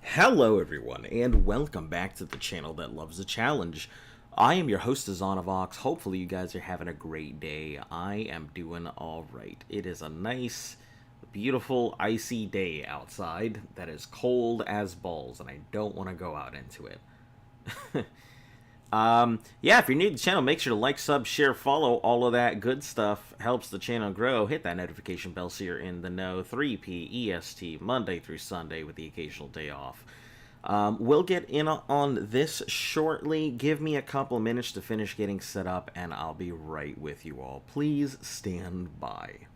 Hello everyone, and welcome back to the channel that loves a challenge. I am your host, Azanavox. Hopefully you guys are having a great day. I am doing alright. It is a nice, beautiful, icy day outside that is cold as balls, and I don't want to go out into it. Yeah, if you're new to the channel, make sure to like, sub, share, follow, all of that good stuff. Helps the channel grow. Hit that notification bell so you're in the know. 3 p. EST, Monday through Sunday with the occasional day off. We'll get in on this shortly. Give me a couple of minutes to finish getting set up, and I'll be right with you all. Please stand by.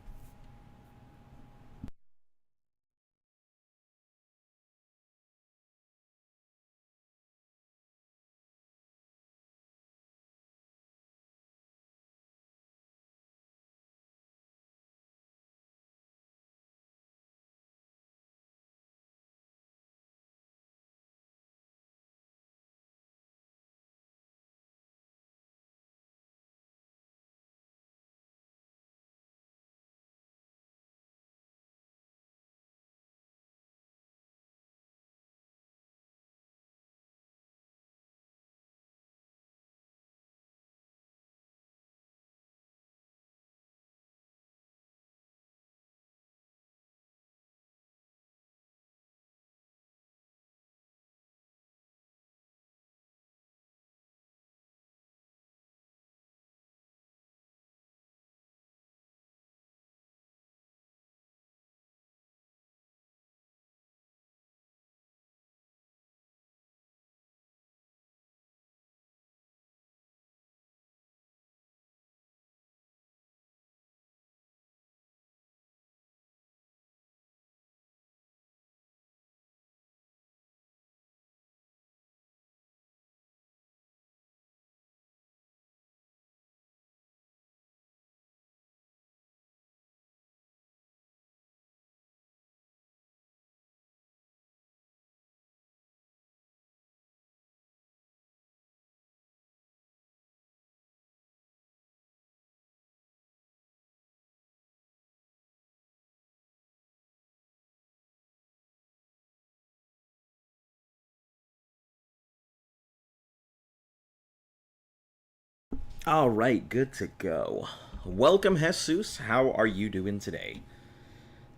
Alright, good to go. Welcome, Jesus. How are you doing today?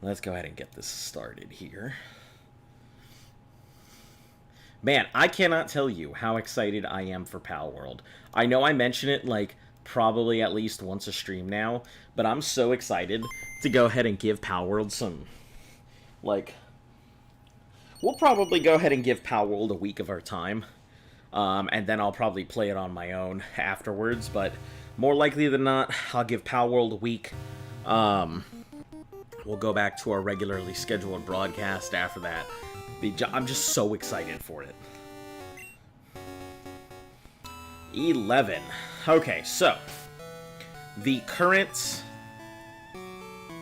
Let's go ahead and get this started here. Man, I cannot tell you how excited I am for Pal World. I know I mention it, like, probably at least once a stream now, but I'm so excited to go ahead and give Pal World some, like... We'll probably go ahead and give Pal World a week of our time, and then I'll probably play it on my own afterwards, but more likely than not, I'll give Pal World a week. We'll go back to our regularly scheduled broadcast after that. I'm just so excited for it. 11. Okay, so the current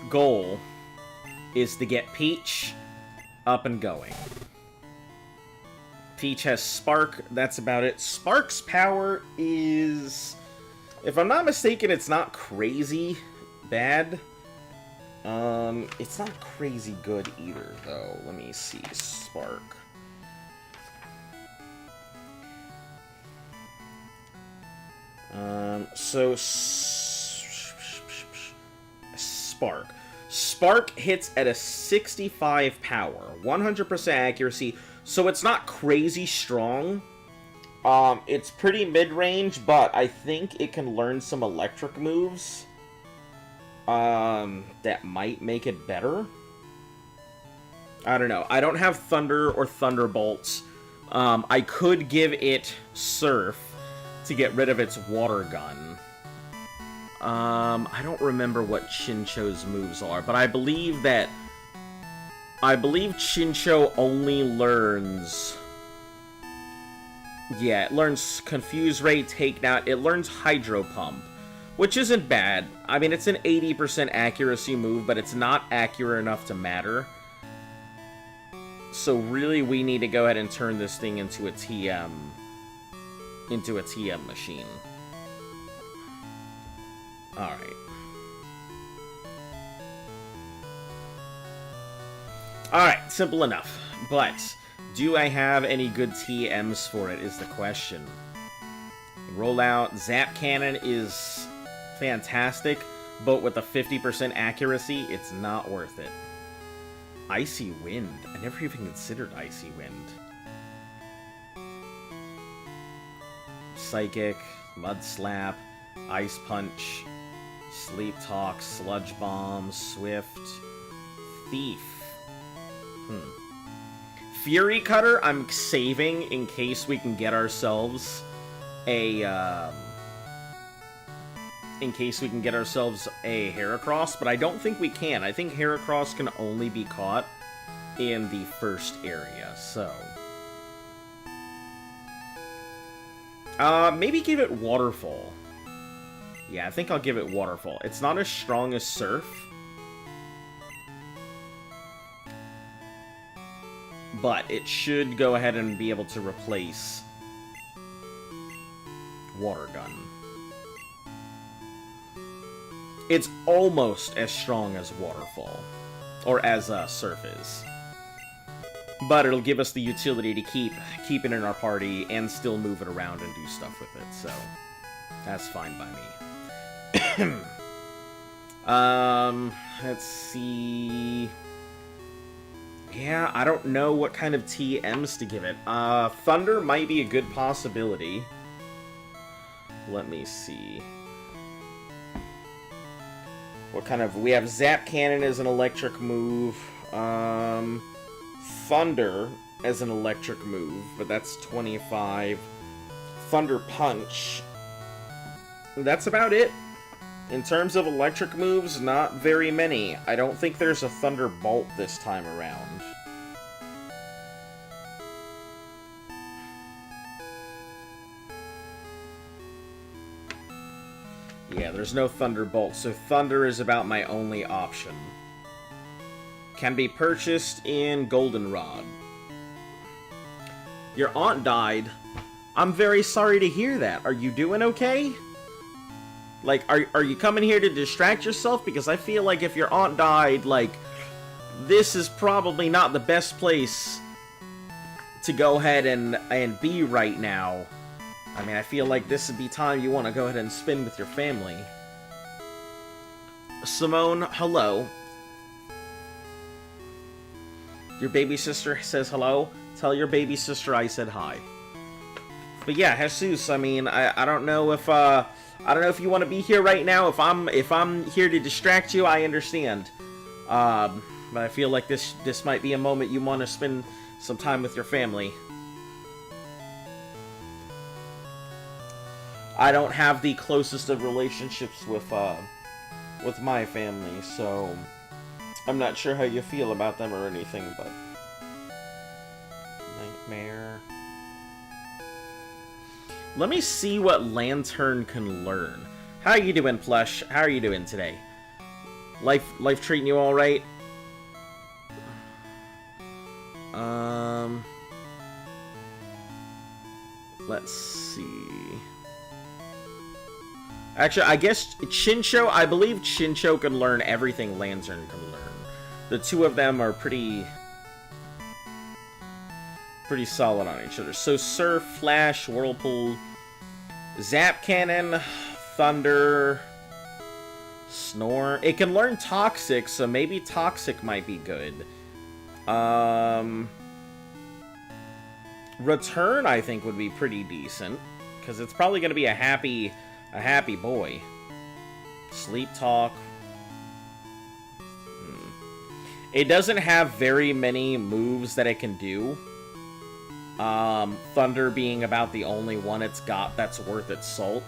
goal is to get Peach up and going. Peach has Spark, that's about it. Spark's power is, if I'm not mistaken, it's not crazy bad. It's not crazy good either, though. Let me see. Spark. Spark. Spark hits at a 65 power, 100% accuracy, so it's not crazy strong. It's pretty mid-range, but I think it can learn some electric moves. That might make it better. I don't know. I don't have Thunder or Thunderbolts. I could give it Surf to get rid of its water gun. I don't remember what Chincho's moves are, but I believe Chincho only learns... Yeah, it learns Confuse Ray, Takedown. It learns Hydro Pump, which isn't bad. I mean, it's an 80% accuracy move, but it's not accurate enough to matter. So really, we need to go ahead and turn this thing into a TM machine. Alright. Alright, simple enough. But Do I have any good TMs for it is the question. Rollout. Zap Cannon is fantastic, but with a 50% accuracy, it's not worth it. Icy Wind. I never even considered Icy Wind. Psychic, Mud Slap, Ice Punch, Sleep Talk, Sludge Bomb, Swift, Thief. Fury Cutter, I'm saving in case we can get ourselves a, Heracross, but I don't think we can. I think Heracross can only be caught in the first area, so... maybe give it Waterfall. Yeah, I think I'll give it Waterfall. It's not as strong as Surf, but it should go ahead and be able to replace Water Gun. It's almost as strong as Waterfall, or as Surf is. But it'll give us the utility to keep it in our party and still move it around and do stuff with it, so that's fine by me. Let's see... Yeah, I don't know what kind of TMs to give it. Thunder might be a good possibility. Let me see. What kind of... We have Zap Cannon as an electric move. Thunder as an electric move, but that's 25. Thunder Punch. That's about it. In terms of electric moves, not very many. I don't think there's a Thunderbolt this time around. Yeah, there's no Thunderbolt, so Thunder is about my only option. Can be purchased in Goldenrod. Your aunt died. I'm very sorry to hear that. Are you doing okay? Like, are you coming here to distract yourself? Because I feel like if your aunt died, like, this is probably not the best place to go ahead and be right now. I mean, I feel like this would be time you want to go ahead and spend with your family. Simone, hello. Your baby sister says hello. Tell your baby sister I said hi. But yeah, Jesus, I mean, I don't know if you want to be here right now. If I'm here to distract you, I understand. But I feel like this might be a moment you want to spend some time with your family. I don't have the closest of relationships with my family, so I'm not sure how you feel about them or anything, but... Nightmare... Let me see what Lantern can learn. How are you doing, Plush? How are you doing today? Life treating you alright? Let's see... Actually, I guess Chincho, I believe Chincho can learn everything Lantern can learn. The two of them are pretty solid on each other. So Surf, Flash, Whirlpool, Zap Cannon, Thunder, Snore. It can learn Toxic, so maybe Toxic might be good. Return, I think, would be pretty decent, because it's probably going to be a happy boy. Sleep Talk. It doesn't have very many moves that it can do. Thunder being about the only one it's got that's worth its salt.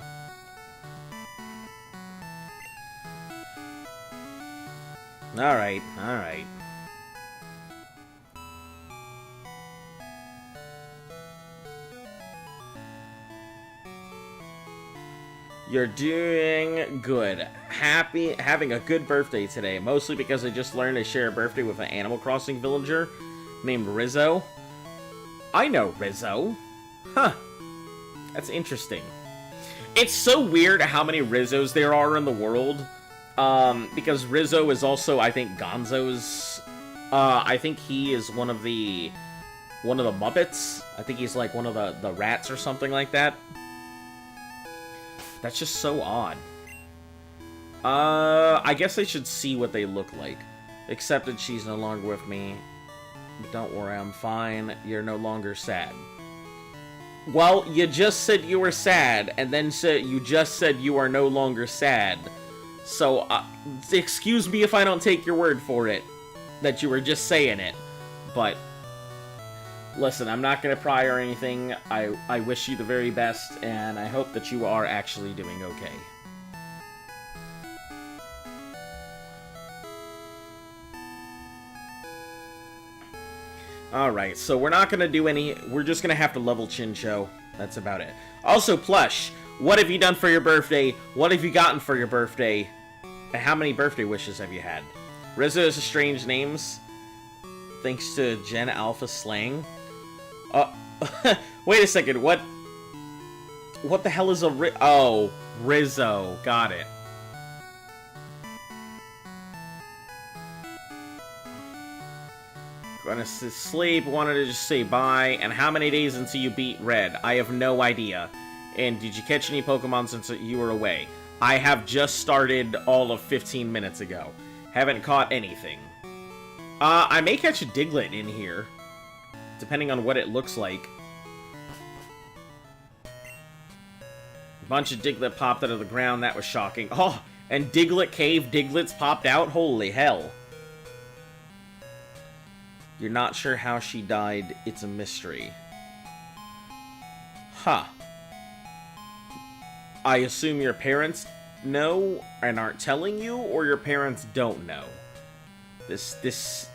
Alright, alright. You're doing good. Having a good birthday today. Mostly because I just learned to share a birthday with an Animal Crossing villager named Rizzo. I know Rizzo. Huh. That's interesting. It's so weird how many Rizzos there are in the world. Because Rizzo is also, I think, Gonzo's... I think he is one of the one of the Muppets. I think he's like one of the rats or something like that. That's just so odd. I guess I should see what they look like. Accepted she's no longer with me. Don't worry, I'm fine. You're no longer sad. Well, you just said you were sad, and then you just said you are no longer sad. So, excuse me if I don't take your word for it, that you were just saying it. But, listen, I'm not going to pry or anything. I wish you the very best, and I hope that you are actually doing okay. Alright, so we're not going to do any... We're just going to have to level Chincho. That's about it. Also, Plush, what have you done for your birthday? What have you gotten for your birthday? And how many birthday wishes have you had? Rizzo is a strange names. Thanks to Gen Alpha slang. Wait a second, what the hell is a Oh, Rizzo. Got it. Gonna sleep, wanted to just say bye, and how many days until you beat Red? I have no idea. And did you catch any Pokemon since you were away? I have just started all of 15 minutes ago. Haven't caught anything. I may catch a Diglett in here, depending on what it looks like. A bunch of Diglett popped out of the ground, that was shocking. Oh, and Diglett Cave Diglets popped out? Holy hell. You're not sure how she died. It's a mystery. Huh. I assume your parents know and aren't telling you, or your parents don't know. This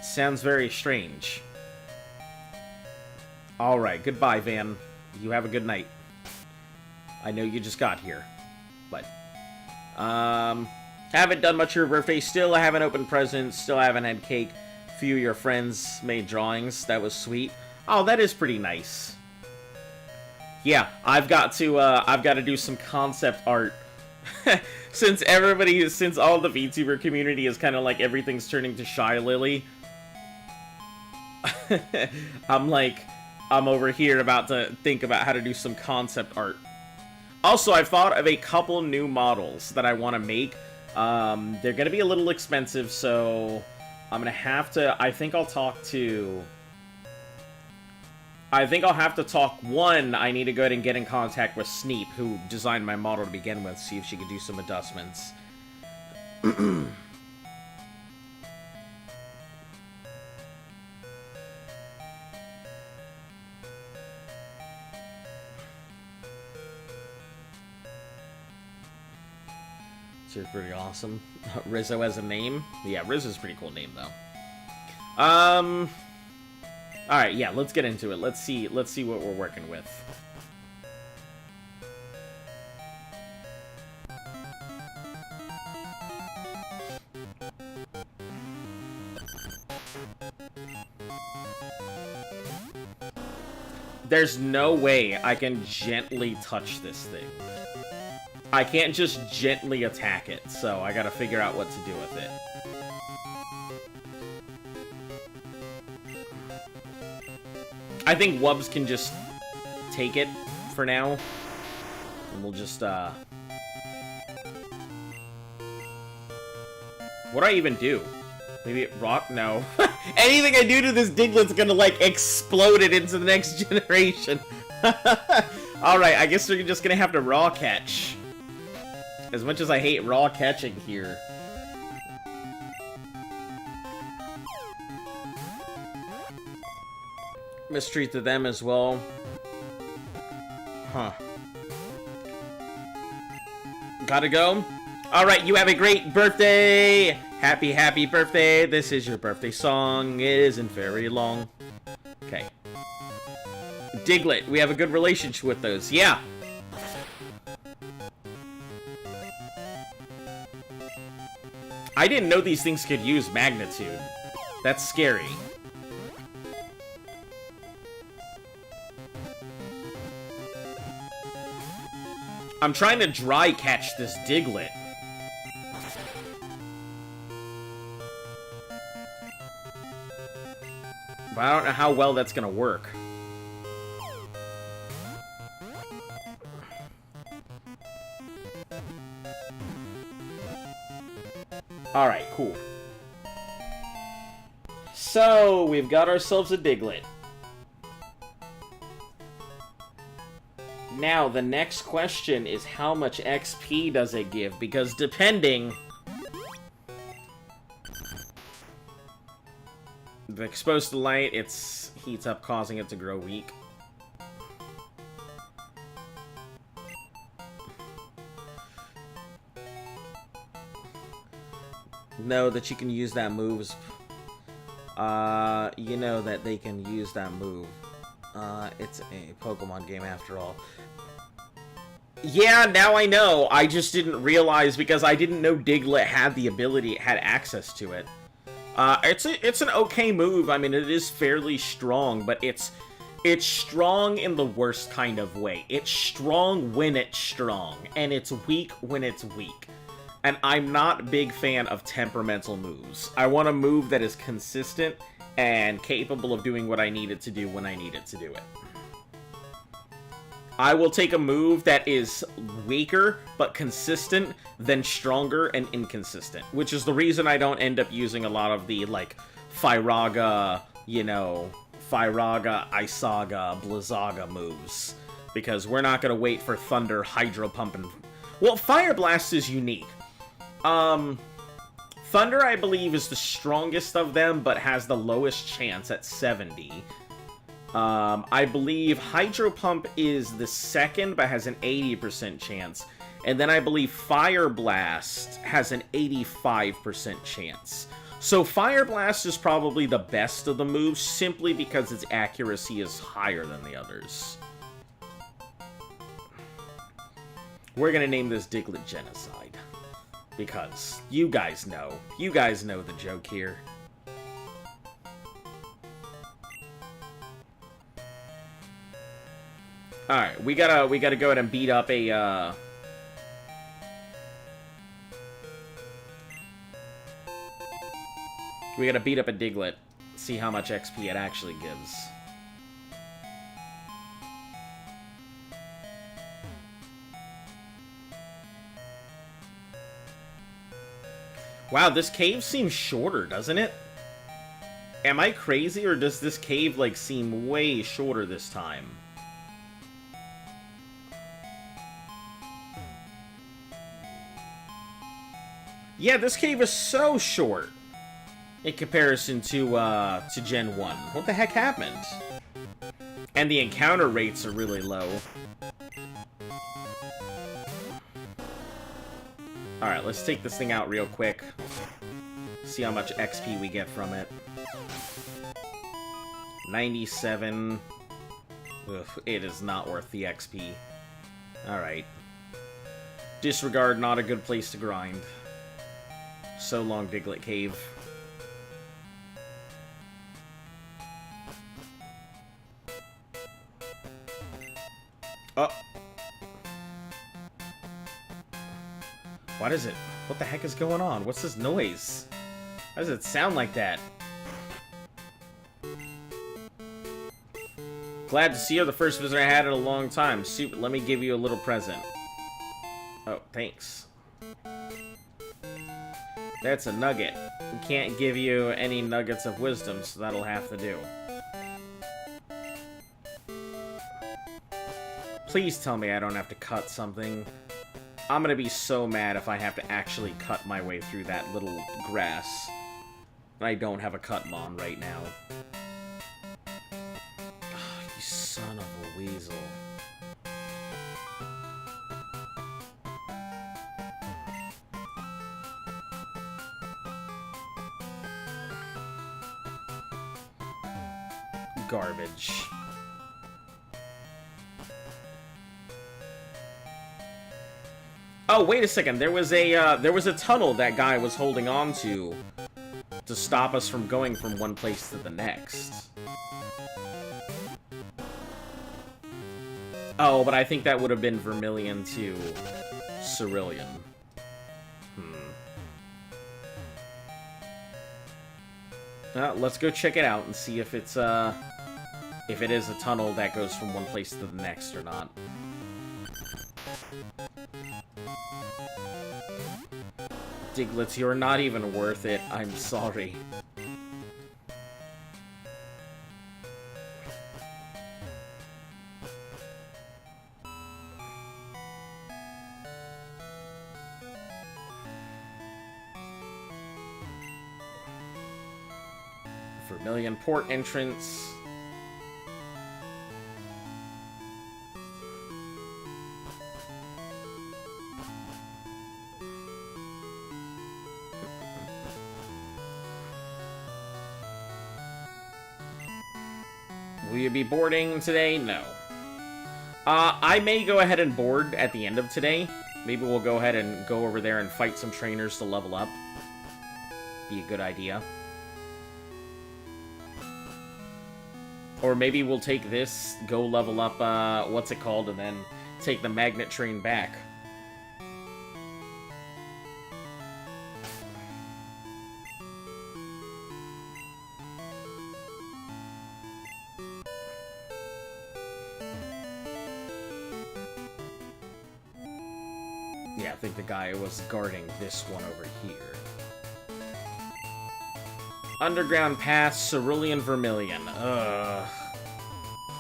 sounds very strange. Alright, goodbye, Van. You have a good night. I know you just got here. But, haven't done much for your birthday. Still haven't opened presents. Still haven't had cake. Few of your friends made drawings. That was sweet. Oh, that is pretty nice. Yeah, I've got to do some concept art. since all the VTuber community is kind of like everything's turning to Shy Lily. I'm over here about to think about how to do some concept art. Also, I've thought of a couple new models that I want to make. They're going to be a little expensive, so I'm going to have to... I think I'll have to talk... One, I need to go ahead and get in contact with Sneep, who designed my model to begin with, see if she could do some adjustments. It's pretty awesome. Rizzo as a name? Yeah, Rizzo's a pretty cool name, though. Alright, yeah, let's get into it. Let's see what we're working with. There's no way I can gently touch this thing. I can't just gently attack it, so I gotta figure out what to do with it. I think Wubbs can just take it for now. And we'll just, what do I even do? Maybe it rock? No. Anything I do to this Diglett's gonna, like, explode it into the next generation. Alright, I guess we're just gonna have to raw catch. As much as I hate raw catching here. Mistreat to them as well. Huh. Gotta go? Alright, you have a great birthday! Happy, happy birthday! This is your birthday song. It isn't very long. Okay. Diglett, we have a good relationship with those. Yeah! I didn't know these things could use magnitude. That's scary. I'm trying to dry catch this Diglett. But I don't know how well that's gonna work. Alright, cool. So, we've got ourselves a Diglett. Now, the next question is how much XP does it give? Because depending... If exposed to light, it heats up, causing it to grow weak. Know that you can use that move. You know that they can use that move. It's a Pokemon game after all. Yeah, now I know. I just didn't realize because I didn't know Diglett had the ability, had access to it. It's an okay move. I mean, it is fairly strong, but it's strong in the worst kind of way. It's strong when it's strong, and it's weak when it's weak. And I'm not a big fan of temperamental moves. I want a move that is consistent and capable of doing what I need it to do when I need it to do it. I will take a move that is weaker but consistent than stronger and inconsistent, which is the reason I don't end up using a lot of the, like, Firaga, you know, Firaga, Isaga, Blizzaga moves. Because we're not going to wait for Thunder, Hydro Pump, and... Well, Fire Blast is unique. Thunder, I believe, is the strongest of them, but has the lowest chance at 70. I believe Hydro Pump is the second, but has an 80% chance. And then I believe Fire Blast has an 85% chance. So Fire Blast is probably the best of the moves, simply because its accuracy is higher than the others. We're gonna name this Diglett Genocide. Because you guys know the joke here. Alright, we gotta go ahead and beat up a, we gotta beat up a Diglett. See how much XP it actually gives. Wow, this cave seems shorter, doesn't it? Am I crazy, or does this cave, like, seem way shorter this time? Yeah, this cave is so short in comparison to Gen 1. What the heck happened? And the encounter rates are really low. Alright, let's take this thing out real quick. See how much XP we get from it. 97. Ugh, it is not worth the XP. Alright. Disregard, not a good place to grind. So long, Diglett Cave. Oh. What is it? What the heck is going on? What's this noise? Why does it sound like that? Glad to see you. The first visitor I had in a long time. Super, let me give you a little present. Oh, thanks. That's a nugget. We can't give you any nuggets of wisdom, so that'll have to do. Please tell me I don't have to cut something. I'm gonna be so mad if I have to actually cut my way through that little grass. And I don't have a cut mon right now. Oh, you son of a weasel. Garbage. Oh, wait a second. There was a tunnel that guy was holding on to stop us from going from one place to the next. Oh, but I think that would have been Vermilion to Cerulean. Let's go check it out and see if it's, if it is a tunnel that goes from one place to the next or not. Diglets, you're not even worth it. I'm sorry. Vermilion port entrance. Will you be boarding today? No. I may go ahead and board at the end of today. Maybe we'll go ahead and go over there and fight some trainers to level up. Be a good idea. Or maybe we'll take this, go level up, what's it called, and then take the magnet train back. Yeah, I think the guy was guarding this one over here. Underground path, Cerulean Vermilion. Ugh.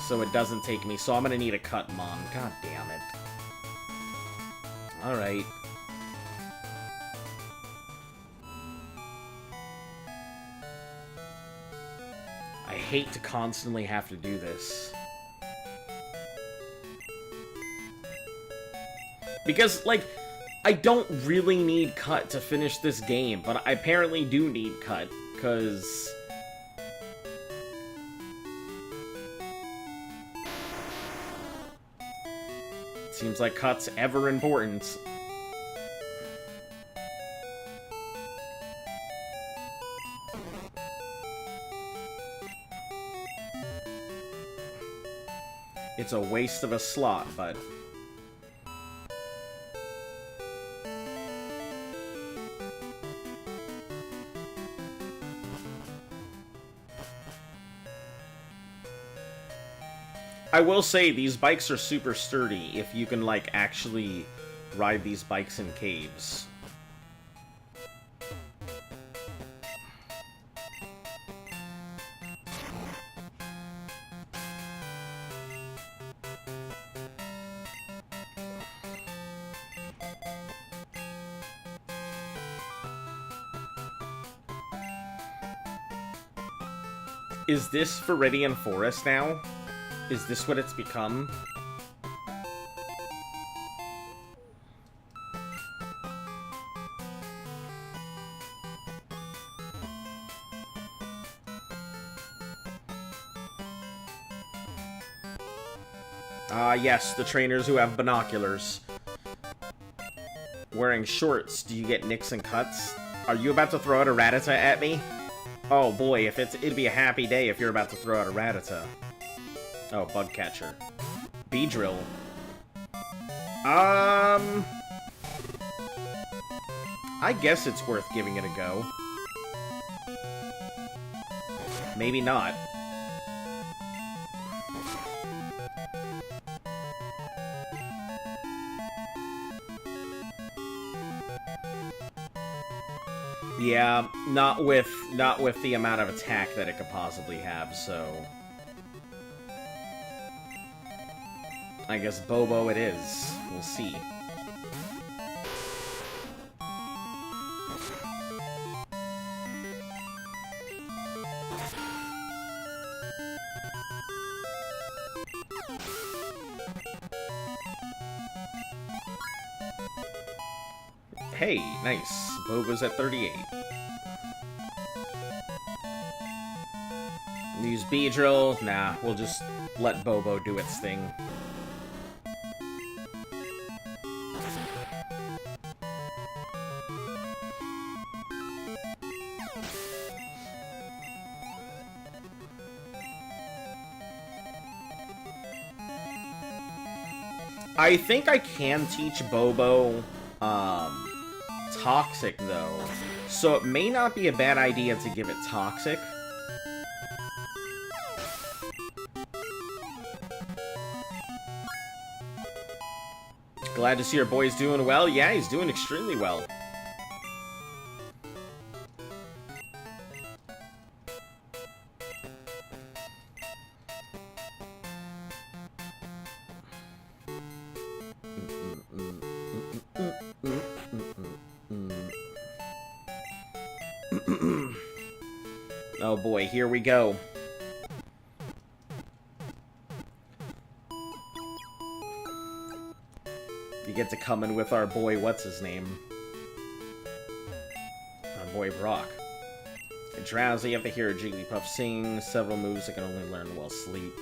So it doesn't take me, so I'm gonna need a cut mon. God damn it. Alright. I hate to constantly have to do this. Because, like, I don't really need cut to finish this game, but I apparently do need cut, because... seems like cut's ever important. It's a waste of a slot, but... I will say, these bikes are super sturdy if you can, like, actually ride these bikes in caves. Is this Viridian Forest now? Is this what it's become? Ah, yes, the trainers who have binoculars. Wearing shorts, do you get nicks and cuts? Are you about to throw out a Rattata at me? Oh boy, it'd be a happy day if you're about to throw out a Rattata. Oh, bug catcher. Beedrill. I guess it's worth giving it a go. Maybe not. Yeah, not with the amount of attack that it could possibly have, so... I guess Bobo it is. We'll see. Hey, nice. Bobo's at 38. Use Beedrill. Nah, we'll just let Bobo do its thing. I think I can teach Bobo, Toxic, though. So it may not be a bad idea to give it Toxic. Glad to see our boy's doing well. Yeah, he's doing extremely well. Oh boy, here we go. You get to come in with our boy, what's his name? Our boy Brock. And drowsy, you have to hear a Jigglypuff sing several moves that can only learn while asleep.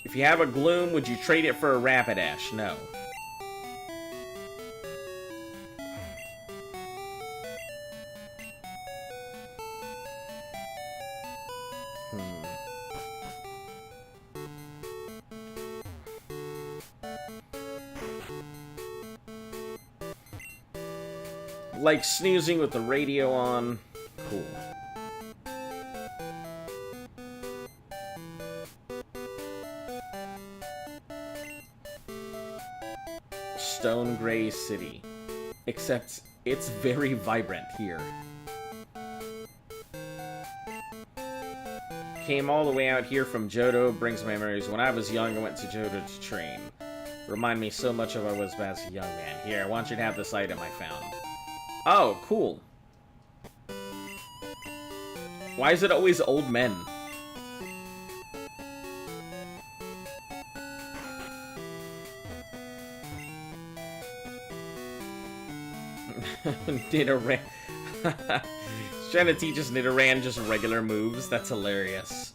If you have a Gloom, would you trade it for a Rapidash? No. Like snoozing with the radio on. Cool. Stone Gray City. Except it's very vibrant here. Came all the way out here from Johto, brings my memories. When I was young, I went to Johto to train. Remind me so much of I was as a young man. Here, I want you to have this item I found. Oh, cool. Why is it always old men? Nidoran. He's trying to teach us Nidoran just regular moves. That's hilarious.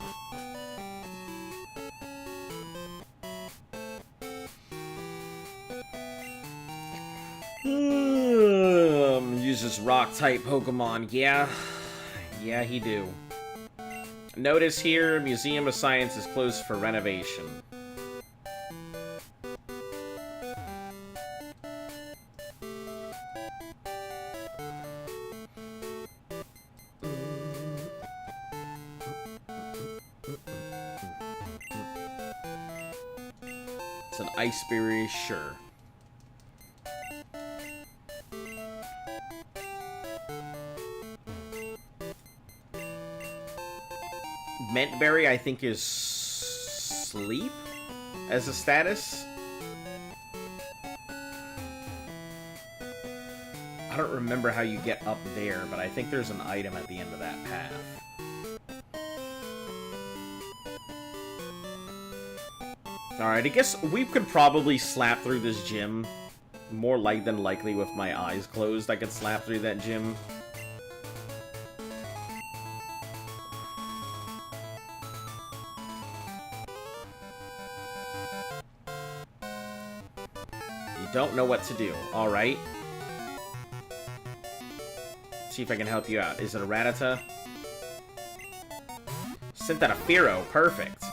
Uses rock-type Pokemon. Yeah, he do. Notice here, Museum of Science is closed for renovation. It's an Ice Berry, sure. Mentberry, I think, is sleep as a status. I don't remember how you get up there, but I think there's an item at the end of that path. Alright, I guess we could probably slap through this gym. More than likely with my eyes closed, I could slap through that gym. Don't know what to do. Alright. See if I can help you out. Is it a Rattata? Sent out a Fearow. Perfect.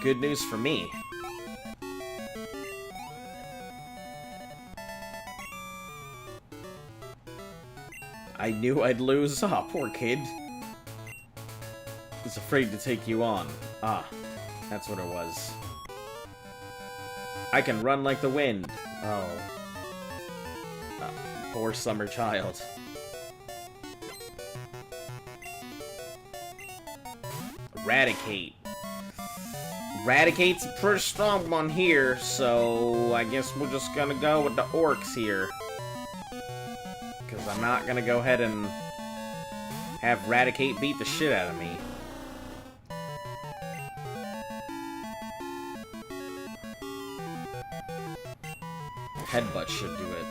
Good news for me. I knew I'd lose. Ah, poor kid. Was afraid to take you on. Ah, that's what it was. I can run like the wind. Oh. Poor summer child. Eradicate. Eradicate's a pretty strong one here, so I guess we're just gonna go with the orcs here. Because I'm not gonna go ahead and have Eradicate beat the shit out of me. Headbutt should do it.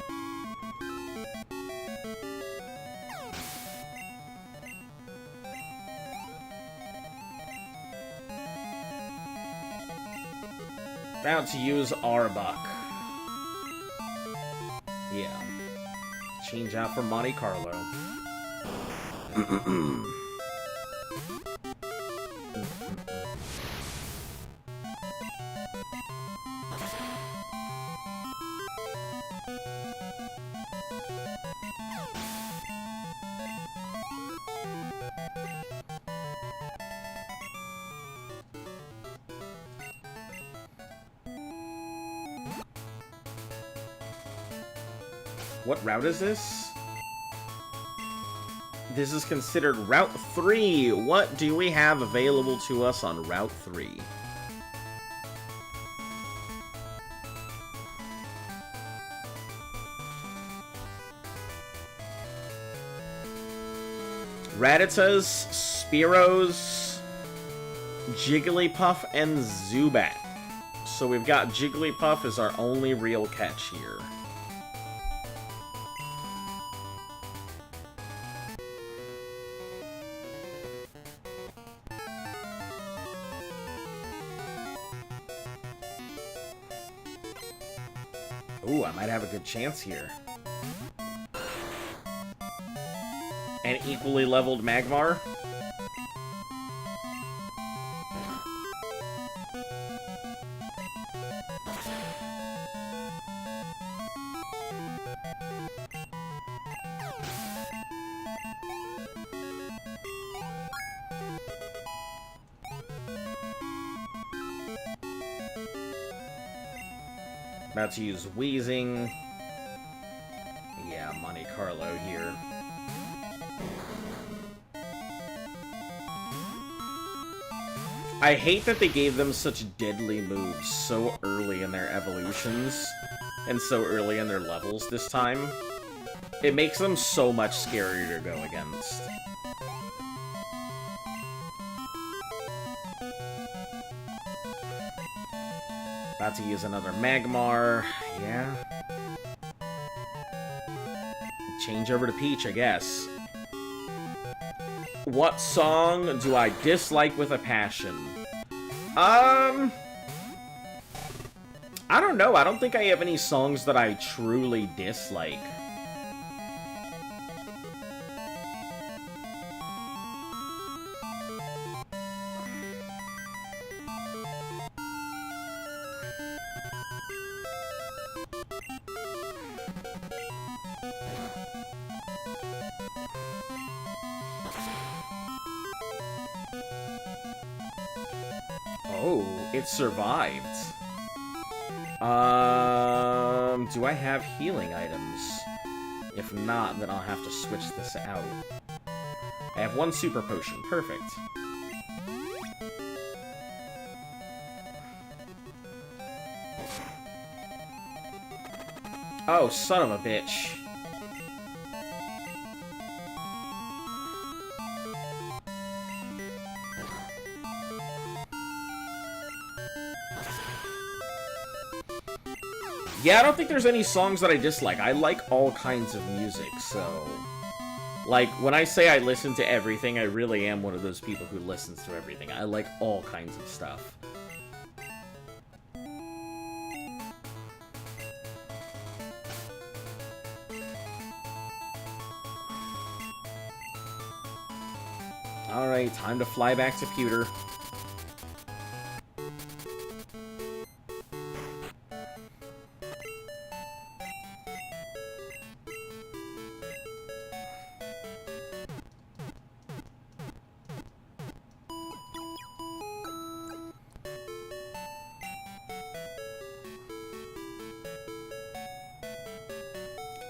About to use Arbok. Yeah. Change out for Monte Carlo. What route is this? This is considered Route 3. What do we have available to us on Route 3? Rattatas, Spearows, Jigglypuff, and Zubat. So we've got Jigglypuff as our only real catch here. Ooh, I might have a good chance here. An equally leveled Magmar. About to use Wheezing. Yeah, Monte Carlo here. I hate that they gave them such deadly moves so early in their evolutions, and so early in their levels this time. It makes them so much scarier to go against. About to use another Magmar. Yeah. Change over to Peach, I guess. What song do I dislike with a passion? I don't know. I don't think I have any songs that I truly dislike. Oh, it survived. Do I have healing items? If not, then I'll have to switch this out. I have one super potion. Perfect. Oh, son of a bitch. Yeah, I don't think there's any songs that I dislike. I like all kinds of music, so... Like, when I say I listen to everything, I really am one of those people who listens to everything. I like all kinds of stuff. Alright, time to fly back to Pewter.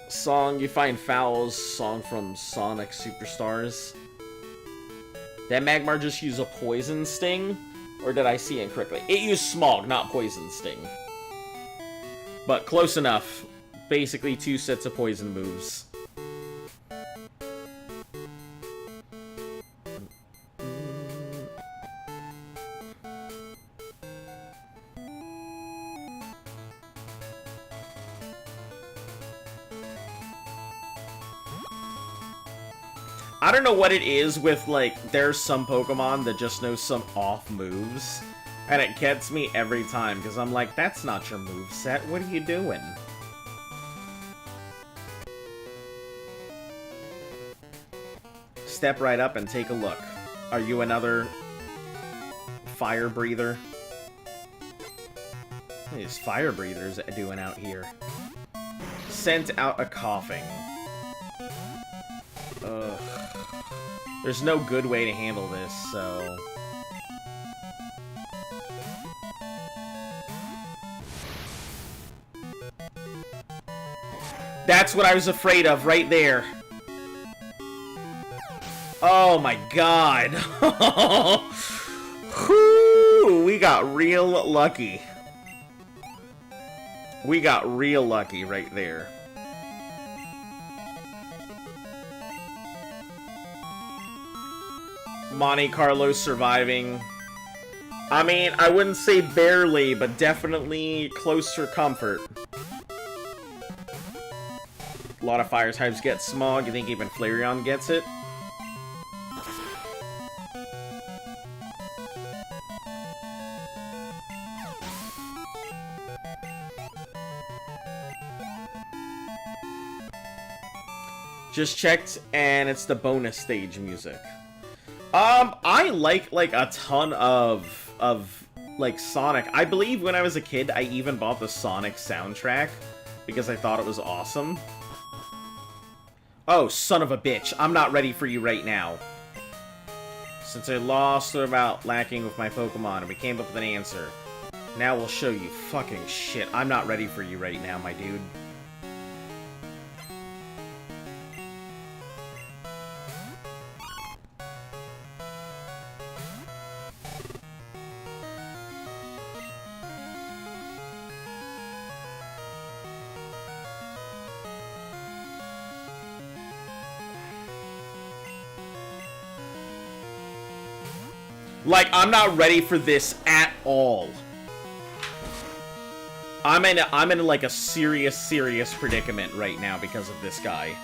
Song, you find Fowl's song from Sonic Superstars. Did Magmar just use a Poison Sting? Or did I see it correctly? It used Smog, not Poison Sting. But close enough. Basically 2 sets of poison moves. I don't know what it is with, like, there's some Pokemon that just know some off moves, and it gets me every time, because I'm like, that's not your moveset, what are you doing? Step right up and take a look. Are you another fire breather. What are these fire breathers doing out here? Sent out a coughing. Ugh. There's no good way to handle this, so... That's what I was afraid of, right there. Oh my god. Whew, we got real lucky. We got real lucky right there. Monte Carlo surviving. I mean, I wouldn't say barely, but definitely close for comfort. A lot of fire types get smog. You think even Flareon gets it? Just checked, and it's the bonus stage music. I like a ton of like Sonic. I believe when I was a kid, I even bought the Sonic soundtrack because I thought it was awesome. Oh, son of a bitch! I'm not ready for you right now. Since I lost about lacking with my Pokemon, and we came up with an answer. Now we'll show you fucking shit. I'm not ready for you right now, my dude. Like, I'm not ready for this at all. I'm in like a serious predicament right now because of this guy.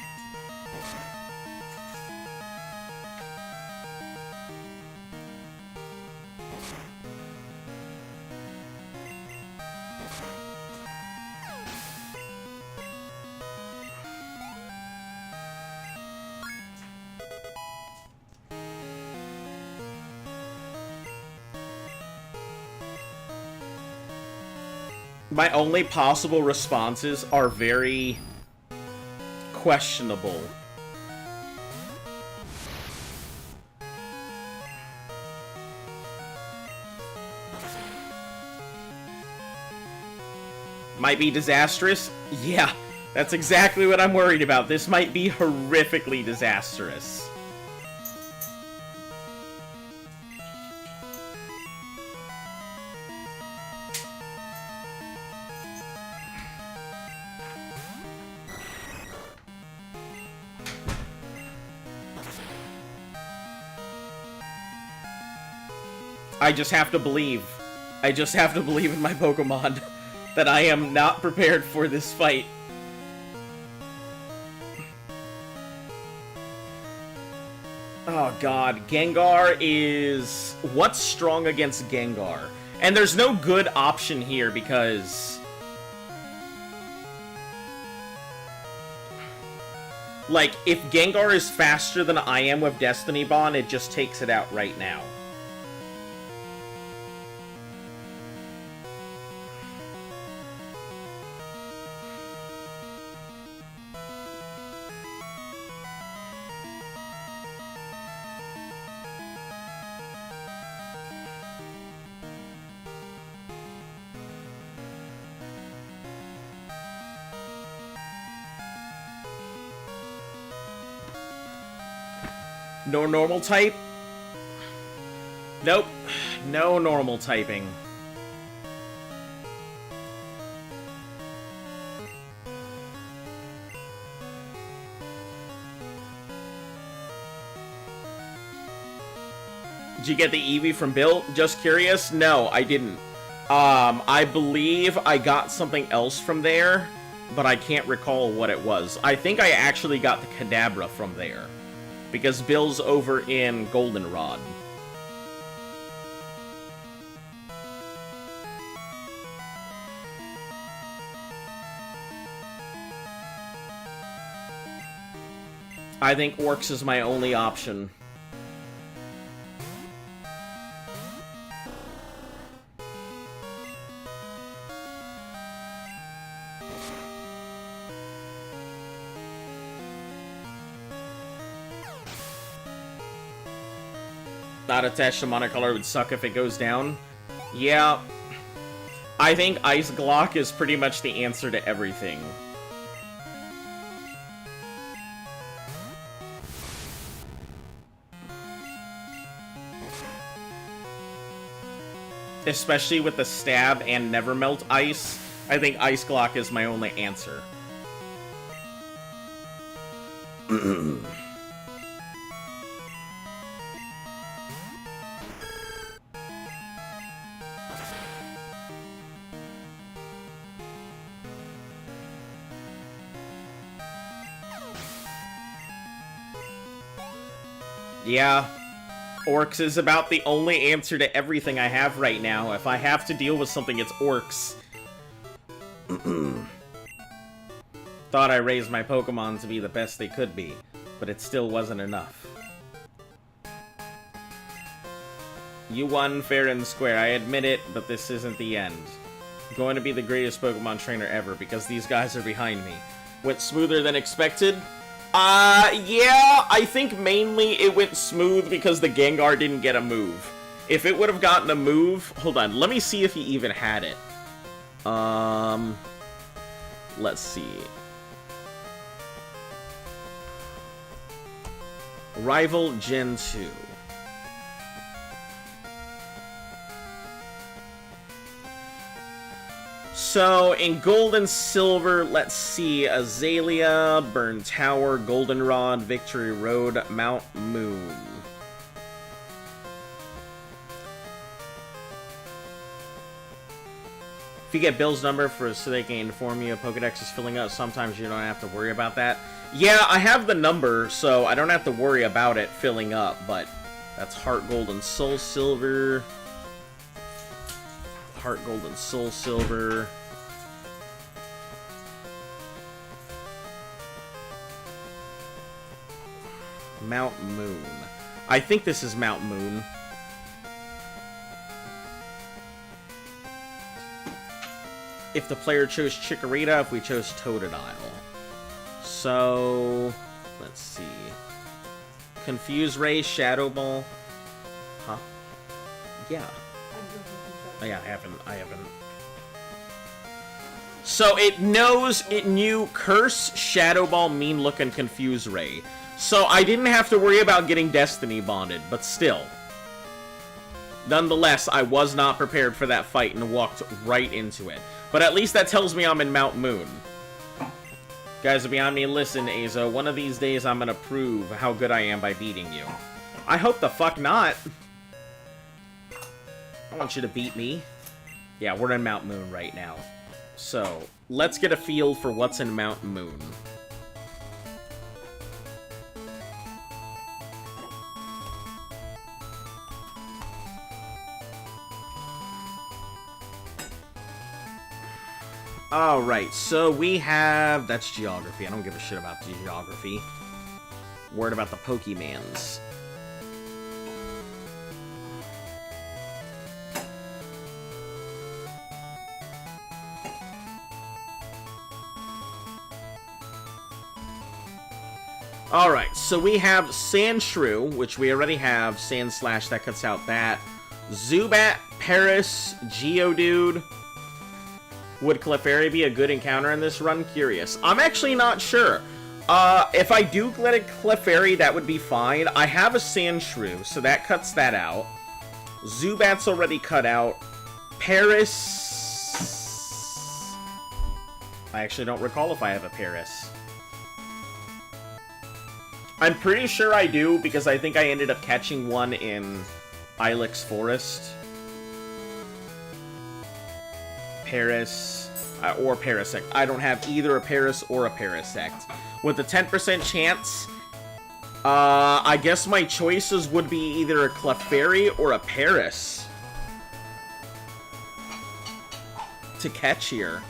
My only possible responses are very questionable. Might be disastrous? Yeah, that's exactly what I'm worried about. This might be horrifically disastrous. I just have to believe. I just have to believe in my Pokemon that I am not prepared for this fight. Oh god, Gengar is... What's strong against Gengar? And there's no good option here because... Like, if Gengar is faster than I am with Destiny Bond, it just takes it out right now. No normal type? Nope. No normal typing. Did you get the Eevee from Bill? Just curious? No, I didn't. I believe I got something else from there, but I can't recall what it was. I think I actually got the Kadabra from there. Because Bill's over in Goldenrod. I think Orcs is my only option. Not attached to monocolor would suck if it goes down. Yeah. I think Ice Glock is pretty much the answer to everything. Especially with the stab and never melt ice, I think Ice Glock is my only answer. Yeah. Orcs is about the only answer to everything I have right now. If I have to deal with something, it's Orcs. Thought I raised my Pokemon to be the best they could be, but it still wasn't enough. You won fair and square, I admit it, but this isn't the end. I'm going to be the greatest Pokemon trainer ever, because these guys are behind me. Went smoother than expected? Yeah, I think mainly it went smooth because the Gengar didn't get a move. If it would have gotten a move... Hold on, let me see if he even had it. Let's see. Rival Gen 2. So, in Gold and Silver, let's see, Azalea, Burn Tower, Goldenrod, Victory Road, Mount Moon. If you get Bill's number so they can inform you if Pokedex is filling up, sometimes you don't have to worry about that. Yeah, I have the number, so I don't have to worry about it filling up, but that's Heart Gold and Soul Silver. Heart Gold and Soul Silver. Mount Moon. I think this is Mount Moon. If the player chose Chikorita, if we chose Totodile. So, let's see. Confuse Ray, Shadow Ball. Huh? Yeah. Oh, yeah, I haven't. So it knew Curse, Shadow Ball, Mean Look, and Confuse Ray. So I didn't have to worry about getting Destiny bonded, but still. Nonetheless, I was not prepared for that fight and walked right into it. But at least that tells me I'm in Mount Moon. Guys are beyond me. Listen, Azo, one of these days I'm gonna prove how good I am by beating you. I hope the fuck not. I want you to beat me. Yeah, we're in Mount Moon right now. So, let's get a feel for what's in Mount Moon. Alright, so we have... That's geography. I don't give a shit about geography. Word about the Pokemans. Alright, so we have Sandshrew, which we already have. Sandslash, that cuts out that. Zubat, Paris, Geodude. Would Clefairy be a good encounter in this run? Curious. I'm actually not sure. If I do get a Clefairy, that would be fine. I have a Sandshrew, so that cuts that out. Zubat's already cut out. Paris... I actually don't recall if I have a Paris. I'm pretty sure I do, because I think I ended up catching one in Ilex Forest. Paris, or Parasect. I don't have either a Paris or a Parasect. With a 10% chance, I guess my choices would be either a Clefairy or a Paris to catch here.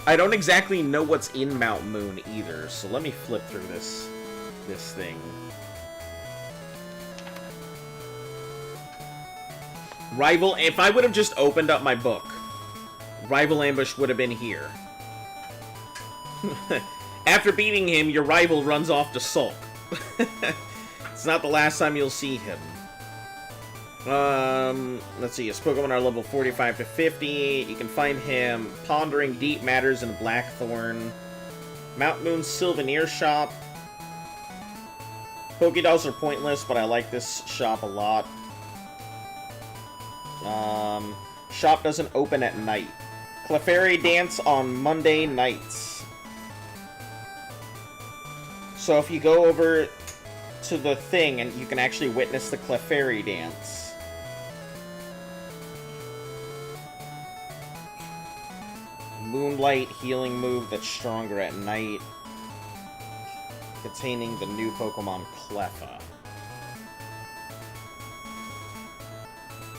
I don't exactly know what's in Mount Moon either, so let me flip through this thing. Rival, if I would have just opened up my book, Rival Ambush would have been here. After beating him, your rival runs off to sulk. It's not the last time you'll see him. Let's see, his Pokemon are level 45 to 50. You can find him Pondering Deep Matters in Blackthorn. Mount Moon's Souvenir Shop. Pokédolls are pointless, but I like this shop a lot. Shop doesn't open at night. Clefairy Dance on Monday nights. So if you go over to the thing, and you can actually witness the Clefairy Dance. Moonlight healing move that's stronger at night. Containing the new Pokemon Cleffa.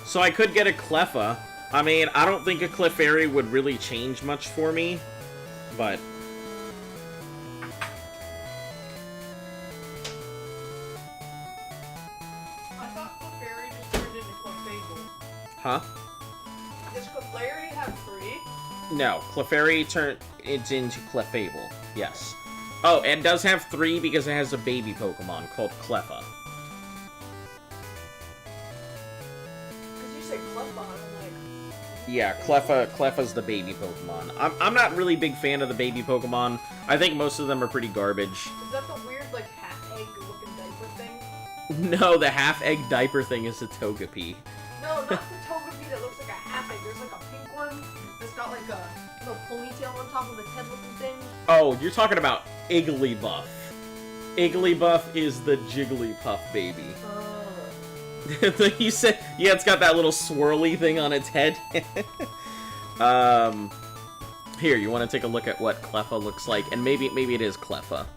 So I could get a Cleffa. I mean, I don't think a Clefairy would really change much for me, but... I thought Clefairy just turned into Clefable. Huh? Does Clefairy have 3? No, Clefairy turns into Clefable. Yes. Oh, and it does have 3 because it has a baby Pokemon called Cleffa. Because you said Cleffa, and I'm like... Yeah, Cleffa's the baby Pokemon. I'm not really a big fan of the baby Pokemon. I think most of them are pretty garbage. Is that the weird, like, half-egg looking diaper thing? No, the half-egg diaper thing is a Togepi. No, not the Togepi that looks like a half-egg. There's like a pink one that's got like a little ponytail on top of its head looking thing. Oh, you're talking about Igglybuff. Igglybuff is the Jigglypuff baby. You said, yeah, it's got that little swirly thing on its head. Here, you want to take a look at what Cleffa looks like, and maybe it is Cleffa.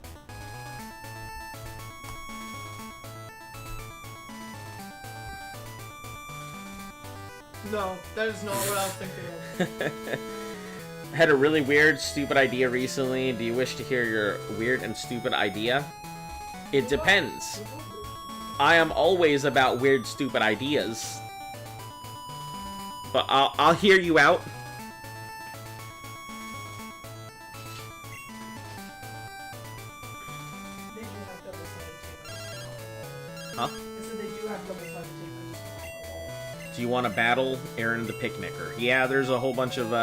No, that is not what I was thinking of. Had a really weird, stupid idea recently. Do you wish to hear your weird and stupid idea? It depends. I am always about weird, stupid ideas. But I'll hear you out. They do have double-sided tapers. Huh? I said they do have double-sided tapers. Do you want to battle Aaron the Picnicker? Yeah, there's a whole bunch of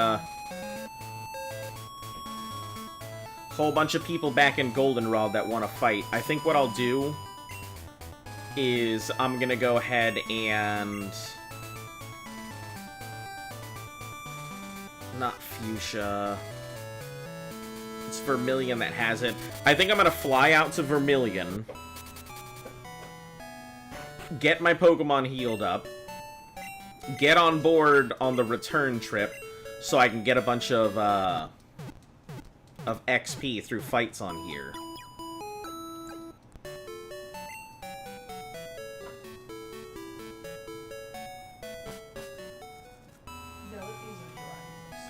people back in Goldenrod that want to fight. I think what I'll do is I'm gonna go ahead and... Not Fuchsia. It's Vermilion that has it. I think I'm gonna fly out to Vermilion. Get my Pokemon healed up. Get on board on the return trip so I can get a bunch of XP through fights on here.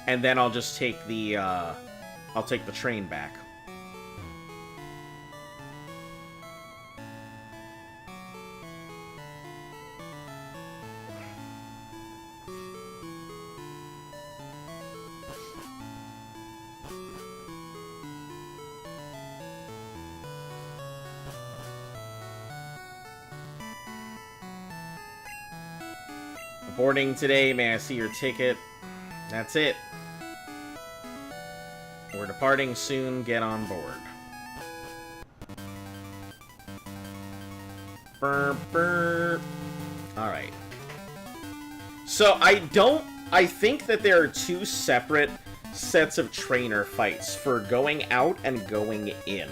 And then I'll just take the, I'll take the train back. Boarding today, may I see your ticket? That's it. We're departing soon, get on board. Burp, burp. Alright. So, I think that there are 2 separate sets of trainer fights for going out and going in.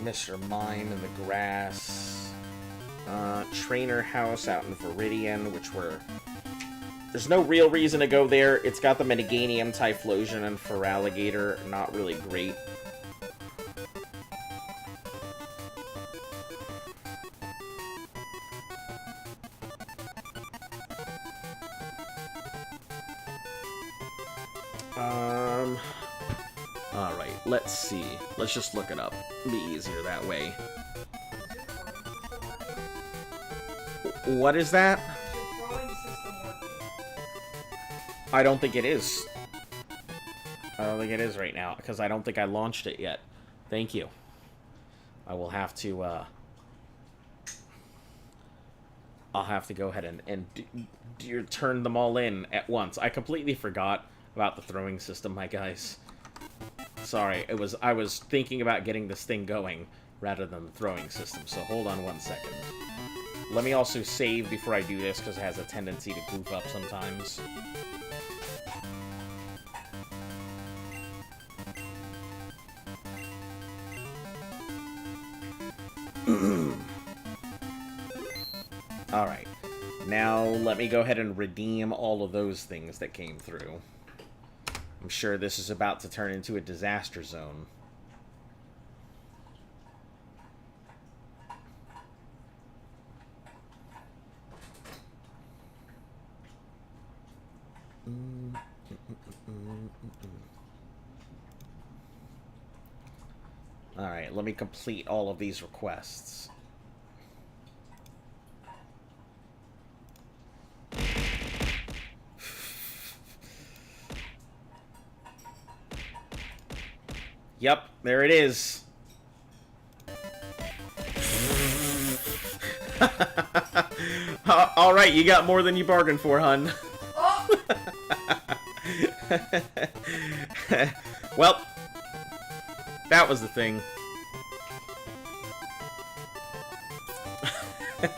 Mr. Mime in the grass. Trainer house out in Viridian, which we're There's no real reason to go there. It's got the Metaganium, Typhlosion, and Feraligatr. Not really great. Alright, let's see. Let's just look it up. It'll be easier that way. What is that? I don't think it is. I don't think it is right now, because I don't think I launched it yet. Thank you. I will have to, I'll have to go ahead and turn them all in at once. I completely forgot about the throwing system, my guys. Sorry, I was thinking about getting this thing going rather than the throwing system, so hold on one second. Let me also save before I do this, because it has a tendency to goof up sometimes. Alright. Now, let me go ahead and redeem all of those things that came through. I'm sure this is about to turn into a disaster zone. Alright, let me complete all of these requests. Yep, there it is. Alright, you got more than you bargained for, hun. Oh! Well, that was the thing. That's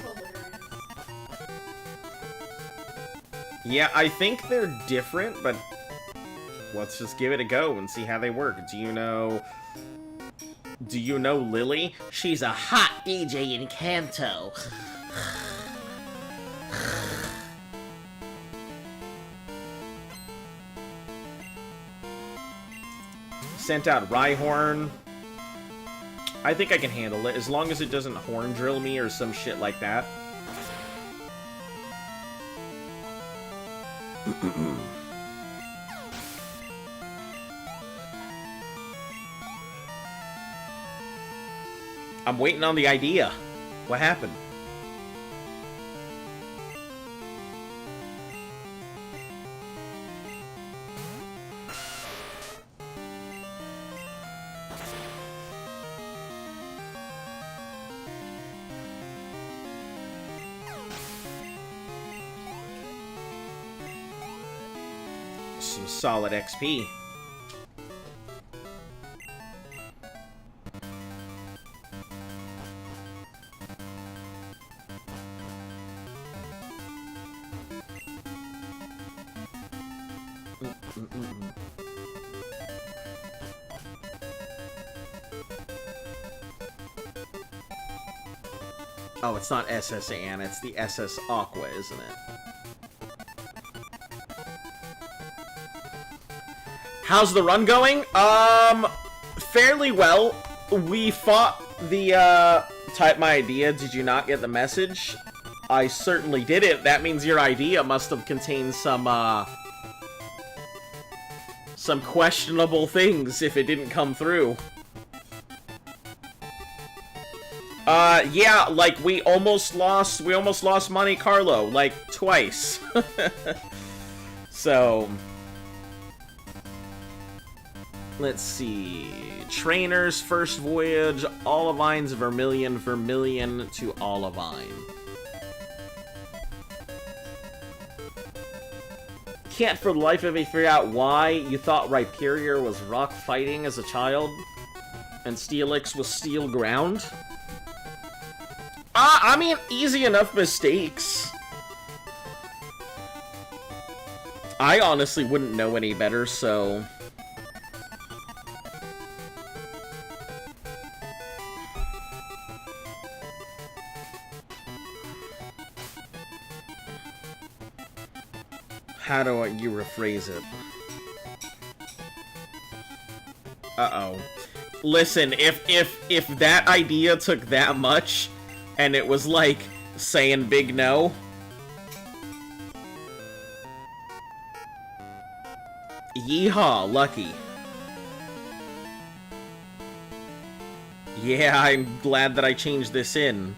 hilarious. Yeah, I think they're different, but let's just give it a go and see how they work. Do you know Lily? She's a hot DJ in Kanto. Sent out Rhyhorn. I think I can handle it, as long as it doesn't horn drill me or some shit like that. I'm waiting on the idea. What happened? Some solid XP. Oh, it's not SS Anne, it's the SS Aqua, isn't it? How's the run going? Fairly well. We fought the, type my idea, did you not get the message? I certainly didn't. That means your idea must have contained some questionable things if it didn't come through. Yeah, like, we almost lost Monte Carlo, like, twice. So, let's see. Trainers, First Voyage, Olivine's Vermilion, Vermilion to Olivine. Can't for the life of me figure out why you thought Rhyperior was rock fighting as a child, and Steelix was steel ground. I mean, easy enough mistakes. I honestly wouldn't know any better, so... How do you rephrase it? Uh-oh. Listen, if that idea took that much, and it was like saying big no... Yeehaw, Lucky. Yeah, I'm glad that I changed this in.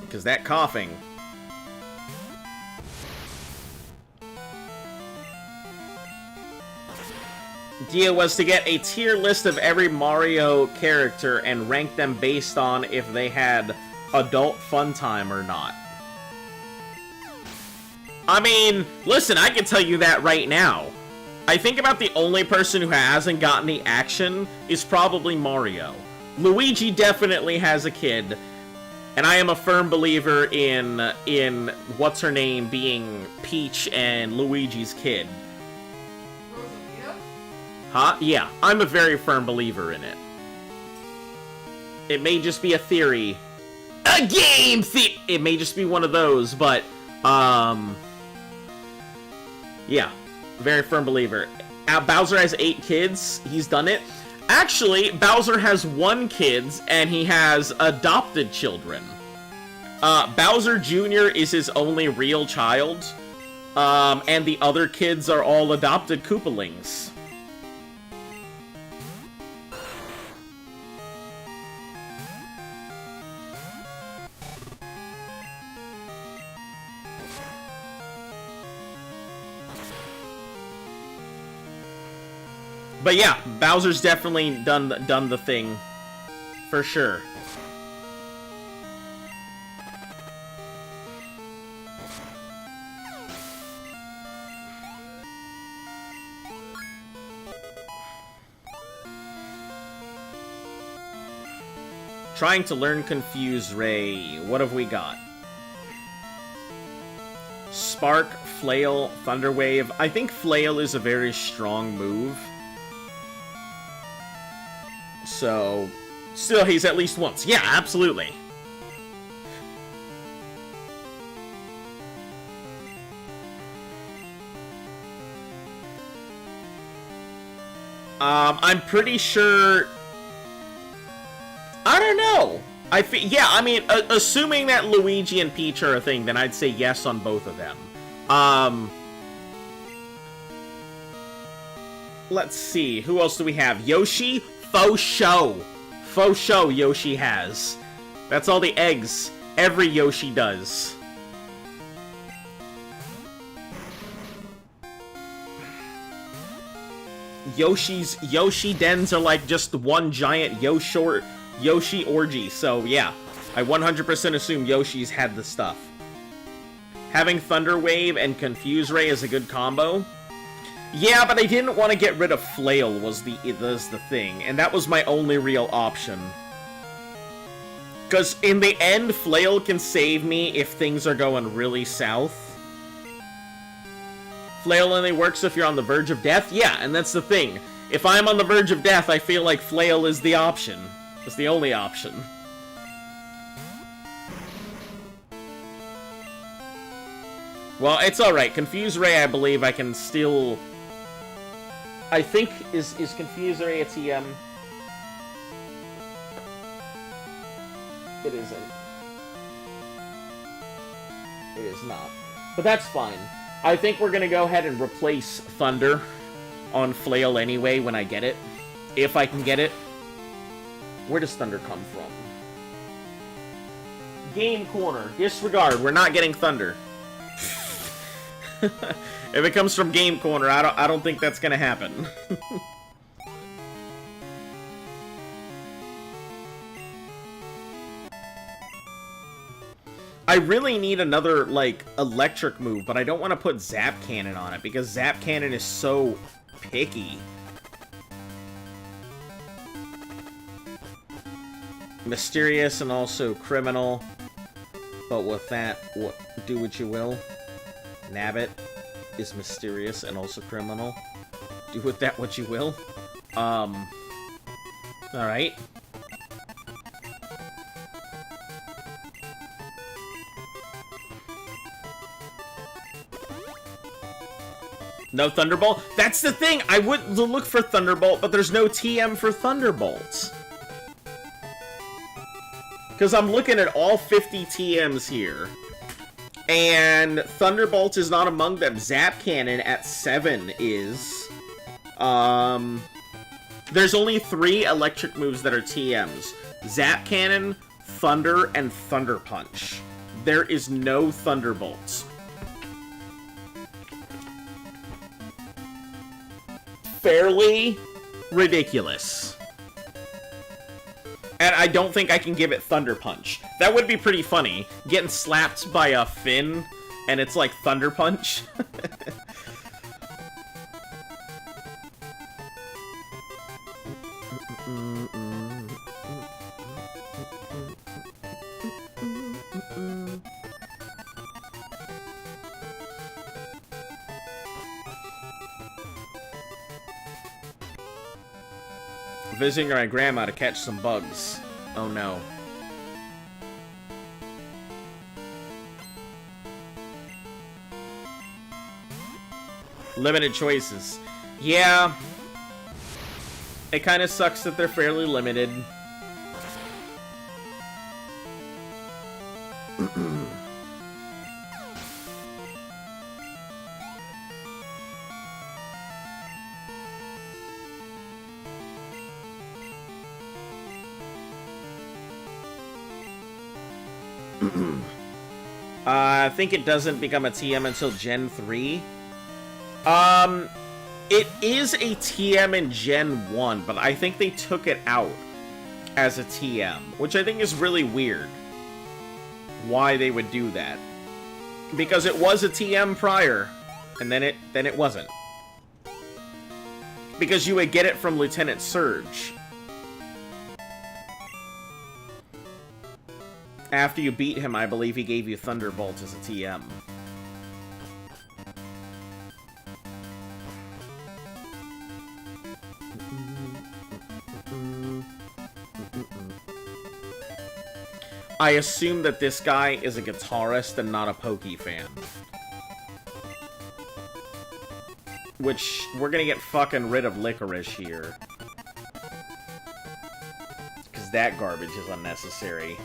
Because that coughing... idea was to get a tier list of every Mario character and rank them based on if they had adult fun time or not. I mean, listen, I can tell you that right now. I think about the only person who hasn't gotten the action is probably Mario. Luigi definitely has a kid, and I am a firm believer in what's her name being Peach and Luigi's kid. Huh? Yeah, I'm a very firm believer in it. It may just be a theory. A game it may just be one of those, but, yeah. Very firm believer. Bowser has 8 kids. He's done it. Actually, Bowser has 1 kid, and he has adopted children. Bowser Jr. is his only real child, and the other kids are all adopted Koopalings. But yeah, Bowser's definitely done the thing, for sure. Trying to learn Confuse Ray. What have we got? Spark, Flail, Thunder Wave. I think Flail is a very strong move. So, still, he's at least once. Yeah, absolutely. I'm pretty sure... I don't know. Yeah, I mean, assuming that Luigi and Peach are a thing, then I'd say yes on both of them. Let's see. Who else do we have? Yoshi? Faux show. Faux show Yoshi has. That's all the eggs every Yoshi does. Yoshi dens are like just one giant Yoshi orgy, so yeah. I 100% assume Yoshi's had the stuff. Having Thunder Wave and Confuse Ray is a good combo. Yeah, but I didn't want to get rid of Flail was the thing, and that was my only real option. Because in the end, Flail can save me if things are going really south. Flail only works if you're on the verge of death? Yeah, and that's the thing. If I'm on the verge of death, I feel like Flail is the option. It's the only option. Well, it's alright. Confuse Ray, I believe I can still... I think, is Confuse Ray a TM? It isn't. It is not. But that's fine. I think we're gonna go ahead and replace Thunder on Flail anyway when I get it. If I can get it. Where does Thunder come from? Game Corner. Disregard. We're not getting Thunder. If it comes from Game Corner, I don't think that's gonna happen. I really need another, like, electric move, but I don't want to put Zap Cannon on it, because Zap Cannon is so picky. Mysterious and also Criminal. But with that, do what you will. Nabbit is Mysterious and also Criminal. Do with that what you will. Alright. No Thunderbolt? That's the thing! I would look for Thunderbolt, but there's no TM for Thunderbolt. Because I'm looking at all 50 TMs here. And Thunderbolt is not among them. Zap Cannon at 7 is. There's only 3 electric moves that are TMs. Zap Cannon, Thunder, and Thunder Punch. There is no Thunderbolts. Fairly ridiculous. And I don't think I can give it Thunder Punch. That would be pretty funny. Getting slapped by a fin, and it's like Thunder Punch. Visiting my grandma to catch some bugs. Oh no. Limited choices. Yeah. It kind of sucks that they're fairly limited. I think it doesn't become a TM until Gen 3. It is a TM in Gen 1, but I think they took it out as a TM, which I think is really weird. Why they would do that. Because it was a TM prior, and then it wasn't. Because you would get it from Lieutenant Surge. After you beat him, I believe he gave you Thunderbolt as a TM. I assume that this guy is a guitarist and not a Pokey fan. Which, we're gonna get fucking rid of Licorice here. Because that garbage is unnecessary.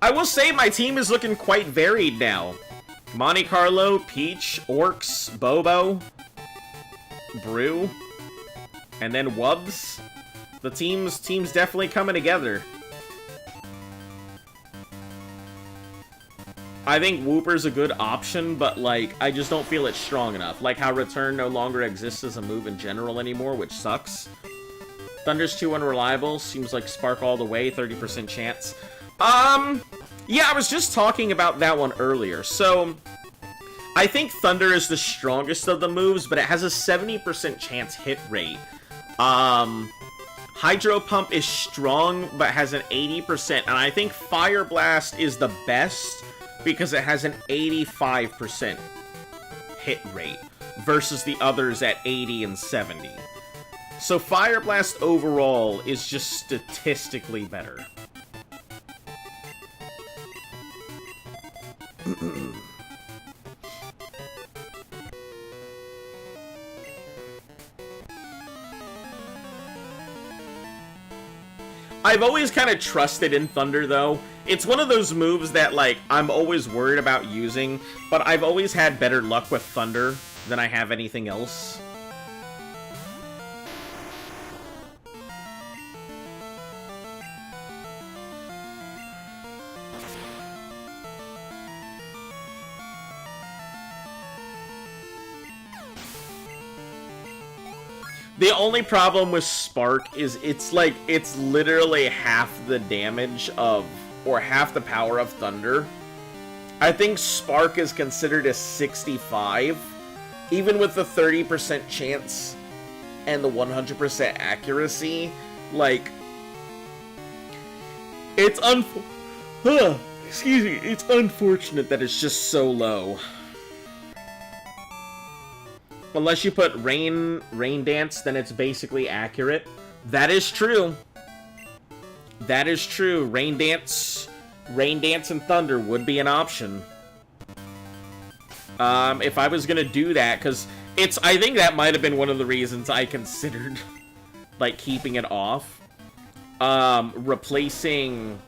I will say my team is looking quite varied now. Monte Carlo, Peach, Orcs, Bobo, Brew, and then Wubs. The team's definitely coming together. I think Wooper's a good option, but like, I just don't feel it's strong enough. Like how Return no longer exists as a move in general anymore, which sucks. Thunder's too unreliable. Seems like Spark all the way, 30% chance. Yeah, I was just talking about that one earlier. So, I think Thunder is the strongest of the moves, but it has a 70% chance hit rate. Hydro Pump is strong, but has an 80%, and I think Fire Blast is the best because it has an 85% hit rate versus the others at 80 and 70. So Fire Blast overall is just statistically better. I've always kind of trusted in Thunder, though. It's one of those moves that, like, I'm always worried about using, but I've always had better luck with Thunder than I have anything else. The only problem with Spark is it's literally half the damage of, or half the power of Thunder. I think Spark is considered a 65, even with the 30% chance and the 100% accuracy. Like, it's it's unfortunate that it's just so low. Unless you put Rain Dance, then it's basically accurate. That is true. That is true. Rain Dance and Thunder would be an option. If I was gonna do that, because I think that might have been one of the reasons I considered, like, keeping it off. Replacing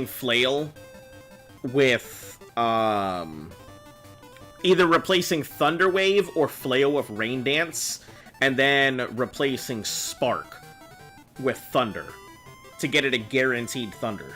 Flail with, either replacing Thunder Wave or Flail with Rain Dance, and then replacing Spark with Thunder to get it a guaranteed Thunder.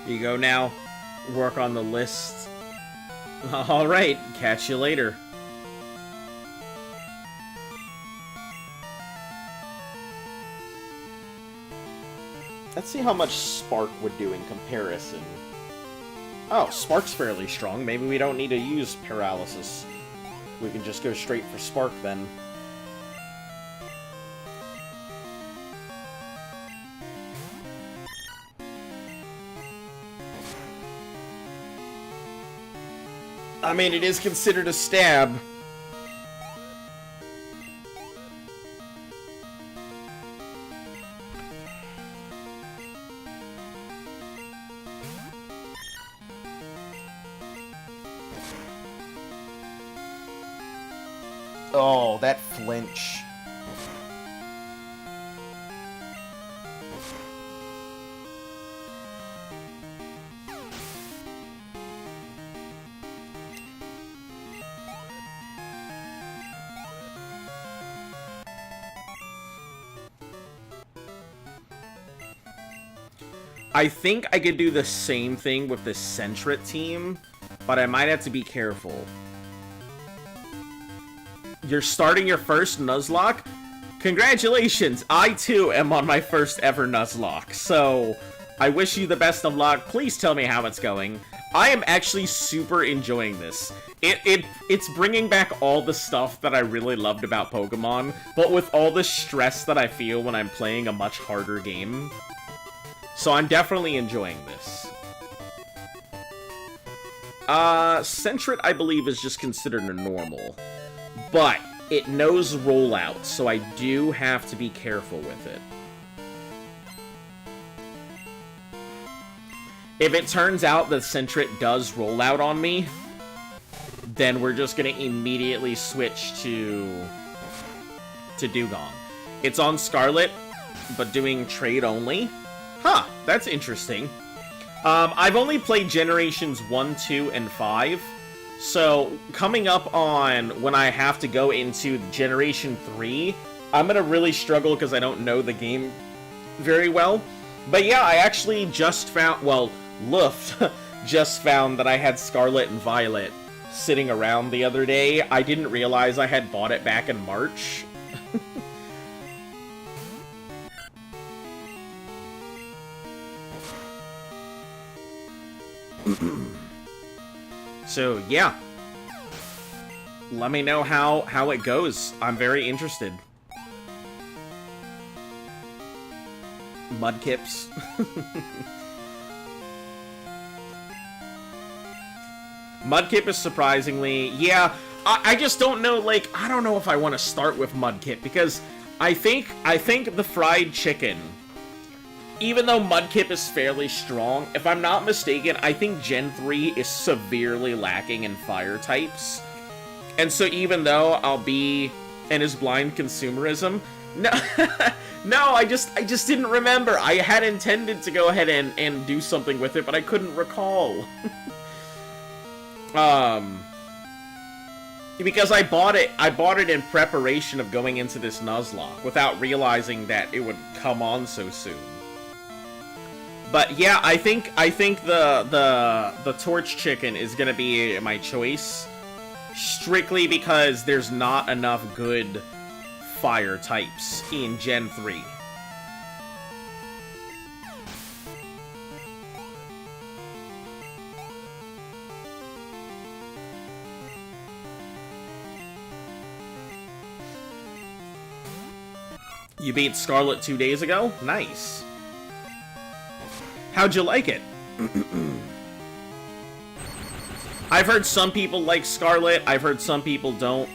You go now. Work on the list. Alright, catch you later. Let's see how much Spark would do in comparison. Oh, Spark's fairly strong. Maybe we don't need to use Paralysis. We can just go straight for Spark then. I mean, it is considered a stab. Oh, that flinch. I think I could do the same thing with the Sentret team, but I might have to be careful. You're starting your first Nuzlocke? Congratulations! I, too, am on my first ever Nuzlocke, so I wish you the best of luck. Please tell me how it's going. I am actually super enjoying this. It's bringing back all the stuff that I really loved about Pokemon, but with all the stress that I feel when I'm playing a much harder game. So I'm definitely enjoying this. Sentret, I believe, is just considered a normal. But it knows rollout, so I do have to be careful with it. If it turns out that Sentret does roll out on me, then we're just gonna immediately switch to Dugong. It's on Scarlet, but doing trade only. Huh, that's interesting. I've only played Generations 1, 2, and 5, so coming up on when I have to go into Generation 3, I'm gonna really struggle because I don't know the game very well. But yeah, I actually just found, well, Luft just found that I had Scarlet and Violet sitting around the other day. I didn't realize I had bought it back in March. So, yeah. Let me know how it goes. I'm very interested. Mudkips. Mudkip is surprisingly... Yeah, I just don't know, like, I don't know if I want to start with Mudkip, because I think the fried chicken... Even though Mudkip is fairly strong, if I'm not mistaken, I think Gen 3 is severely lacking in fire types. And so even though I'll be in his blind consumerism, no, no, I just didn't remember. I had intended to go ahead and do something with it, but I couldn't recall. Because I bought it in preparation of going into this Nuzlocke, without realizing that it would come on so soon. But yeah, I think the torch chicken is gonna be my choice, strictly because there's not enough good fire types in Gen 3. You beat Scarlet 2 days ago? Nice. How'd you like it? I've heard some people like Scarlet. I've heard some people don't.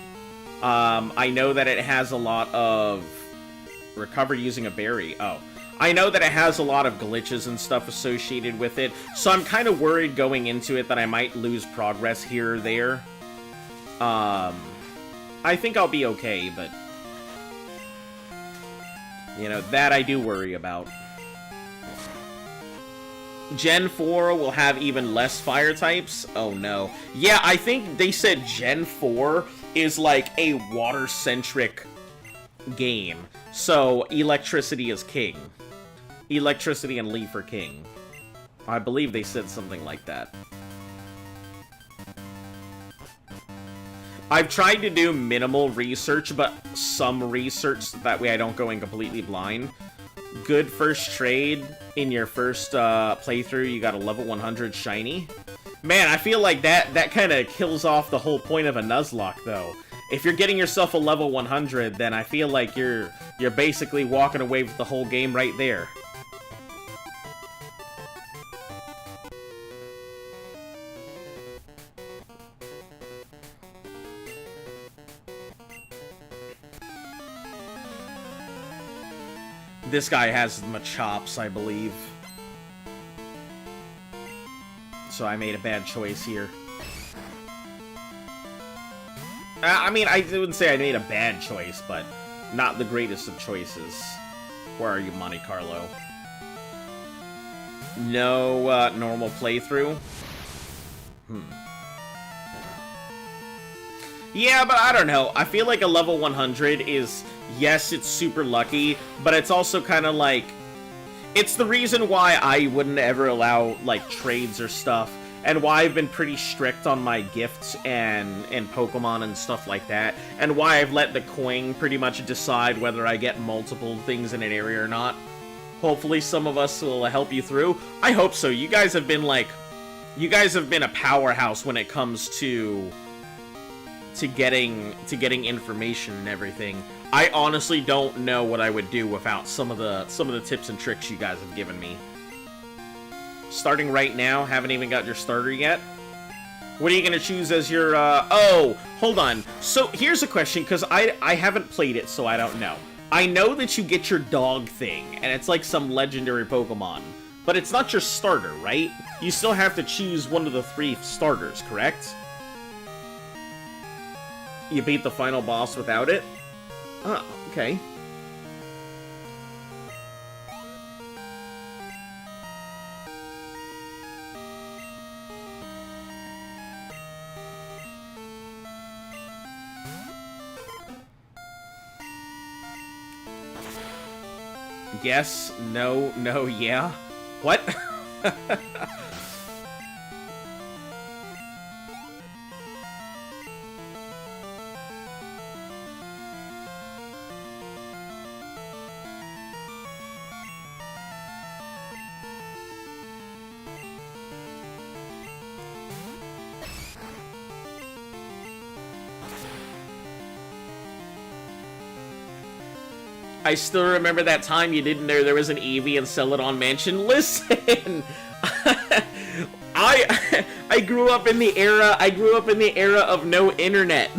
I know that it has a lot of... Recover using a berry. Oh. I know that it has a lot of glitches and stuff associated with it, so I'm kind of worried going into it that I might lose progress here or there. I think I'll be okay, but... You know, that I do worry about. Gen 4 will have even less fire types? Oh no. Yeah, I think they said Gen 4 is like a water-centric game. So, electricity is king. Electricity and leaf are king. I believe they said something like that. I've tried to do minimal research, but some research, so that way I don't go in completely blind. Good first trade in your first playthrough, you got a level 100 shiny. Man, I feel like that kind of kills off the whole point of a Nuzlocke, though. If you're getting yourself a level 100, then I feel like you're basically walking away with the whole game right there. This guy has Machops, I believe. So I made a bad choice here. I mean, I wouldn't say I made a bad choice, but not the greatest of choices. Where are you, Monte Carlo? No normal playthrough? Yeah, but I don't know. I feel like a level 100 is... Yes, it's super lucky, but it's also kind of like... It's the reason why I wouldn't ever allow, like, trades or stuff, and why I've been pretty strict on my gifts and Pokemon and stuff like that, and why I've let the coin pretty much decide whether I get multiple things in an area or not. Hopefully some of us will help you through. I hope so. You guys have been, like... You guys have been a powerhouse when it comes to getting information and everything. I honestly don't know what I would do without some of the tips and tricks you guys have given me. Starting right now, haven't even got your starter yet. What are you gonna choose as your oh, hold on. So here's a question, because I haven't played it, so I don't know. I know that you get your dog thing, and it's like some legendary Pokemon, but it's not your starter, right? You still have to choose one of the 3 starters, correct? You beat the final boss without it? Oh, okay. Yes, no, no, yeah. What? I still remember that time you didn't know there was an Eevee and sell it on Mansion. Listen, I grew up in the era of no internet.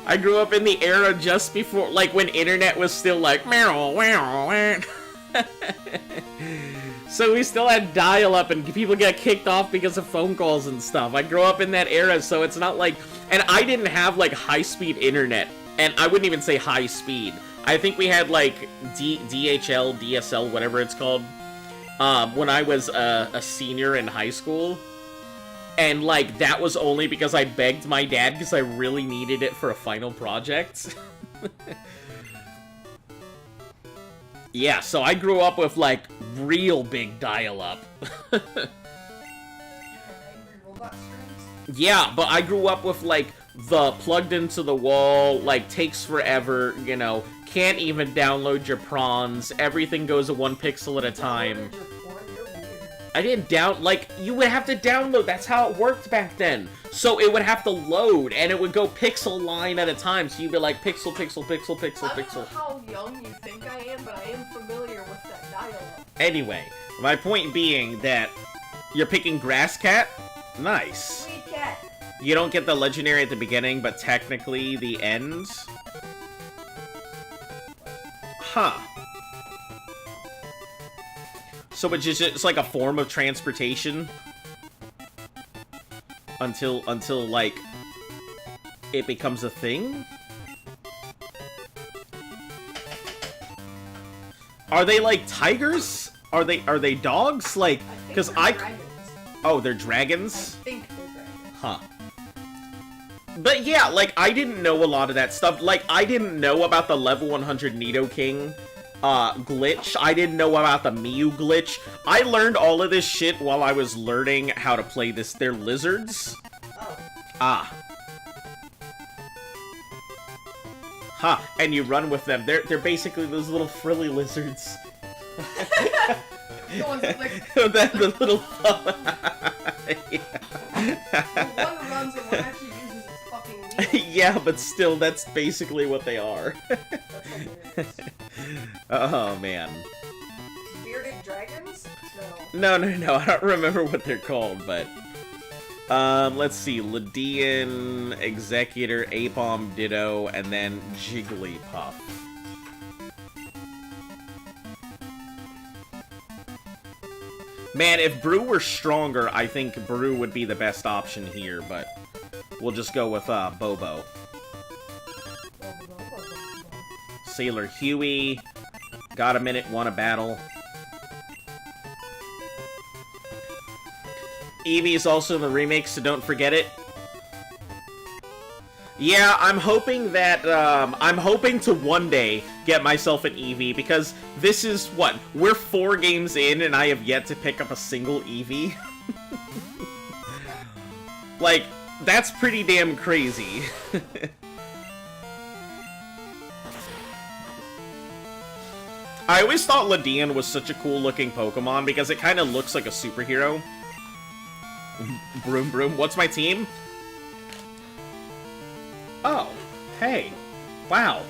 I grew up in the era just before, like, when internet was still like meow, meow, meow. So we still had dial-up and people get kicked off because of phone calls and stuff. I grew up in that era, so it's not like, and I didn't have like high-speed internet, and I wouldn't even say high speed. I think we had, like, DHL, DSL, whatever it's called, when I was a senior in high school. And, like, that was only because I begged my dad because I really needed it for a final project. Yeah, so I grew up with, like, real big dial-up. Yeah, but I grew up with, like, the plugged into the wall, like, takes forever, you know, can't even download your prawns, everything goes at 1 pixel at a time. I didn't like, you would have to download, that's how it worked back then. So it would have to load, and it would go pixel line at a time, so you'd be like, pixel, pixel, pixel, pixel, I pixel. don't know how young you think I am, but I am familiar with that dial-up. Anyway, my point being that you're picking Grass Cat? Nice. Sweet cat. You don't get the legendary at the beginning, but technically the end? Huh. So it's like a form of transportation? Until, like, it becomes a thing? Are they, like, tigers? Are they dogs? Like, because dragons. Oh, they're dragons? I think they're dragons. Huh. But yeah, like, I didn't know a lot of that stuff. Like, I didn't know about the level 100 Nidoking glitch. I didn't know about the Mew glitch. I learned all of this shit while I was learning how to play this. They're lizards. Oh. Ah. Huh, and you run with them. They're basically those little frilly lizards. The ones that, like... the little... Yeah. One runs and one actually uses its fucking wheels. Yeah, but still, that's basically what they are. Oh, man. Bearded dragons? No, I don't remember what they're called, but... let's see. Lydian, Executor, Apom, Ditto, and then Jigglypuff. Man, if Brew were stronger, I think Brew would be the best option here, but we'll just go with, Bobo. Sailor Huey. Got a minute, want a battle. Eevee is also in the remake, so don't forget it. Yeah, I'm hoping that, I'm hoping to one day get myself an Eevee, because this is, what, we're 4 games in, and I have yet to pick up a single Eevee. Like, that's pretty damn crazy. I always thought Lydian was such a cool-looking Pokemon, because it kind of looks like a superhero. Broom Broom, what's my team? Oh, hey. Wow.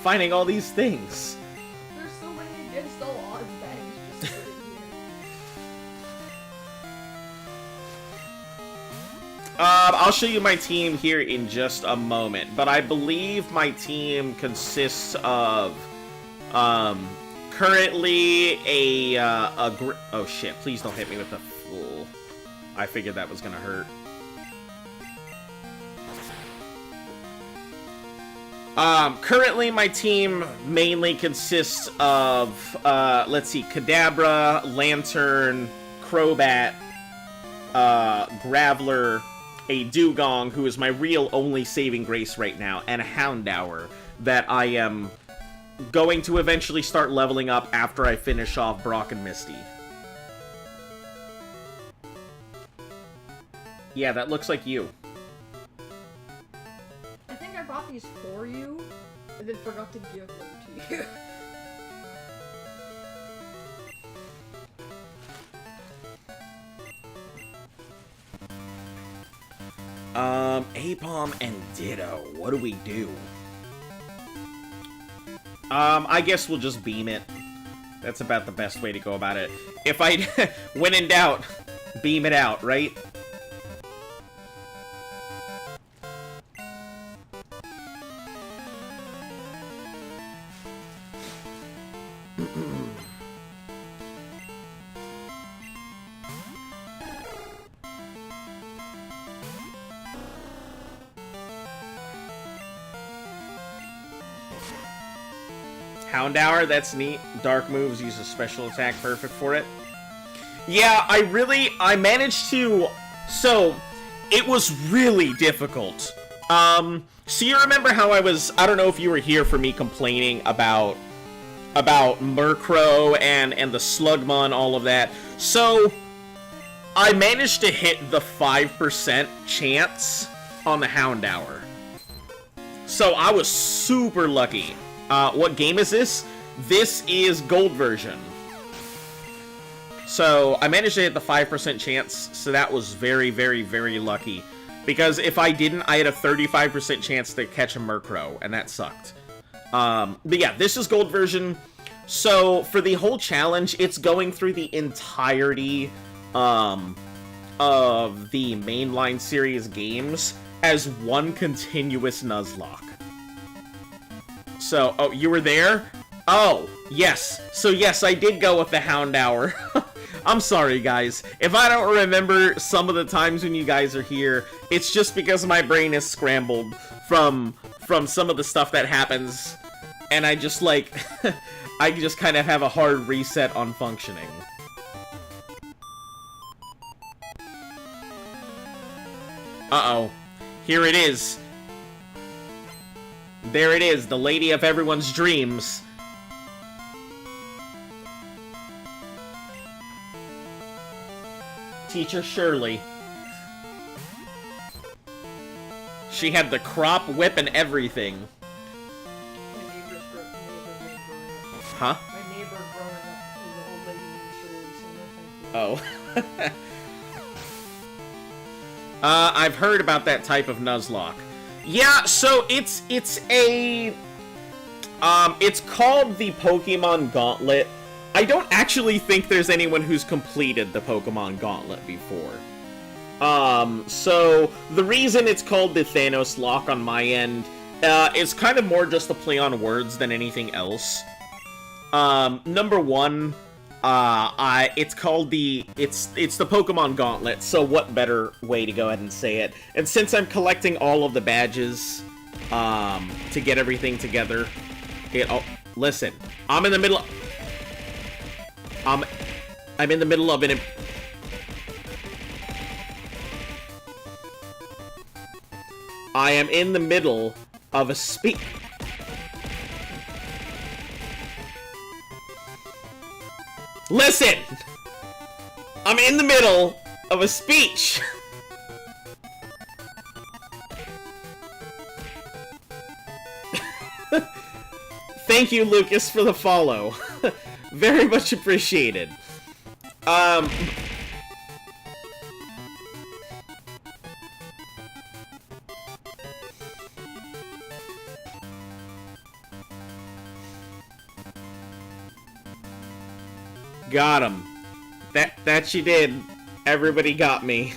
Finding all these things. There's so many against all odds bags just sitting here. I'll show you my team here in just a moment, but I believe my team consists of, currently oh shit, please don't hit me with the fool. I figured that was gonna hurt. Currently my team mainly consists of, let's see, Kadabra, Lantern, Crobat, Graveler, a Dugong, who is my real only saving grace right now, and a Houndour that I am going to eventually start leveling up after I finish off Brock and Misty. Yeah, that looks like you. I think I bought these for you, and then forgot to give them to you. Apom and Ditto. What do we do? I guess we'll just beam it. That's about the best way to go about it. If I, when in doubt, beam it out, right? Houndour, that's neat. Dark moves use a special attack, perfect for it. Yeah, I managed to So, it was really difficult. So you remember how I don't know if you were here for me complaining about Murkrow and the Slugma and all of that. So, I managed to hit the 5% chance on the Houndour. So, I was super lucky. What game is this? This is Gold version. So, I managed to hit the 5% chance, so that was very, very, very lucky. Because if I didn't, I had a 35% chance to catch a Murkrow, and that sucked. But yeah, this is Gold version. So, for the whole challenge, it's going through the entirety of the mainline series games as one continuous Nuzlocke. So, oh, you were there? Oh, yes. So yes, I did go with the Houndour. I'm sorry, guys. If I don't remember some of the times when you guys are here, it's just because my brain is scrambled from some of the stuff that happens, and I just, like, I just kind of have a hard reset on functioning. Uh-oh. Here it is. There it is, the lady of everyone's dreams. Teacher Shirley. She had the crop whip and everything. My neighbor Huh? My neighbor growing up was an old lady named Shirley, so no thank you. Oh. I've heard about that type of Nuzlocke. Yeah, so it's called the Pokemon Gauntlet. I don't actually think there's anyone who's completed the Pokemon Gauntlet before. So the reason it's called the Thanos lock on my end, is kind of more just a play on words than anything else. Number one, it's called it's the Pokemon Gauntlet, so what better way to go ahead and say it? And since I'm collecting all of the badges, to get everything together, listen, I'm in the middle of... I'm in the middle of an... I am in the middle of a speech... Listen! I'm in the middle of a speech! Thank you, Lucas, for the follow. Very much appreciated. Got him. That she did. Everybody got me.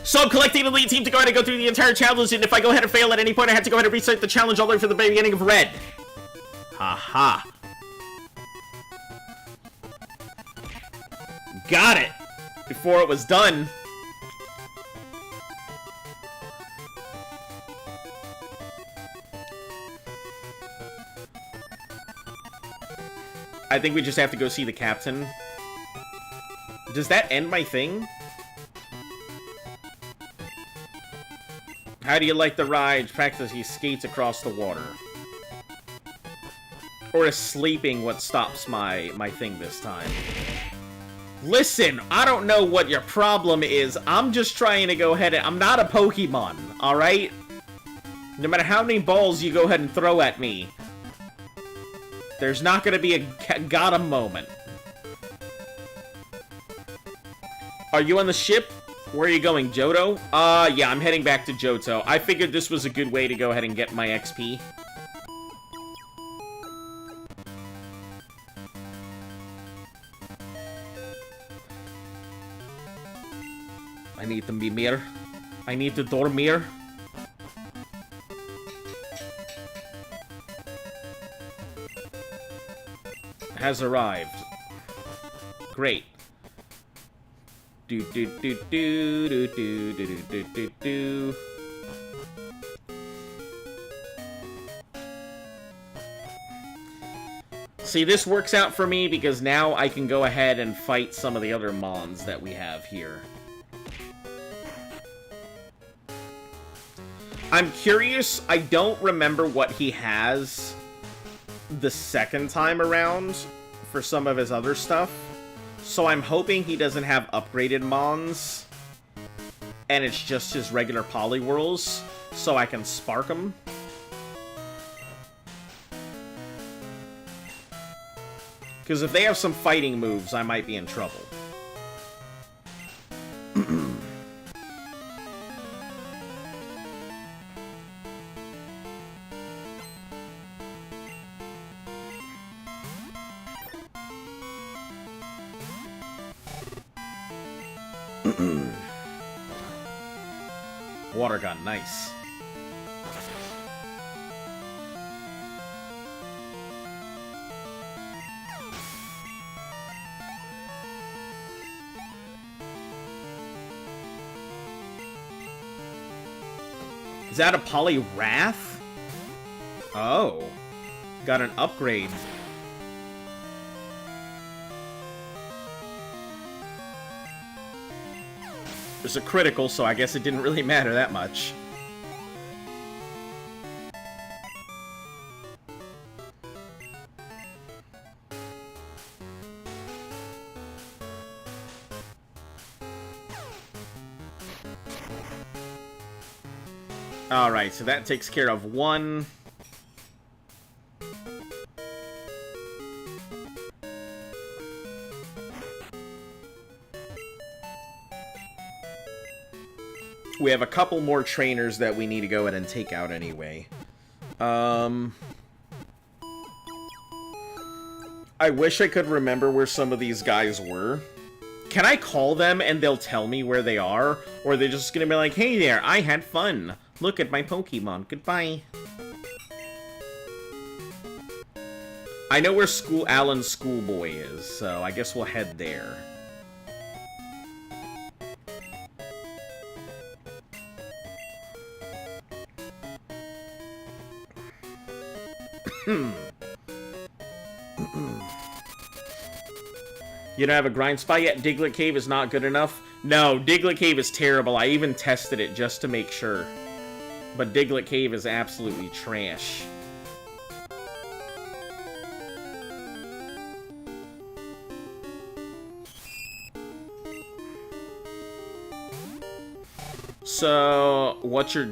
So I'm collecting the elite team to go ahead and go through the entire challenge, and if I go ahead and fail at any point, I have to go ahead and restart the challenge all the way from the beginning of red. Haha. Got it! Before it was done. I think we just have to go see the captain. Does that end my thing? How do you like the ride? Practice he skates across the water. Or is sleeping what stops my thing this time? Listen, I don't know what your problem is. I'm just trying to go ahead and... I'm not a Pokemon, alright? No matter how many balls you go ahead and throw at me, there's not gonna be a got 'em moment. Are you on the ship? Where are you going, Johto? Yeah, I'm heading back to Johto. I figured this was a good way to go ahead and get my XP. I need to be Mimir. I need to dormir. Has arrived. Great. Do do do do do do do do do do. See, this works out for me because now I can go ahead and fight some of the other mons that we have here. I'm curious, I don't remember what he has the second time around for some of his other stuff. So I'm hoping he doesn't have upgraded mons, and it's just his regular Poliwhirls, so I can spark them. Because if they have some fighting moves, I might be in trouble. Water gun, nice. Is that a Poliwrath? Oh. Got an upgrade. There's a critical, so I guess it didn't really matter that much. Alright, so that takes care of one. We have a couple more trainers that we need to go ahead and take out anyway. I wish I could remember where some of these guys were. Can I call them and they'll tell me where they are? Or are they just gonna be like, hey there, I had fun. Look at my Pokemon. Goodbye. I know where Alan's schoolboy is, so I guess we'll head there. You don't have a grind spot yet? Diglett Cave is not good enough? No, Diglett Cave is terrible. I even tested it just to make sure. But Diglett Cave is absolutely trash. So, what you're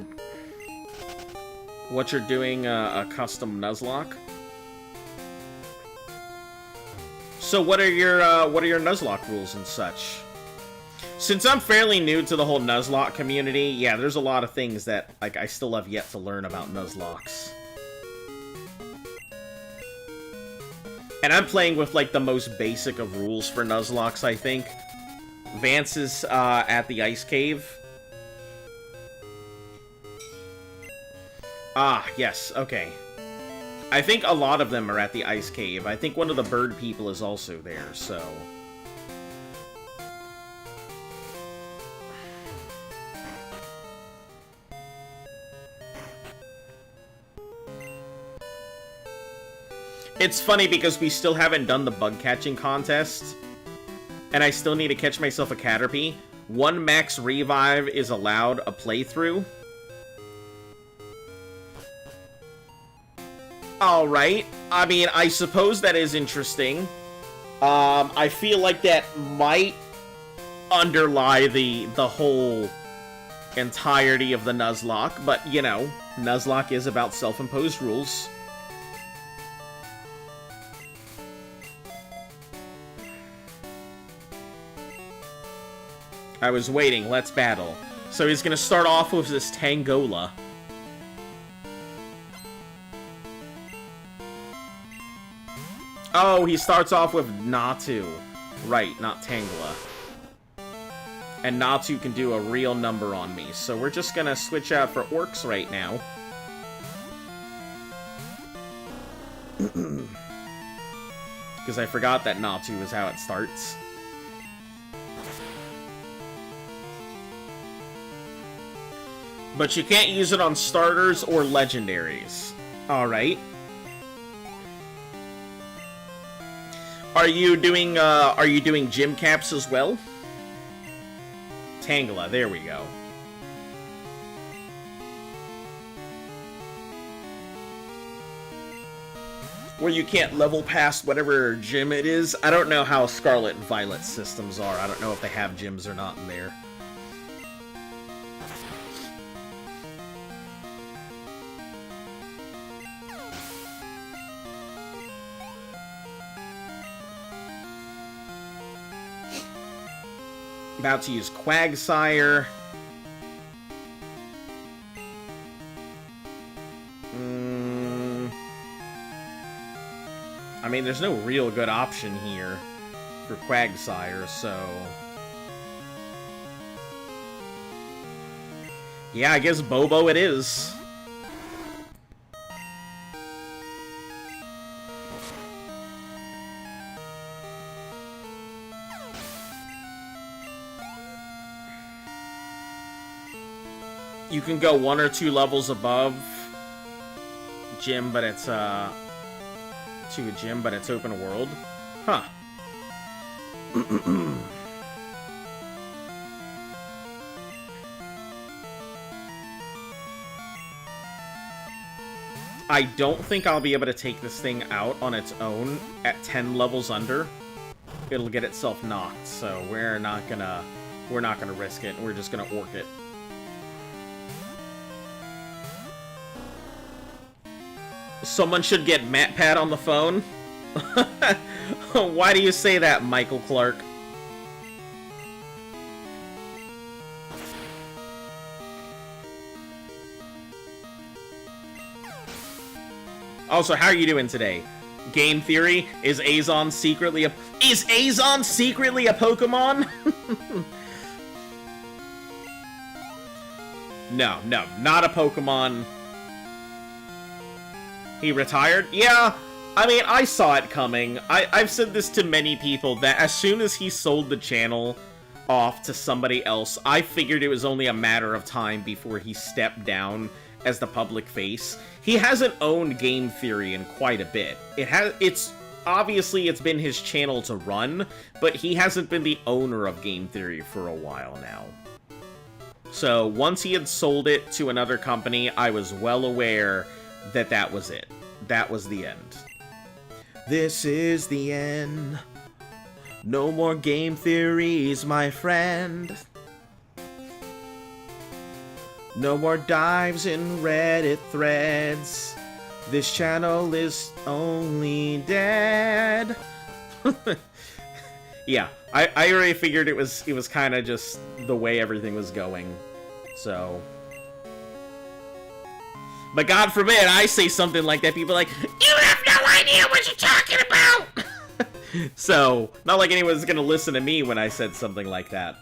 doing a custom Nuzlocke? So what are your Nuzlocke rules and such? Since I'm fairly new to the whole Nuzlocke community, yeah, there's a lot of things that like I still have yet to learn about Nuzlockes. And I'm playing with like the most basic of rules for Nuzlockes, I think. Vance is at the ice cave. Ah, yes, okay. I think a lot of them are at the ice cave. I think one of the bird people is also there, so... It's funny because we still haven't done the bug catching contest. And I still need to catch myself a Caterpie. 1 max revive is allowed a playthrough. Alright. I mean, I suppose that is interesting. I feel like that might underlie the whole entirety of the Nuzlocke, but, you know, Nuzlocke is about self-imposed rules. I was waiting, let's battle. So he's gonna start off with this Tangola. Oh, he starts off with Natu. Right, not Tangela. And Natu can do a real number on me, so we're just gonna switch out for Orcs right now. Because I forgot that Natu is how it starts. But you can't use it on starters or legendaries. Alright. Are you doing gym caps as well? Tangela, there we go. Where you can't level past whatever gym it is. I don't know how Scarlet and Violet systems are. I don't know if they have gyms or not in there. About to use Quagsire. I mean, there's no real good option here for Quagsire, so... yeah, I guess Bobo it is. You can go 1 or 2 levels above gym, but it's, to a gym, but it's open world. Huh. I don't think I'll be able to take this thing out on its own at 10 levels under. It'll get itself knocked, so we're not gonna risk it. We're just gonna orc it. Someone should get MatPat on the phone. Why do you say that, Michael Clark? Also, how are you doing today? Game theory: is Azon secretly a Pokemon? No, not a Pokemon. He retired? Yeah, I mean, I saw it coming. I've said this to many people, that as soon as he sold the channel off to somebody else, I figured it was only a matter of time before he stepped down as the public face. He hasn't owned Game Theory in quite a bit. It's been his channel to run, but he hasn't been the owner of Game Theory for a while now. So once he had sold it to another company, I was well aware that was it. That was the end. This is the end. No more game theories, my friend. No more dives in Reddit threads. This channel is only dead. Yeah, I already figured it was kind of just the way everything was going. So... but God forbid I say something like that, people are like, you have no idea what you're talking about! So, not like anyone's gonna listen to me when I said something like that.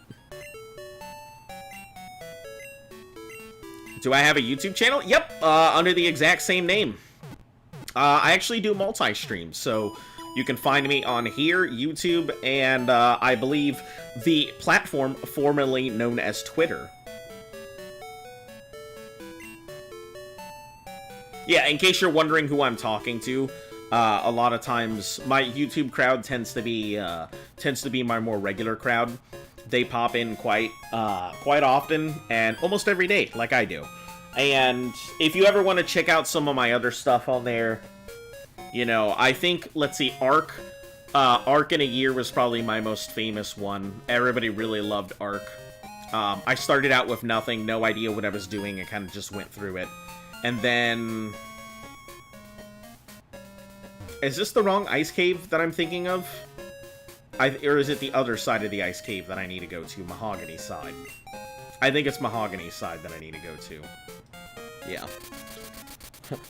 Do I have a YouTube channel? Yep, under the exact same name. I actually do multi-stream, so you can find me on here, YouTube, and I believe the platform formerly known as Twitter. Yeah, in case you're wondering who I'm talking to, a lot of times my YouTube crowd tends to be my more regular crowd. They pop in quite often and almost every day, like I do. And if you ever want to check out some of my other stuff on there, you know, I think, let's see, Arc in a Year was probably my most famous one. Everybody really loved Arc. I started out with nothing, no idea what I was doing, and kind of just went through it. And then... is this the wrong ice cave that I'm thinking of? Or is it the other side of the ice cave that I need to go to? Mahogany side. I think it's Mahogany side that I need to go to. Yeah.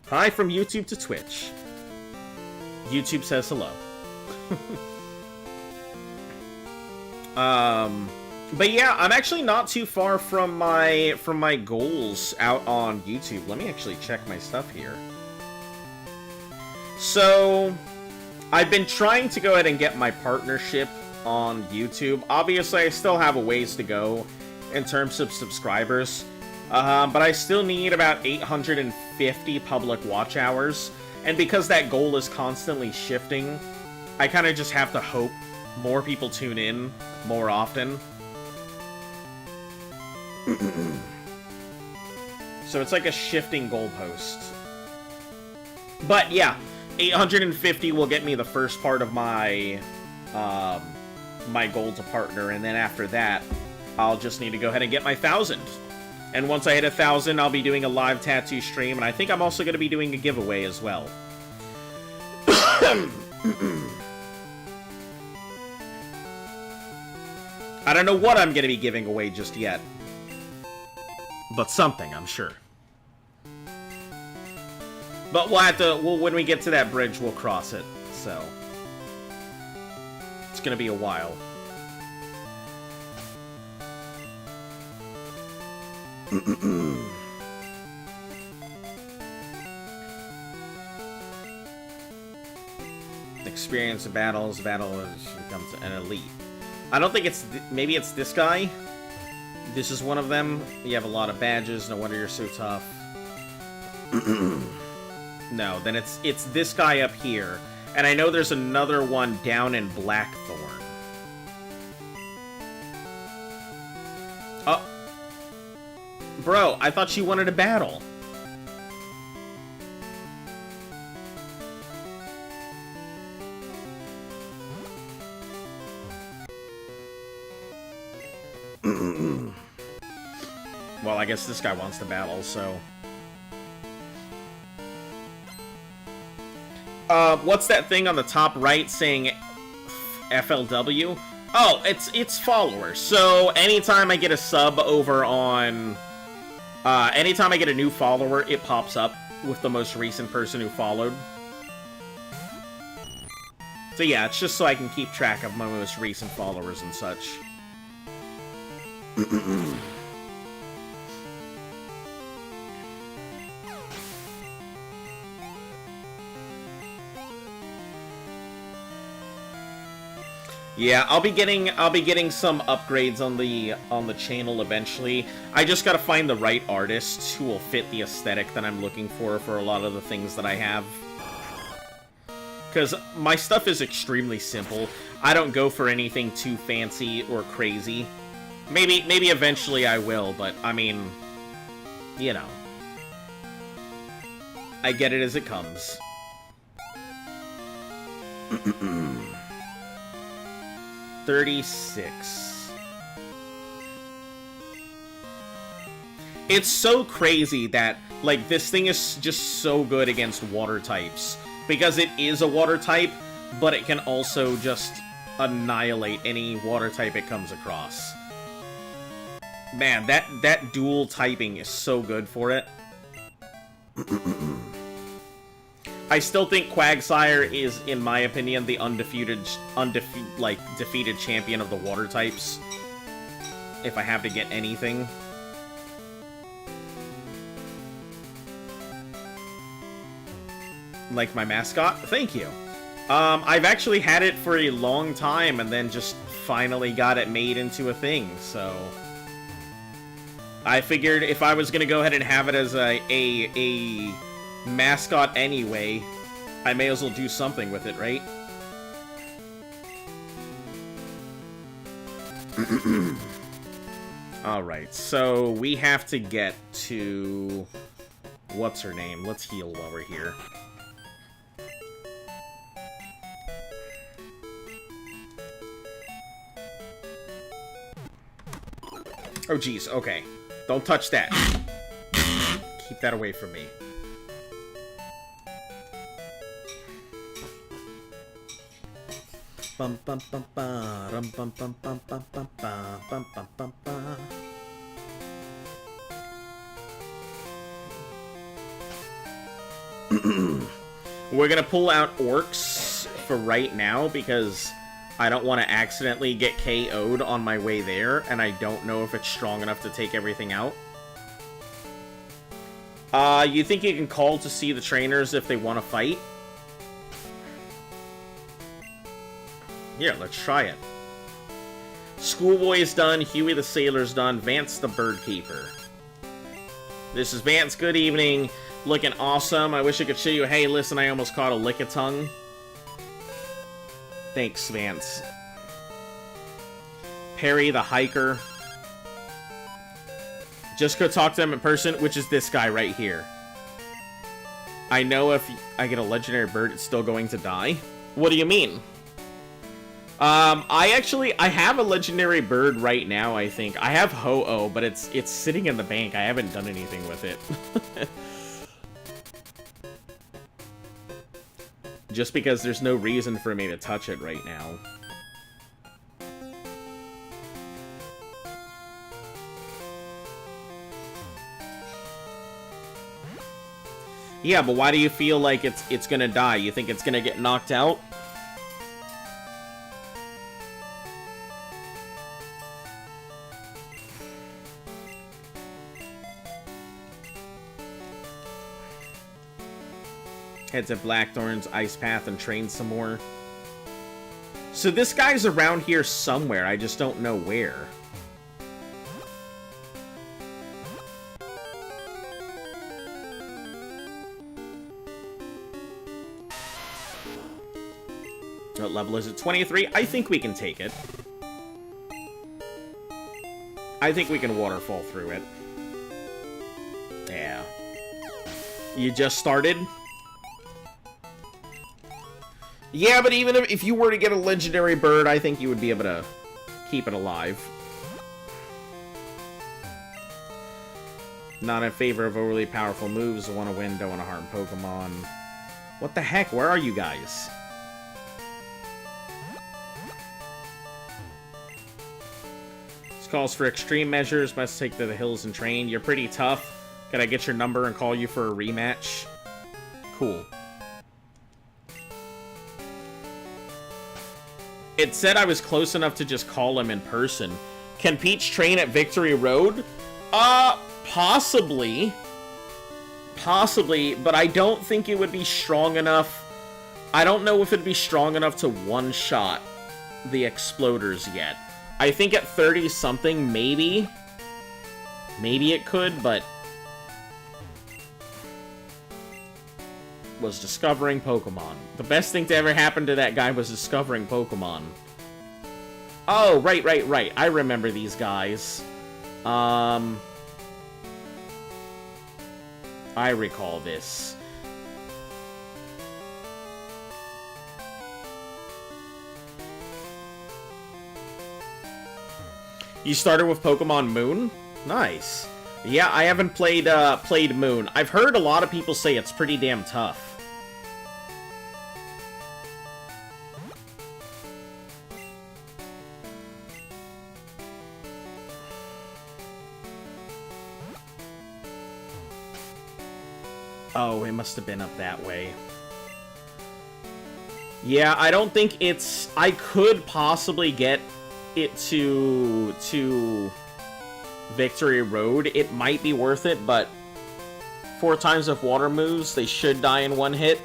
Hi from YouTube to Twitch. YouTube says hello. But yeah, I'm actually not too far from my goals out on YouTube. Let me actually check my stuff here. So, I've been trying to go ahead and get my partnership on YouTube. Obviously, I still have a ways to go in terms of subscribers, but I still need about 850 public watch hours, and because that goal is constantly shifting, I kind of just have to hope more people tune in more often. So it's like a shifting goalpost. But yeah, 850 will get me the first part of my my goal to partner, and then after that, I'll just need to go ahead and get my 1,000. And once I hit 1,000, I'll be doing a live tattoo stream, and I think I'm also going to be doing a giveaway as well. I don't know what I'm going to be giving away just yet. But something, I'm sure. But we'll have to, when we get to that bridge, we'll cross it, so. It's gonna be a while. Experience of battles, battle becomes an elite. I don't think it's, maybe it's this guy? This is one of them. You have a lot of badges, no wonder you're so tough. No, then it's this guy up here. And I know there's another one down in Blackthorn. Oh. Bro, I thought you wanted a battle. Well, I guess this guy wants to battle, so... what's that thing on the top right saying FLW? Oh, it's followers. So anytime I get a sub over on... anytime I get a new follower, it pops up with the most recent person who followed. So yeah, it's just so I can keep track of my most recent followers and such. Yeah, I'll be getting some upgrades on the channel eventually. I just gotta find the right artists who will fit the aesthetic that I'm looking for a lot of the things that I have. Because my stuff is extremely simple. I don't go for anything too fancy or crazy. Maybe eventually I will, but I mean, you know. I get it as it comes. 36. It's so crazy that, like, this thing is just so good against water types. Because it is a water type, but it can also just annihilate any water type it comes across. Man, that dual typing is so good for it. I still think Quagsire is, in my opinion, the defeated champion of the water types. If I have to get anything. Like my mascot? Thank you. I've actually had it for a long time and then just finally got it made into a thing, so... I figured if I was gonna go ahead and have it as a mascot anyway, I may as well do something with it, right? Alright, so we have to get to... What's her name? Let's heal while we're here. Oh, geez, okay. Don't touch that. Keep that away from me. Bum bum bum ba rum bum bum bum bum bum ba bum bum bum ba. We're gonna pull out orcs for right now because I don't want to accidentally get KO'd on my way there, and I don't know if it's strong enough to take everything out. You think you can call to see the trainers if they want to fight? Here, let's try it. Schoolboy's done, Huey the Sailor's done, Vance the Bird Keeper. This is Vance, good evening. Looking awesome. I wish I could show you, hey, listen, I almost caught a lick-a-tongue. Thanks, Vance. Perry the hiker. Just go talk to them in person, which is this guy right here. I know if I get a legendary bird, it's still going to die. What do you mean? I have a legendary bird right now, I think. I have Ho-Oh, but it's sitting in the bank. I haven't done anything with it. Just because there's no reason for me to touch it right now. Yeah, but why do you feel like it's gonna die? You think it's gonna get knocked out? Head to Blackthorn's Ice Path and train some more. So this guy's around here somewhere, I just don't know where. What level is it? 23? I think we can take it. I think we can waterfall through it. Yeah. You just started? Yeah, but even if you were to get a legendary bird, I think you would be able to keep it alive. Not in favor of overly powerful moves. Want to win, don't want to harm Pokemon. What the heck? Where are you guys? Calls for extreme measures, must take to the hills and train. You're pretty tough. Can I get your number and call you for a rematch? Cool. It said I was close enough to just call him in person. Can Peach train at Victory Road? Possibly. Possibly, but I don't think it would be strong enough. I don't know if it'd be strong enough to one-shot the Exploders yet. I think at 30-something, maybe. Maybe it could, but... was discovering Pokemon. The best thing to ever happen to that guy was discovering Pokemon. Oh, right. I remember these guys. I recall this. You started with Pokemon Moon? Nice. Yeah, I haven't played Moon. I've heard a lot of people say it's pretty damn tough. Oh, it must have been up that way. Yeah, I don't think it's... I could possibly get it to Victory Road. It might be worth it, but 4 times of water moves, they should die in one hit.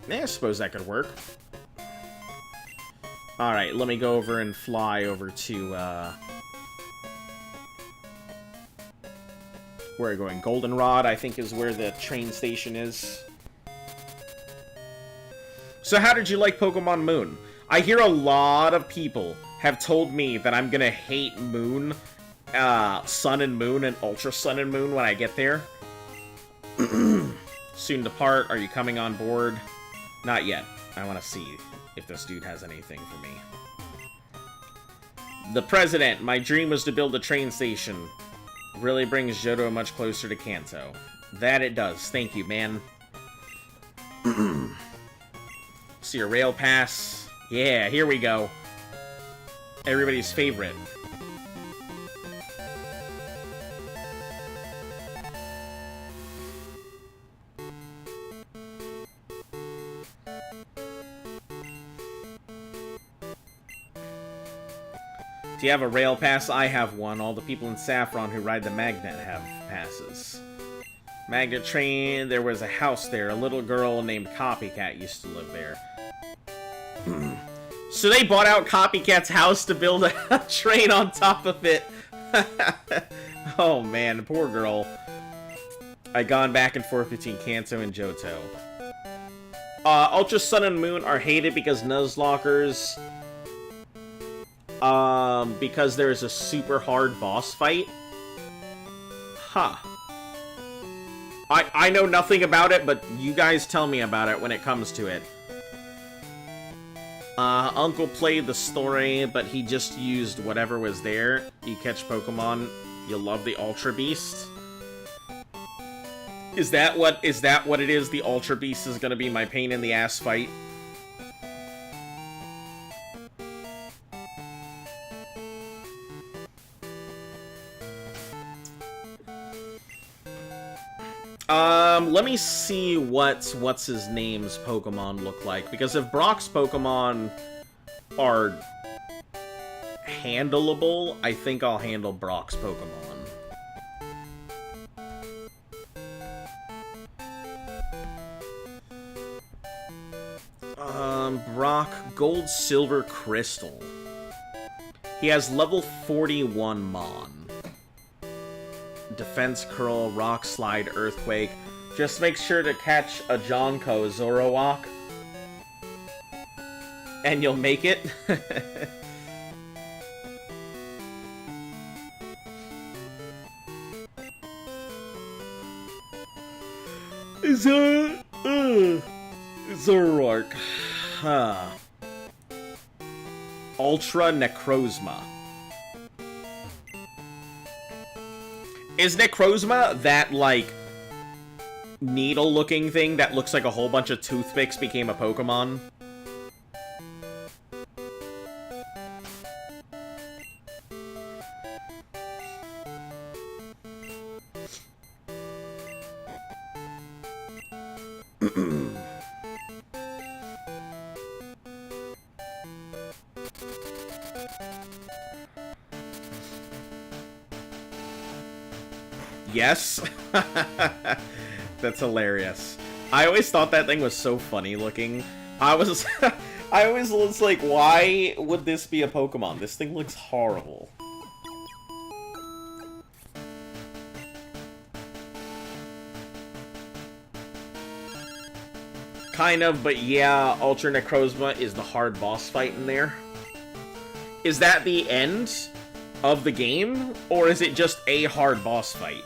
Yeah, I suppose that could work. Alright, let me go over and fly over to, where are we going? Goldenrod, I think, is where the train station is. So how did you like Pokemon Moon? I hear a lot of people have told me that I'm gonna hate Moon, Sun and Moon, and Ultra Sun and Moon when I get there. Soon depart. Are you coming on board? Not yet. I want to see if this dude has anything for me. The President. My dream was to build a train station. Really brings Johto much closer to Kanto. That it does. Thank you, man. See your rail pass. Yeah, here we go. Everybody's favorite. Do you have a rail pass? I have one. All the people in Saffron who ride the Magnet have passes. Magnet train, there was a house there. A little girl named Copycat used to live there. So they bought out Copycat's house to build a train on top of it. Oh man, poor girl. I'd gone back and forth between Kanto and Johto. Ultra Sun and Moon are hated because Nuzlockers... because there is a super hard boss fight. Huh. I know nothing about it, but you guys tell me about it when it comes to it. Uncle played the story, but he just used whatever was there. You catch Pokemon, you love the Ultra Beast. Is that what it is? The Ultra Beast is gonna be my pain in the ass fight? Let me see what's his name's Pokemon look like, because if Brock's Pokemon are handleable, I think I'll handle Brock's Pokemon. Brock, Gold, Silver, Crystal. He has level 41 Mon. Defense Curl, Rock Slide, Earthquake. Just make sure to catch a Jonko Zoroark, and you'll make it. Zoroark. Huh. Ultra Necrozma. Is Necrozma that, like, needle-looking thing that looks like a whole bunch of toothpicks became a Pokemon? Yes? That's hilarious. I always thought that thing was so funny looking. I always was like, why would this be a Pokemon? This thing looks horrible. Kind of, but yeah, Ultra Necrozma is the hard boss fight in there. Is that the end of the game, or is it just a hard boss fight?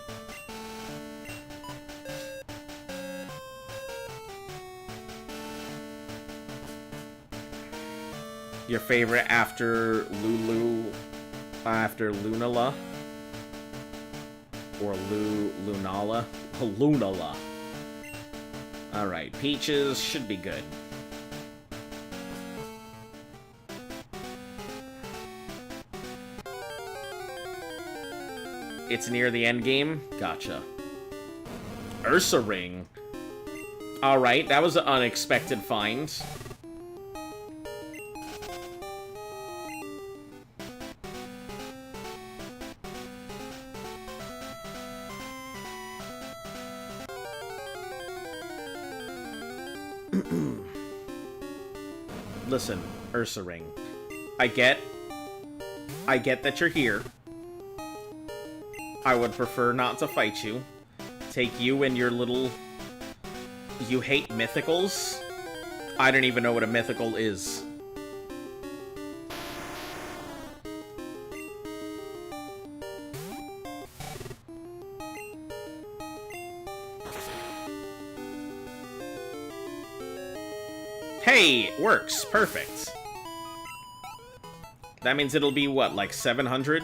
Your favorite after Lunala? Or Lunala? Lunala. Alright, Peaches should be good. It's near the end game? Gotcha. Ursa Ring. Alright, that was an unexpected find. Listen, Ursa Ring. I get that you're here. I would prefer not to fight you. Take you and your little... You hate mythicals? I don't even know what a mythical is. Hey, works. Perfect. That means it'll be, what, like 700?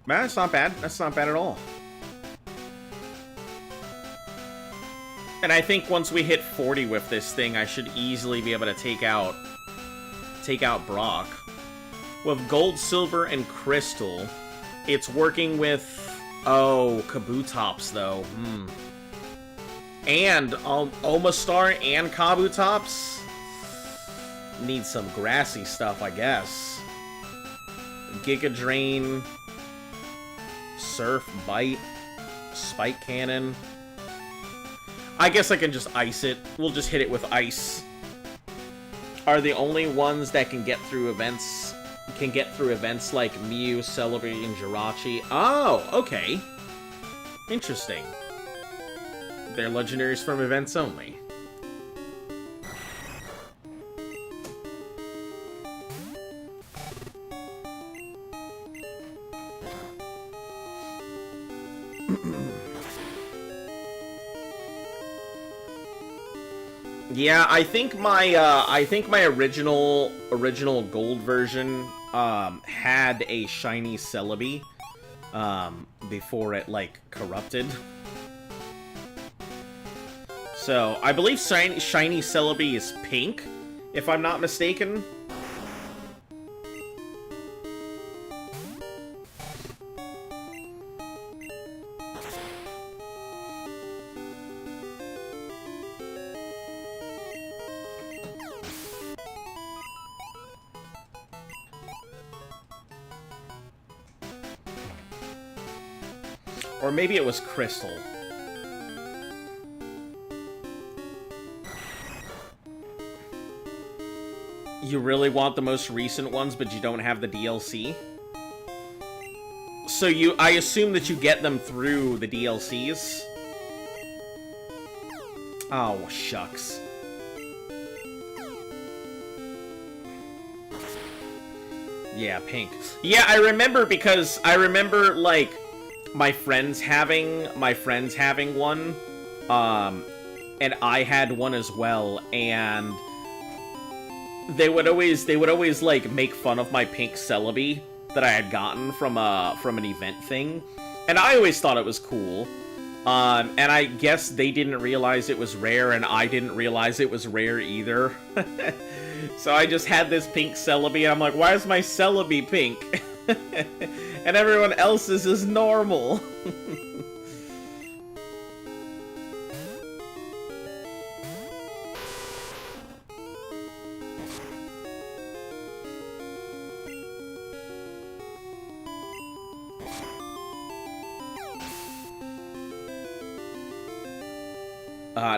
That's not bad. That's not bad at all. And I think once we hit 40 with this thing, I should easily be able to take out Brock. With Gold, Silver, and Crystal, it's working with... Oh, Kabutops, though. And Omastar and Kabutops need some grassy stuff, I guess. Giga Drain, Surf, Bite, Spike Cannon. I guess I can just ice it. We'll just hit it with ice. Are the only ones that can get through events like Mew, Celebi, and Jirachi. Oh, okay. Interesting. They're legendaries from events only. Yeah, I think my original gold version had a shiny Celebi before it like corrupted. So I believe shiny Celebi is pink, if I'm not mistaken. Or maybe it was Crystal. You really want the most recent ones, but you don't have the DLC? So I assume that you get them through the DLCs? Oh, shucks. Yeah, pink. Yeah, I remember because I remember, like, my friends having one, and I had one as well, and they would always like make fun of my pink Celebi that I had gotten from an event thing, and I always thought it was cool. And I guess they didn't realize it was rare, and I didn't realize it was rare either. So I just had this pink Celebi, and I'm like, why is my Celebi pink? And everyone else's is normal.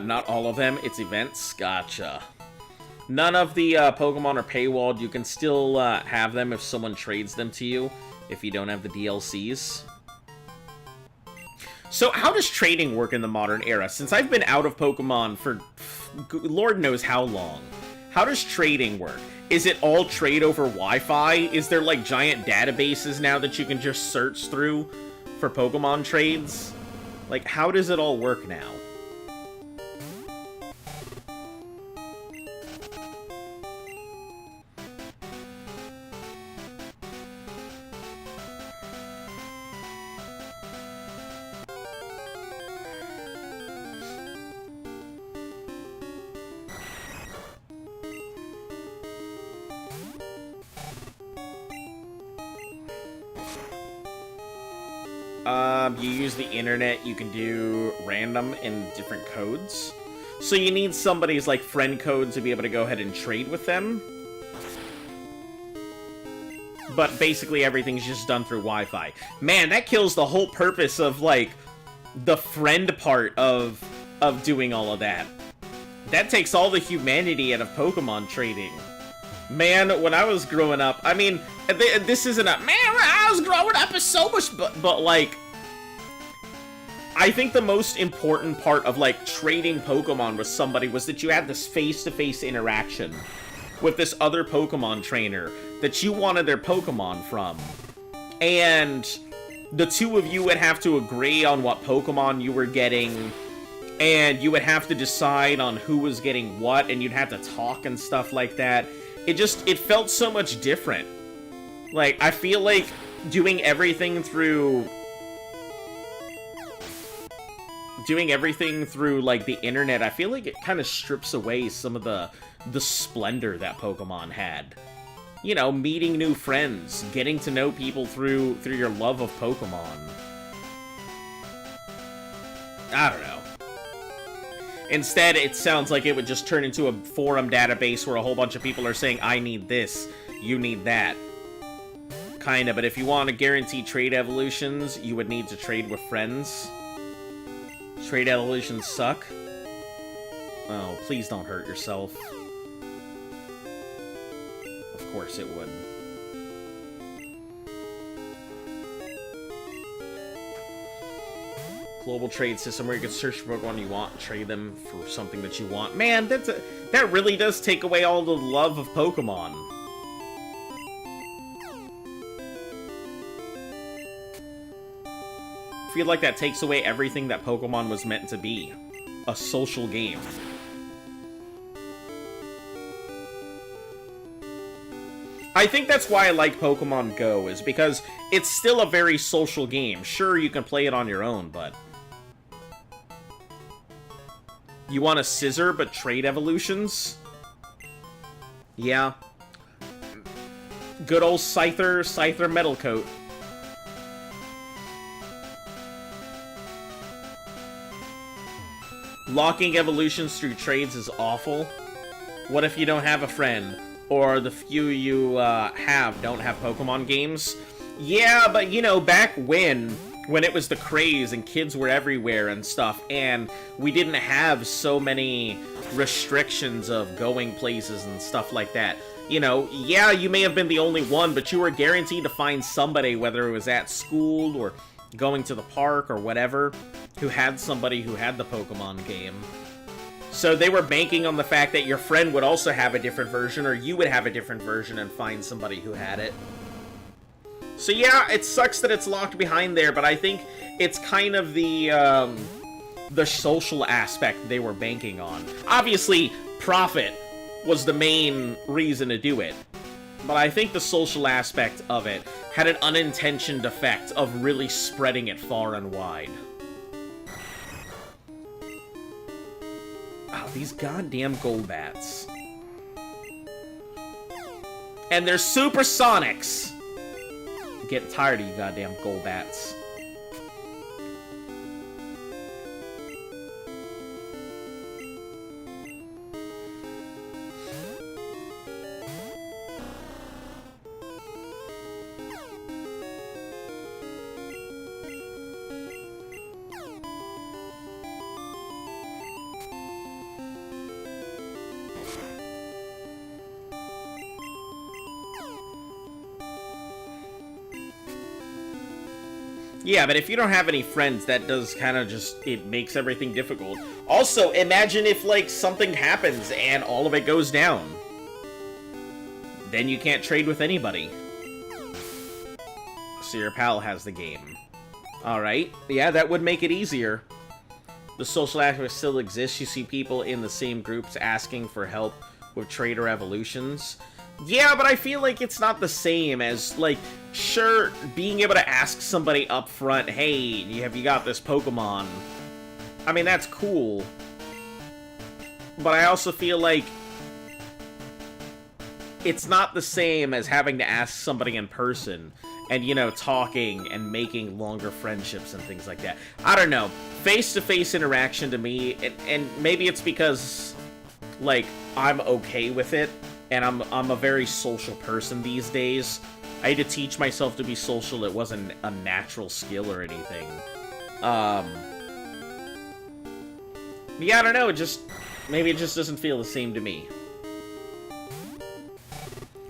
Not all of them. It's events. Gotcha. None of the Pokemon are paywalled. You can still have them if someone trades them to you, if you don't have the DLCs. So how does trading work in the modern era? Since I've been out of Pokemon for Lord knows how long, how does trading work? Is it all trade over Wi-Fi? Is there like giant databases now that you can just search through for Pokemon trades? Like, how does it all work now? You use the internet, you can do random and different codes. So you need somebody's, like, friend code to be able to go ahead and trade with them. But basically everything's just done through Wi-Fi. Man, that kills the whole purpose of, like, the friend part of doing all of that. That takes all the humanity out of Pokemon trading. Man, when I was growing up, I mean, this isn't a, man, when I was growing up is so much, but like, I think the most important part of, like, trading Pokemon with somebody was that you had this face-to-face interaction with this other Pokemon trainer that you wanted their Pokemon from. And the two of you would have to agree on what Pokemon you were getting, and you would have to decide on who was getting what, and you'd have to talk and stuff like that. It felt so much different. Like, I feel like doing everything through, like, the internet, I feel like it kind of strips away some of the splendor that Pokemon had. You know, meeting new friends, getting to know people through your love of Pokemon. I don't know. Instead, it sounds like it would just turn into a forum database where a whole bunch of people are saying, I need this, you need that. Kinda, but if you want to guarantee trade evolutions, you would need to trade with friends. Trade evolutions suck. Oh, please don't hurt yourself. Of course it would. Global trade system where you can search for Pokemon you want and trade them for something that you want. Man, that really does take away all the love of Pokemon. I feel like that takes away everything that Pokemon was meant to be. A social game. I think that's why I like Pokemon Go, is because it's still a very social game. Sure, you can play it on your own, but... You want a scissor, but trade evolutions? Yeah. Good old Scyther Metal Coat. Locking evolutions through trades is awful. What if you don't have a friend? Or the few you have don't have Pokemon games? Yeah, but you know, back when it was the craze and kids were everywhere and stuff, and we didn't have so many restrictions of going places and stuff like that. You know, yeah, you may have been the only one, but you were guaranteed to find somebody, whether it was at school or going to the park or whatever, who had somebody who had the Pokemon game. So they were banking on the fact that your friend would also have a different version, or you would have a different version and find somebody who had it. So yeah, it sucks that it's locked behind there, but I think it's kind of the social aspect they were banking on. Obviously, profit was the main reason to do it, but I think the social aspect of it had an unintentioned effect of really spreading it far and wide. Oh, these goddamn Golbats. And they're supersonics! I'm getting tired of you goddamn Golbats. Yeah, but if you don't have any friends, that does kind of just, it makes everything difficult. Also, imagine if, like, something happens and all of it goes down. Then you can't trade with anybody. So your pal has the game. Alright, yeah, that would make it easier. The social aspect still exists. You see people in the same groups asking for help with trader evolutions. Yeah, but I feel like it's not the same as, like, sure, being able to ask somebody up front, hey, have you got this Pokemon? I mean, that's cool. But I also feel like it's not the same as having to ask somebody in person and, you know, talking and making longer friendships and things like that. I don't know. Face-to-face interaction to me, and maybe it's because, like, I'm okay with it. And I'm a very social person these days. I had to teach myself to be social. It wasn't a natural skill or anything. Yeah, I don't know. Maybe it just doesn't feel the same to me.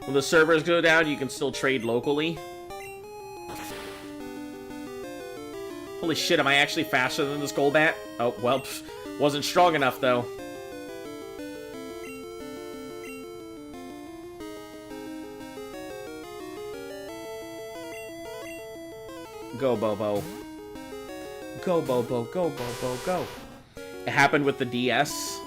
When the servers go down, you can still trade locally. Holy shit, am I actually faster than this Golbat? Oh, well, wasn't strong enough, though. Go, Bobo. Go, Bobo. Go, Bobo. Go. It happened with the DS.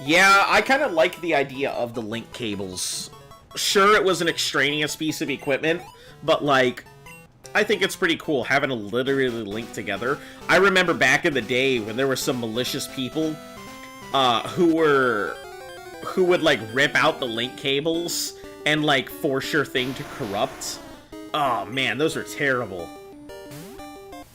Yeah, I kind of like the idea of the link cables. Sure, it was an extraneous piece of equipment, but, like, I think it's pretty cool having to literally link together. I remember back in the day when there were some malicious people who would, like, rip out the link cables and, like, force your thing to corrupt. Oh, man, those are terrible.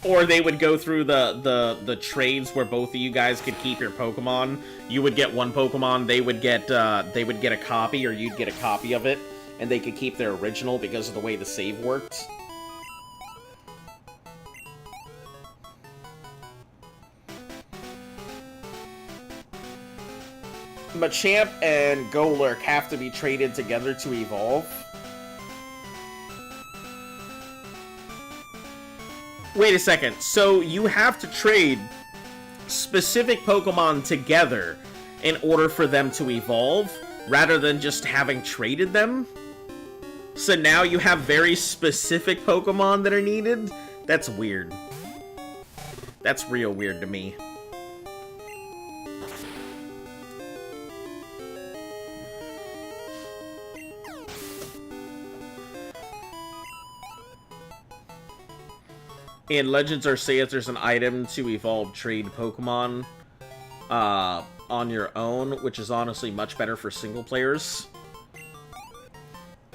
Or they would go through the trades where both of you guys could keep your Pokemon. You would get one Pokemon, they would get a copy, or you'd get a copy of it, and they could keep their original because of the way the save worked. Machamp and Golurk have to be traded together to evolve. Wait a second, so you have to trade specific Pokemon together in order for them to evolve, rather than just having traded them? So now you have very specific Pokemon that are needed? That's weird. That's real weird to me. In Legends Arceus, there's an item to evolve trade Pokemon on your own, which is honestly much better for single players.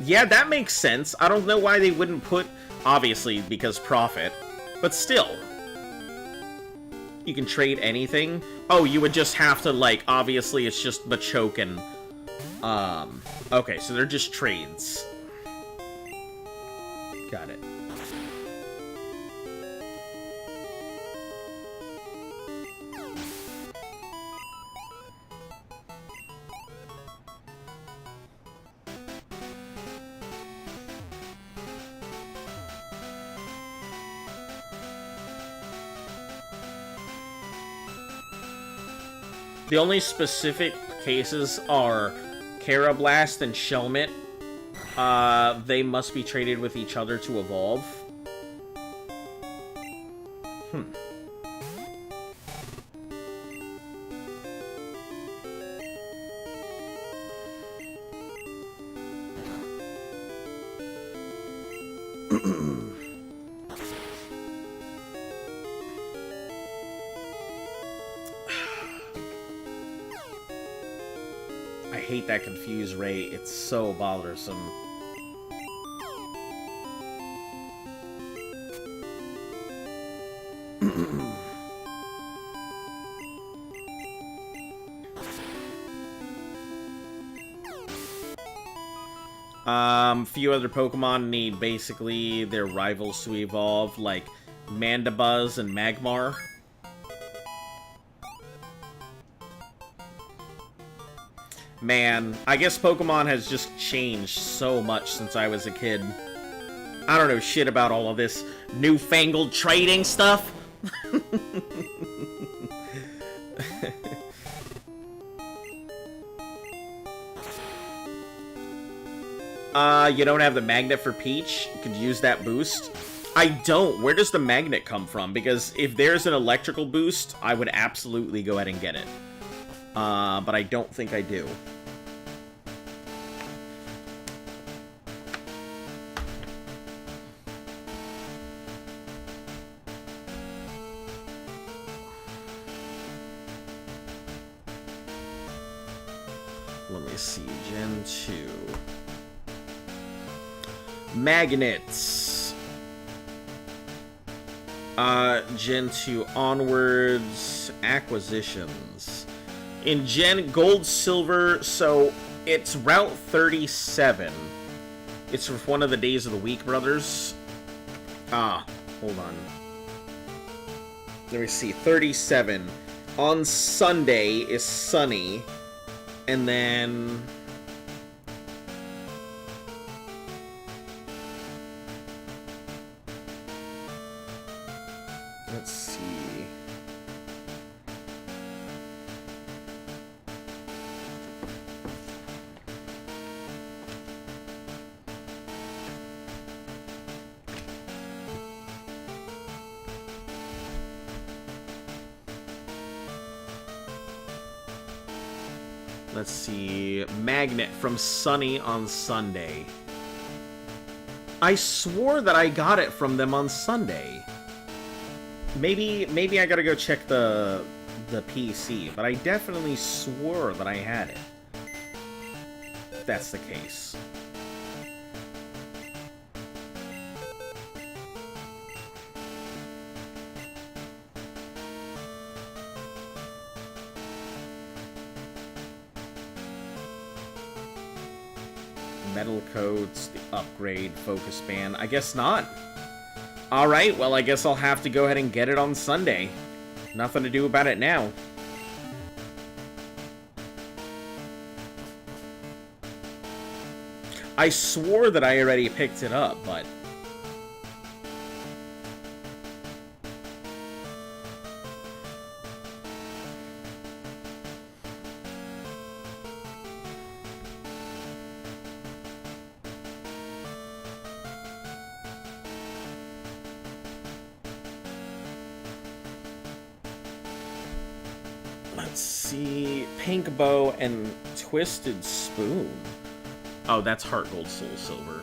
Yeah, that makes sense. I don't know why they wouldn't put... Obviously, because profit. But still. You can trade anything. Oh, you would just have to, like, obviously it's just Machoke and... Okay, so they're just trades. Got it. The only specific cases are Carablast and Shelmet. They must be traded with each other to evolve. I hate that confused rate. It's so bothersome. Few other Pokemon need basically their rivals to evolve, like Mandibuzz and Magmar. Man, I guess Pokemon has just changed so much since I was a kid. I don't know shit about all of this newfangled trading stuff. You don't have the magnet for Peach? You could use that boost? I don't. Where does the magnet come from? Because if there's an electrical boost, I would absolutely go ahead and get it. But I don't think I do. Let me see. Gen 2. Magnets. Gen 2 onwards. Acquisitions. In Gen Gold, Silver, so it's Route 37. It's one of the days of the week, brothers. Hold on. Let me see. 37. On Sunday is sunny. And then... let's see. Let's see. Magnet from Sunny on Sunday. I swore that I got it from them on Sunday. Maybe I gotta go check the PC, but I definitely swore that I had it. If that's the case. Metal coats, the upgrade, focus band. I guess not. Alright, well I guess I'll have to go ahead and get it on Sunday. Nothing to do about it now. I swore that I already picked it up, but... let's see... Pink Bow and Twisted Spoon. Oh, that's Heart Gold, Soul Silver.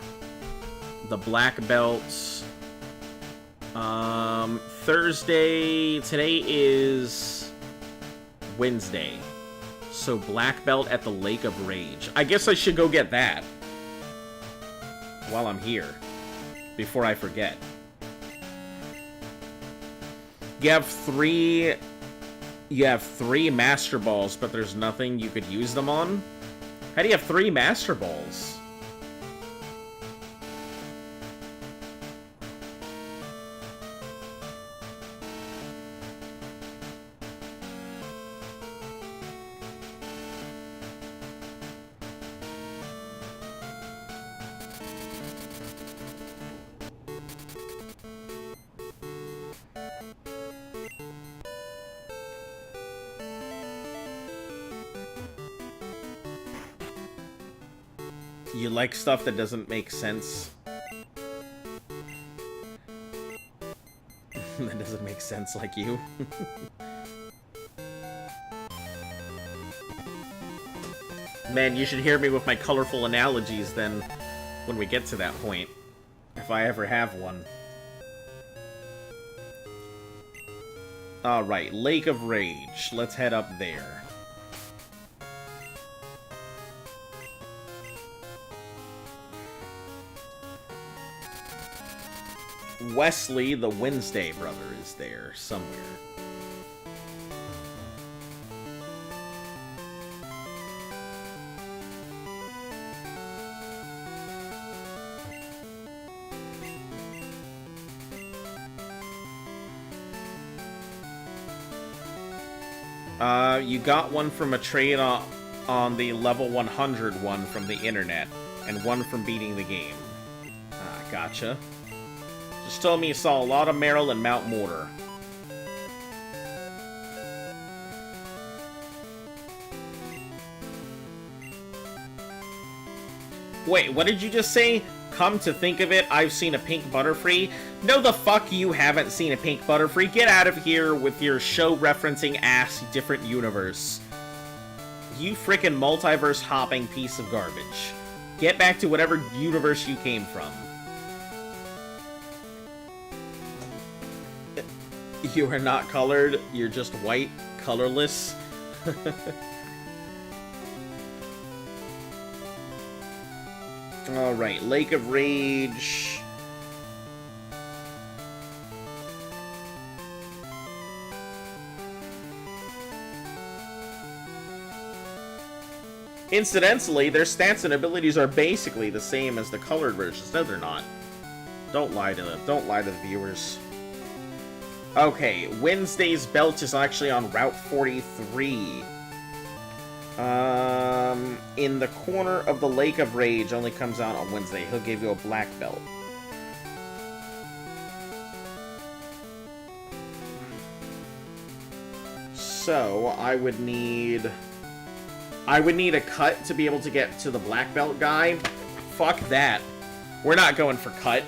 The Black Belts. Thursday. Today is Wednesday. So black belt at the Lake of Rage. I guess I should go get that while I'm here, before I forget. You have three Master Balls, but there's nothing you could use them on? How do you have 3 Master Balls? You like stuff that doesn't make sense? That doesn't make sense like you. Man, you should hear me with my colorful analogies then when we get to that point. If I ever have one. Alright, Lake of Rage. Let's head up there. Wesley, the Wednesday brother, is there somewhere. You got one from a trade on the level 100 one from the internet, and one from beating the game. Ah, gotcha. Just told me you saw a lot of Meryl and Mount Mortar. Wait, what did you just say? Come to think of it, I've seen a pink Butterfree? No the fuck you haven't seen a pink Butterfree. Get out of here with your show-referencing ass different universe. You frickin' multiverse hopping piece of garbage. Get back to whatever universe you came from. You are not colored, you're just white, colorless. Alright, Lake of Rage. Incidentally, their stats and abilities are basically the same as the colored versions. No, they're not. Don't lie to the viewers. Okay, Wednesday's belt is actually on Route 43. In the corner of the Lake of Rage, only comes out on Wednesday. He'll give you a black belt. So, I would need a cut to be able to get to the black belt guy. Fuck that. We're not going for cut.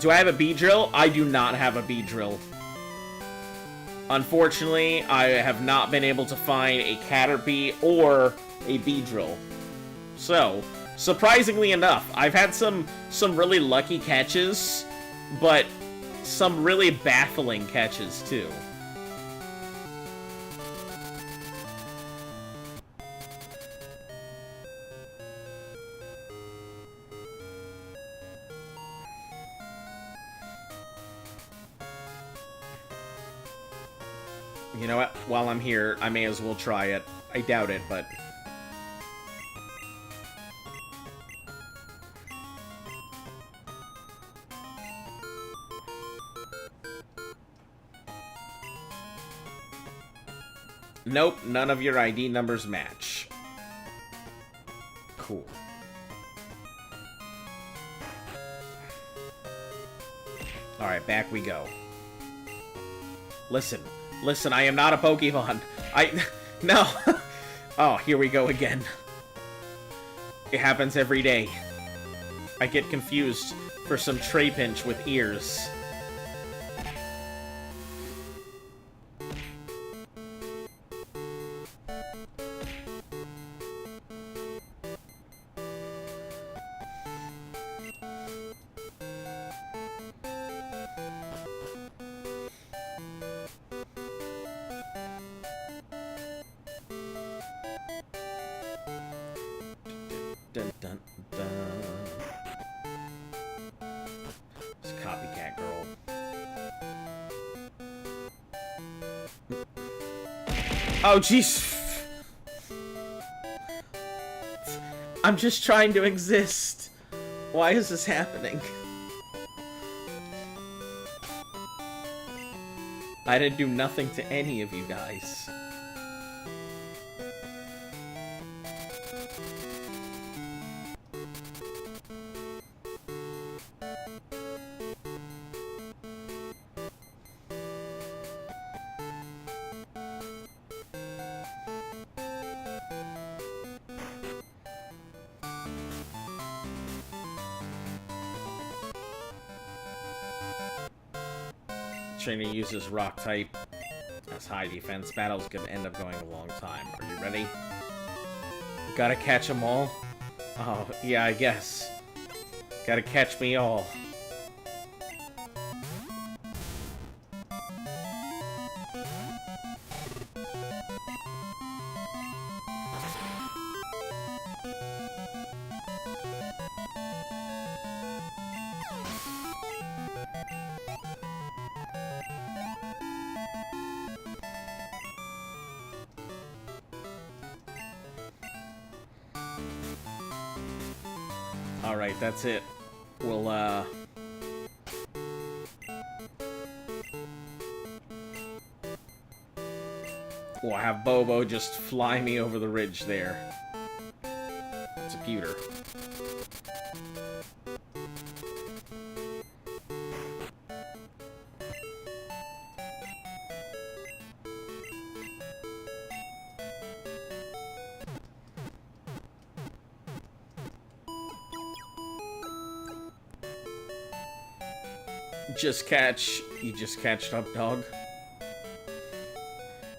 Do I have a B-drill? I do not have a B-drill. Unfortunately, I have not been able to find a Caterpie or a B-drill. So, surprisingly enough, I've had some really lucky catches, but some really baffling catches too. You know what? While I'm here, I may as well try it. I doubt it, but... Nope, none of your ID numbers match. Cool. Alright, back we go. Listen, I am not a Pokemon. No! Oh, here we go again. It happens every day. I get confused for some Trapinch with ears. Dun, dun, dun. It's a copycat girl. Oh, jeez. I'm just trying to exist. Why is this happening? I didn't do nothing to any of you guys. Trainer uses rock type as high defense. Battle's gonna end up going a long time. Are you ready? Gotta catch them all? Oh, yeah, I guess. Gotta catch me all. Alright, that's it. We'll have Bobo just fly me over the ridge there. It's a pewter. You just catched up, dog.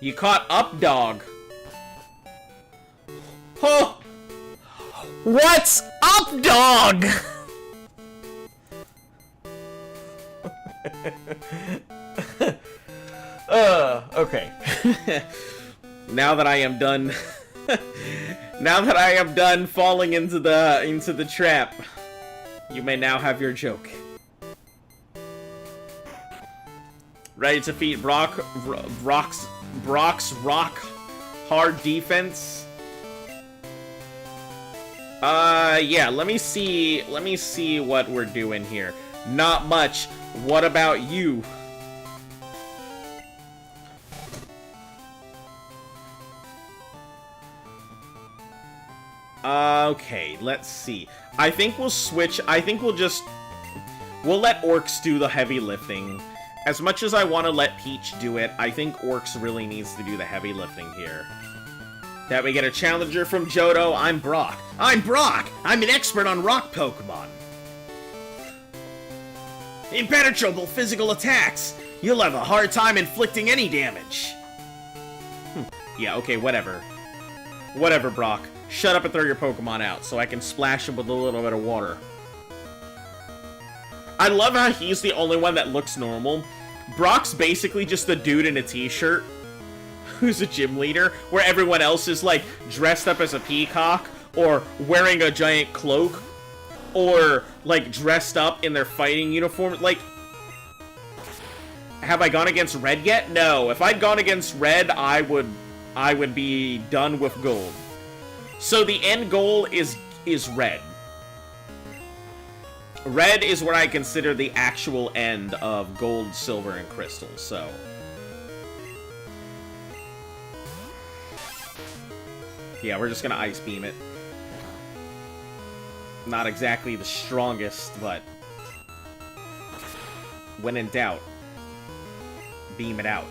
You caught up, dog. Oh! What's up, dog? Okay. Now that I am done now that I am done falling into the trap, you may now have your joke. Ready to defeat Brock's rock hard defense? Yeah, let me see what we're doing here. Not much. What about you? Okay, let's see. I think we'll switch. We'll let Orcs do the heavy lifting. As much as I want to let Peach do it, I think Orcs really needs to do the heavy lifting here. That we get a challenger from Johto. I'm Brock. I'm Brock! I'm an expert on rock Pokemon. Impenetrable physical attacks. You'll have a hard time inflicting any damage. Yeah, okay, whatever. Whatever, Brock. Shut up and throw your Pokemon out so I can splash them with a little bit of water. I love how he's the only one that looks normal. Brock's basically just a dude in a t-shirt who's a gym leader, where everyone else is, like, dressed up as a peacock, or wearing a giant cloak, or, like, dressed up in their fighting uniform. Like, have I gone against Red yet? No. If I'd gone against Red, I would be done with Gold. So the end goal is Red. Red is where I consider the actual end of Gold, Silver, and Crystal, so... Yeah, we're just gonna Ice Beam it. Not exactly the strongest, but... when in doubt, beam it out.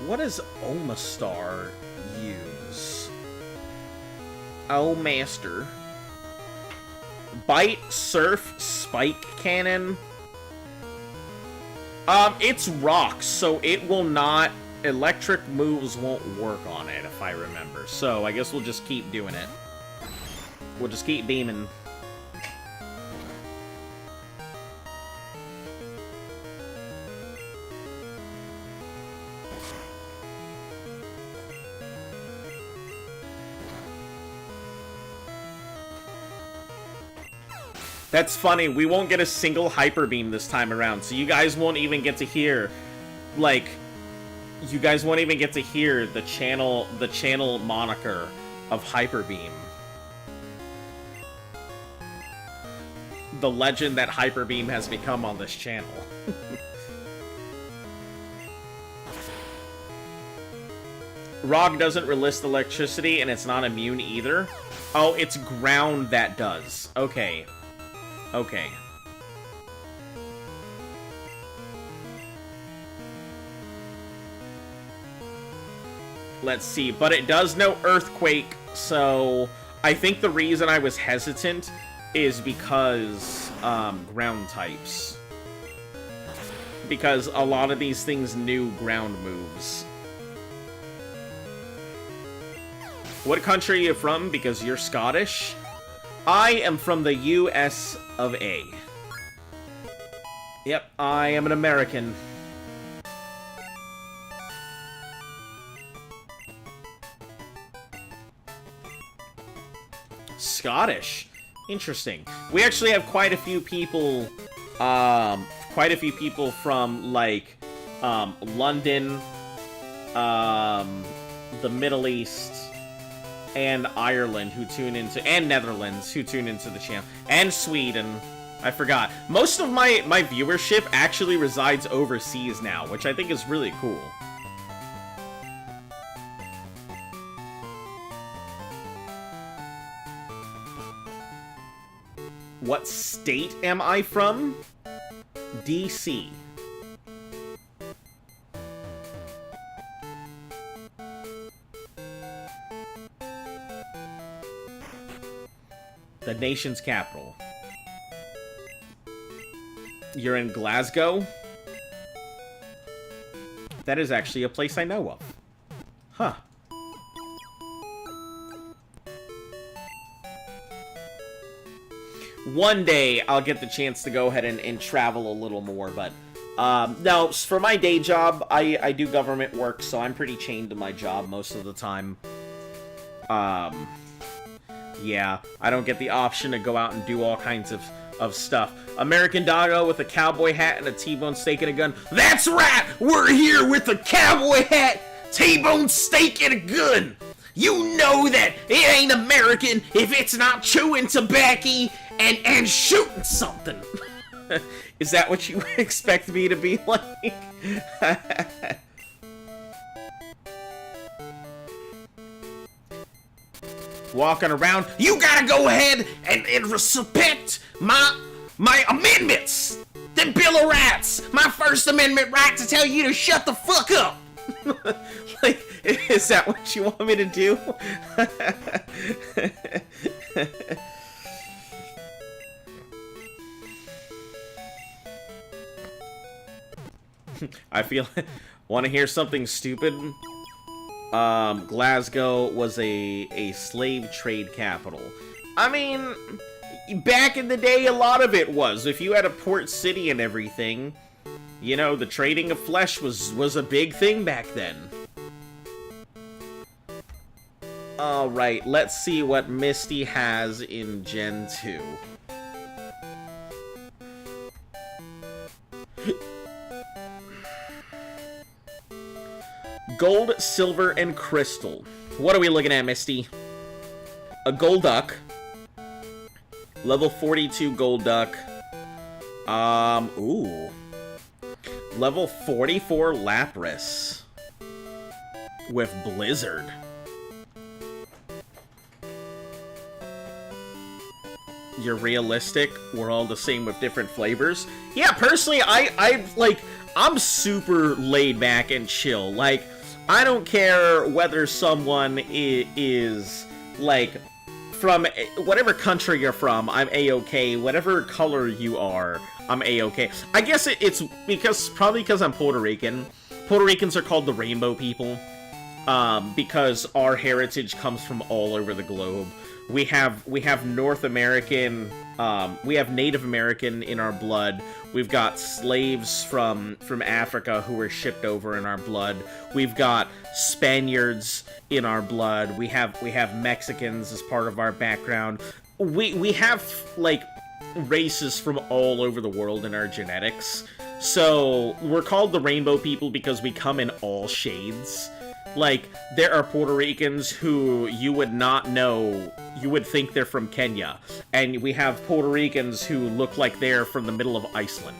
What does Omastar use? Oh, Master. Bite, Surf, Spike Cannon. It's rocks, so it will not... Electric moves won't work on it, if I remember. So, I guess we'll just keep doing it. We'll just keep beaming. That's funny, we won't get a single Hyper Beam this time around, so you guys won't even get to hear, like, you guys won't even get to hear the channel moniker of Hyper Beam. The legend that Hyper Beam has become on this channel. Rog doesn't resist electricity, and it's not immune either. Oh, it's ground that does. Okay. Okay. Let's see, but it does know Earthquake, so I think the reason I was hesitant is because, ground types. Because a lot of these things knew ground moves. What country are you from? Because you're Scottish? I am from the US of A. Yep, I am an American. Scottish. Interesting. We actually have quite a few people, from, like, London, the Middle East, and Ireland who tune into, and Netherlands who tune into the channel, and Sweden. I forgot. Most of my viewership actually resides overseas now, which I think is really cool. What state am I from? DC. The nation's capital. You're in Glasgow? That is actually a place I know of. Huh. One day, I'll get the chance to go ahead and travel a little more, but... no, for my day job, I do government work, so I'm pretty chained to my job most of the time. Yeah, I don't get the option to go out and do all kinds of stuff. American Doggo with a cowboy hat and a T-bone steak and a gun. That's right! We're here with a cowboy hat, T-bone steak and a gun! You know that it ain't American if it's not chewing tobacco and shooting something. Is that what you expect me to be like? Walking around, you gotta go ahead and respect my amendments! The Bill of Rights! My First Amendment right to tell you to shut the fuck up! Like, is that what you want me to do? I feel... Want to hear something stupid? Glasgow was a slave trade capital. I mean, back in the day, a lot of it was. If you had a port city and everything, you know, the trading of flesh was a big thing back then. Alright, let's see what Misty has in Gen 2. Gold, silver, and crystal. What are we looking at, Misty? A Golduck. Level 42 Golduck. Ooh. Level 44 Lapras. With Blizzard. You're realistic. We're all the same with different flavors. Yeah, personally, I'm super laid back and chill. Like, I don't care whether someone is, like, from whatever country you're from, I'm A-okay. Whatever color you are, I'm A-okay. I guess it's probably because I'm Puerto Rican. Puerto Ricans are called the rainbow people, because our heritage comes from all over the globe. We have North American, we have Native American in our blood. We've got slaves from Africa who were shipped over in our blood. We've got Spaniards in our blood. We have Mexicans as part of our background. We have, like, races from all over the world in our genetics. So, we're called the Rainbow People because we come in all shades. Like, there are Puerto Ricans who you would not know, you would think they're from Kenya. And we have Puerto Ricans who look like they're from the middle of Iceland.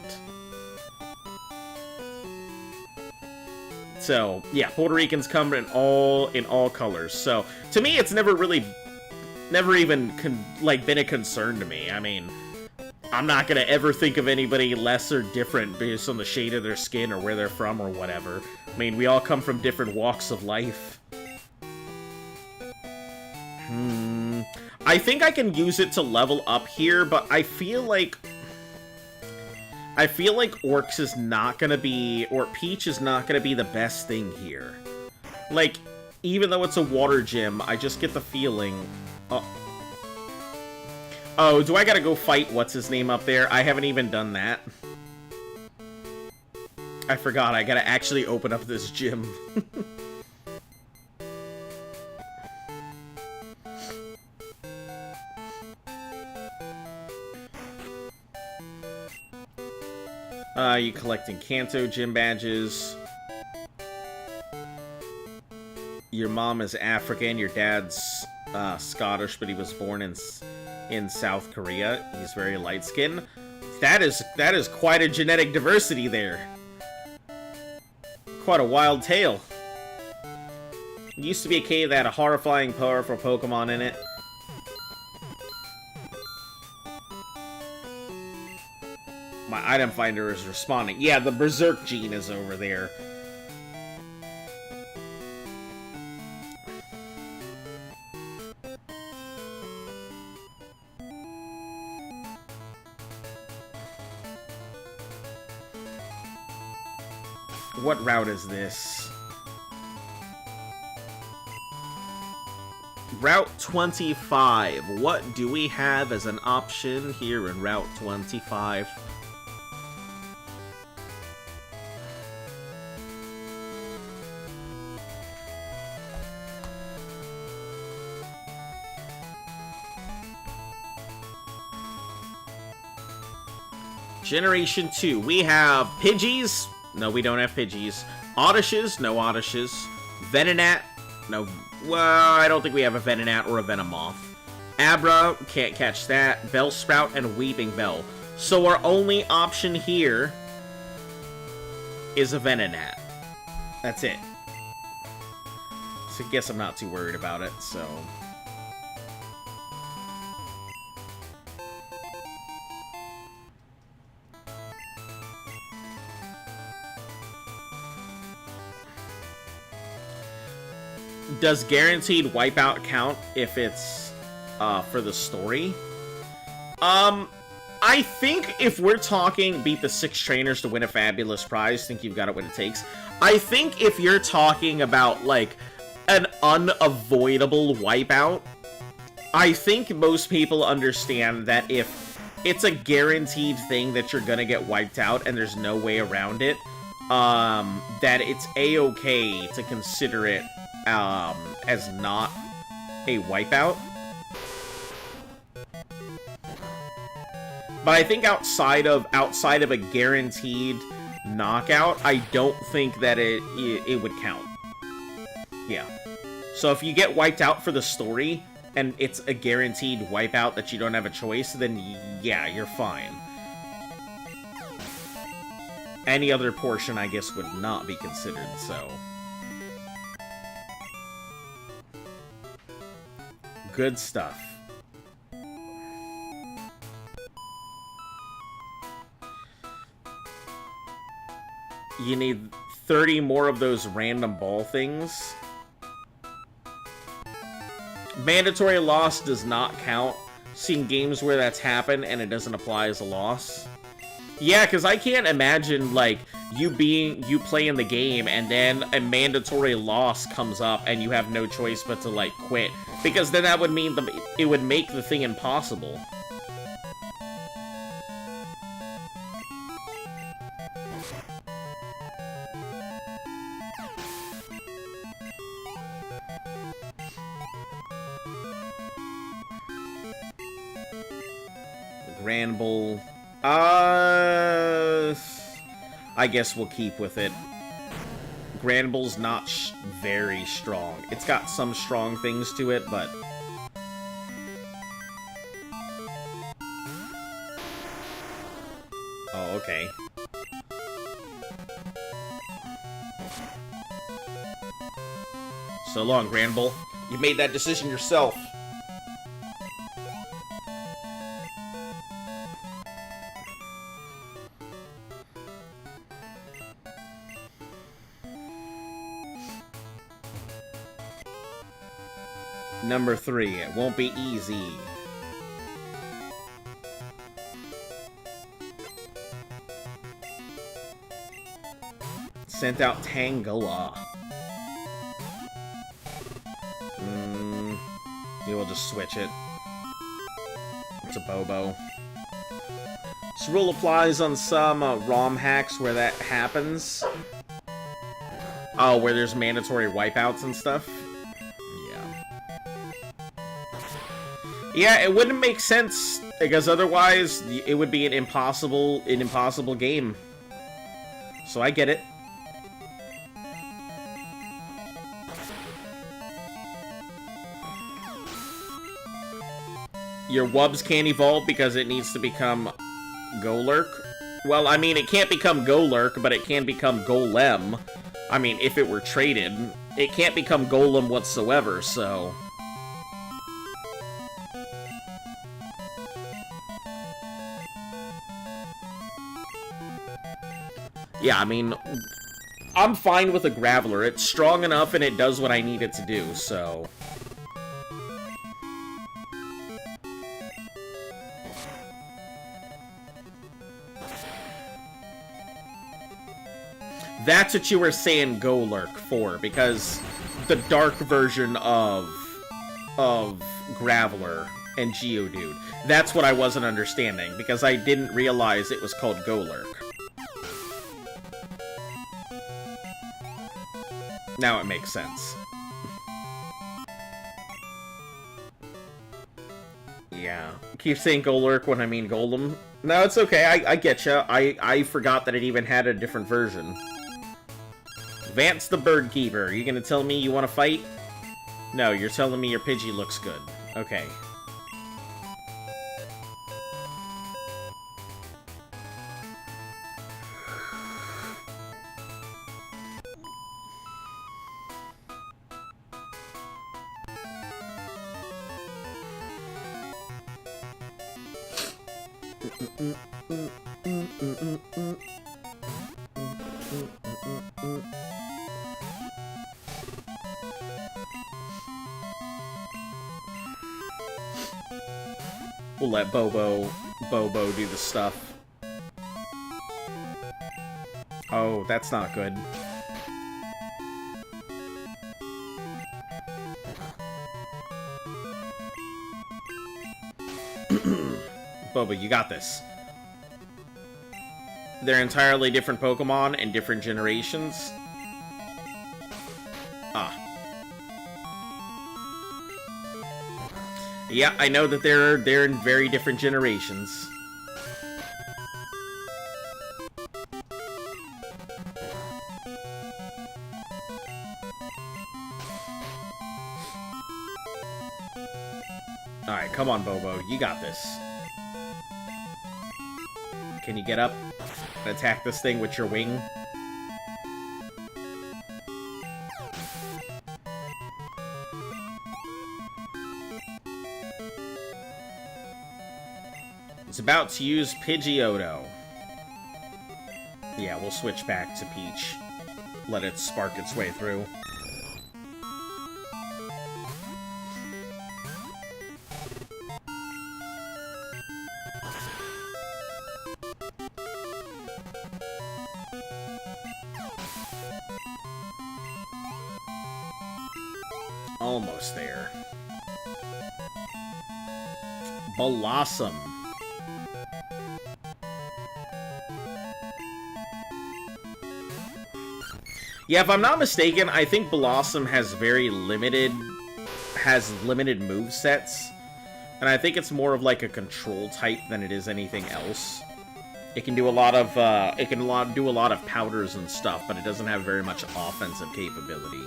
So, yeah, Puerto Ricans come in all colors. So, to me, it's never even, been a concern to me. I mean, I'm not gonna ever think of anybody less or different based on the shade of their skin or where they're from or whatever. I mean, we all come from different walks of life. I think I can use it to level up here, but I feel like Orcs is not gonna be, or Peach is not gonna be the best thing here. Like, even though it's a water gym, I just get the feeling... Oh, do I gotta go fight what's-his-name up there? I haven't even done that. I forgot, I gotta actually open up this gym. You collecting Kanto gym badges. Your mom is African, your dad's Scottish, but he was born in South Korea. He's very light-skinned. That is quite a genetic diversity there. Quite a wild tale. It used to be a cave that had a horrifying, powerful Pokemon in it. My item finder is responding. Yeah, the Berserk gene is over there. What route is this? Route 25. What do we have as an option here in Route 25? Generation 2. We have Pidgeys. No, we don't have Pidgeys. Oddishes. No Oddishes. Venonat. No. Well, I don't think we have a Venonat or a Venomoth. Abra. Can't catch that. Bellsprout and Weeping Bell. So our only option here is a Venonat. That's it. So I guess I'm not too worried about it, so... Does guaranteed wipeout count if it's for the story? I think if we're talking beat the 6 trainers to win a fabulous prize, think you've got it what it takes. I think if you're talking about, like, an unavoidable wipeout, I think most people understand that if it's a guaranteed thing that you're gonna get wiped out and there's no way around it, that it's a-okay to consider it as not a wipeout. But I think outside of a guaranteed knockout, I don't think that it would count. Yeah. So if you get wiped out for the story, and it's a guaranteed wipeout that you don't have a choice, then yeah, you're fine. Any other portion, I guess, would not be considered, so... Good stuff. You need 30 more of those random ball things. Mandatory loss does not count. Seen games where that's happened and it doesn't apply as a loss. Yeah, because I can't imagine, like, you playing the game and then a mandatory loss comes up and you have no choice but to, like, quit. Because then that would mean it would make the thing impossible. Granbull. I guess we'll keep with it. Granbull's not very strong. It's got some strong things to it, but... Oh, okay. So long, Granbull. You made that decision yourself. Number 3, it won't be easy. Sent out Tangela. Yeah, we'll just switch it. It's a Bobo. This rule applies on some ROM hacks where that happens. Oh, where there's mandatory wipeouts and stuff? Yeah, it wouldn't make sense, because otherwise it would be an impossible game. So I get it. Your Wubs can't evolve because it needs to become Golurk? Well, I mean, it can't become Golurk, but it can become Golem. I mean, if it were traded. It can't become Golem whatsoever, so... Yeah, I mean, I'm fine with a Graveler. It's strong enough and it does what I need it to do, so... That's what you were saying Golurk for, because the dark version of Graveler and Geodude. That's what I wasn't understanding, because I didn't realize it was called Golurk. Now it makes sense. Yeah. Keep saying Golurk when I mean Golem. No, it's okay. I getcha. I forgot that it even had a different version. Vance the Bird Keeper. You gonna tell me you want to fight? No, you're telling me your Pidgey looks good. Okay. We'll let Bobo do the stuff. Oh, that's not good. Bobo, you got this. They're entirely different Pokemon and different generations. Ah. Yeah, I know that they're in very different generations. Alright, come on, Bobo. You got this. Can you get up and attack this thing with your wing? It's about to use Pidgeotto. Yeah, we'll switch back to Peach. Let it spark its way through. Almost there. Blossom. Yeah, if I'm not mistaken, I think Blossom has limited move sets, and I think it's more of like a control type than it is anything else. It can do a lot of do a lot of powders and stuff, but it doesn't have very much offensive capability.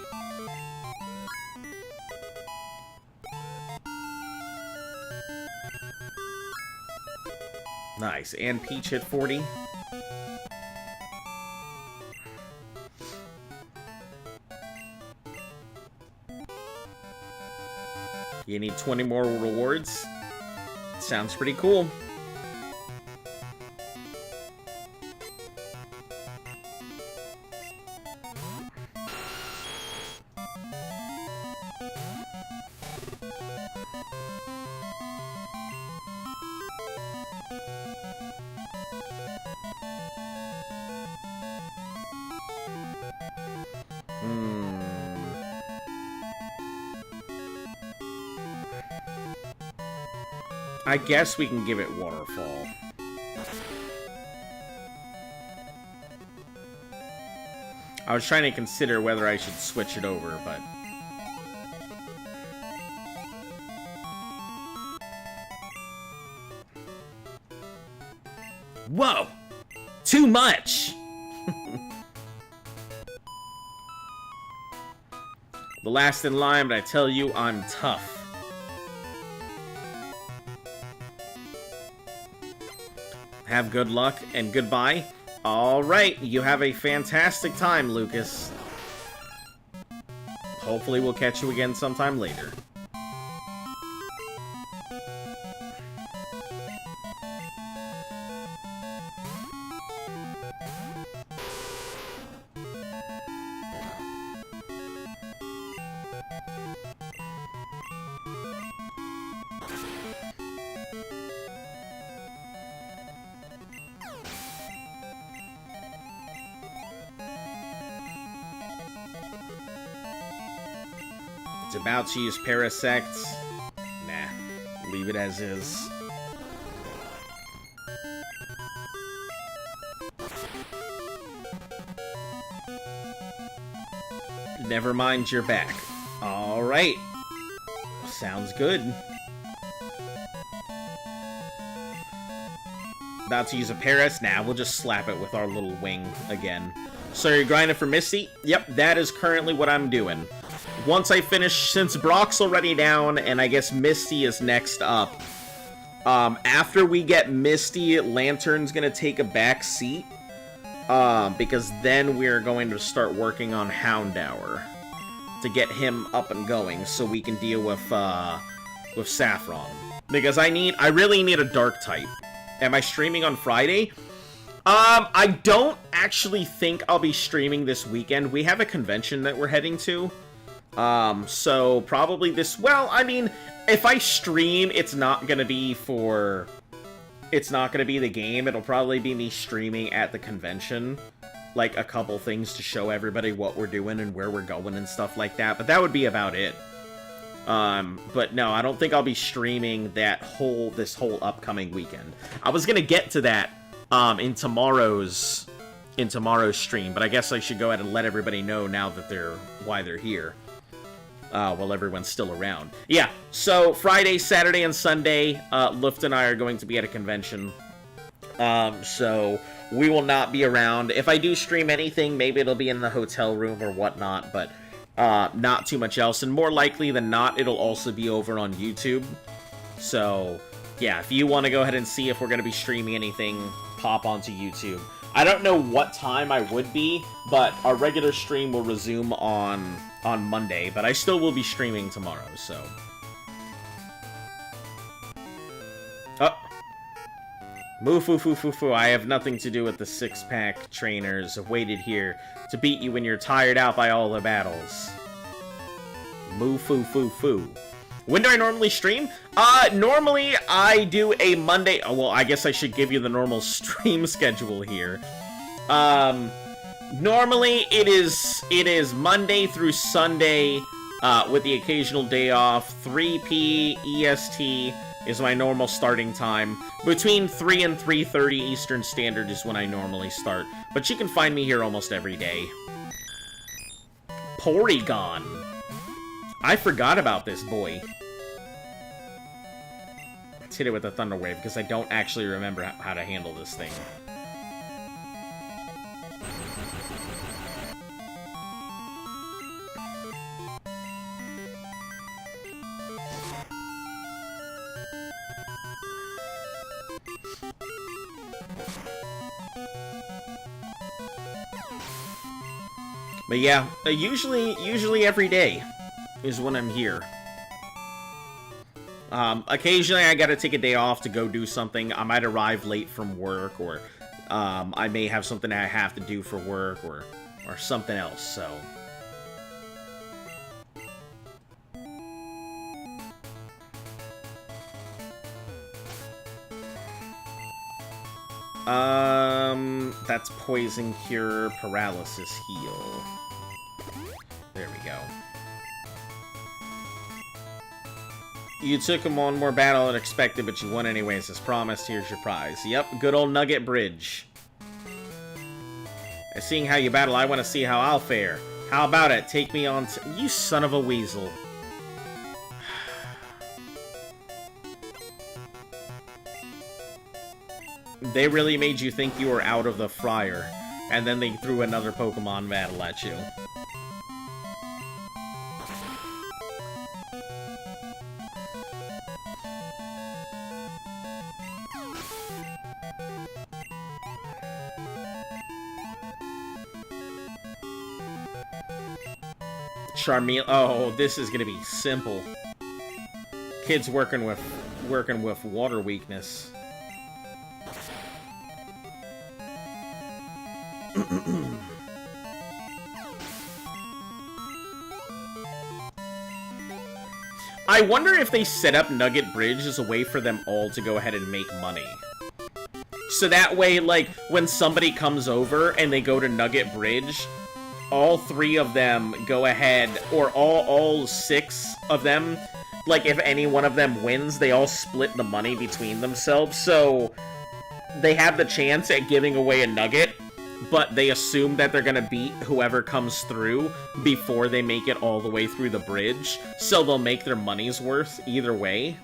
Nice, and Peach hit 40. You need 20 more rewards. Sounds pretty cool. I guess we can give it Waterfall. I was trying to consider whether I should switch it over, but... Whoa! Too much! The last in line, but I tell you, I'm tough. Have good luck and goodbye. Alright, you have a fantastic time, Lucas. Hopefully we'll catch you again sometime later. About to use Parasect. Nah, leave it as is. Never mind, you're back. Alright. Sounds good. About to use a Paras. Nah, we'll just slap it with our little wing again. So you're grinding for Misty? Yep, that is currently what I'm doing. Once I finish, since Brock's already down, and I guess Misty is next up, after we get Misty, Lantern's gonna take a back seat, because then we're going to start working on Houndour to get him up and going, so we can deal with Saffron. Because I really need a Dark type. Am I streaming on Friday? I don't actually think I'll be streaming this weekend. We have a convention that we're heading to. So probably well, I mean, if I stream, it's not gonna be the game. It'll probably be me streaming at the convention, like a couple things to show everybody what we're doing and where we're going and stuff like that, but that would be about it. But no, I don't think I'll be streaming this whole upcoming weekend. I was gonna get to that, in tomorrow's stream, but I guess I should go ahead and let everybody know now that why they're here. While everyone's still around. Yeah, so Friday, Saturday, and Sunday, Luft and I are going to be at a convention. So we will not be around. If I do stream anything, maybe it'll be in the hotel room or whatnot, but not too much else. And more likely than not, it'll also be over on YouTube. So, yeah, if you want to go ahead and see if we're going to be streaming anything, pop onto YouTube. I don't know what time I would be, but our regular stream will resume on Monday, but I still will be streaming tomorrow, so. Oh. Moo-foo-foo-foo-foo. I have nothing to do with the six-pack trainers. I've waited here to beat you when you're tired out by all the battles. Moo-foo-foo-foo. When do I normally stream? Normally I do a Monday... Oh, well, I guess I should give you the normal stream schedule here. Normally it is Monday through Sunday, with the occasional day off. 3 p. EST is my normal starting time. Between 3 and 3:30 Eastern Standard is when I normally start. But you can find me here almost every day. Porygon. I forgot about this boy. Let's hit it with a Thunder Wave, because I don't actually remember how to handle this thing. But yeah, usually every day is when I'm here. Occasionally I gotta take a day off to go do something. I might arrive late from work, or I may have something I have to do for work, or something else, so... That's Poison Cure, Paralysis Heal. There we go. You took him on more battle than expected, but you won anyways, as promised. Here's your prize. Yep, good old Nugget Bridge. And seeing how you battle, I want to see how I'll fare. How about it? Take me on you son of a weasel. They really made you think you were out of the fryer, and then they threw another Pokemon battle at you. Charmeleon. Oh, this is gonna be simple. Kids working with water weakness. I wonder if they set up Nugget Bridge as a way for them all to go ahead and make money. So that way, like, when somebody comes over and they go to Nugget Bridge, all 3 of them go ahead, or all 6 of them, like, if any one of them wins, they all split the money between themselves, so they have the chance at giving away a nugget, but they assume that they're gonna beat whoever comes through before they make it all the way through the bridge, so they'll make their money's worth either way.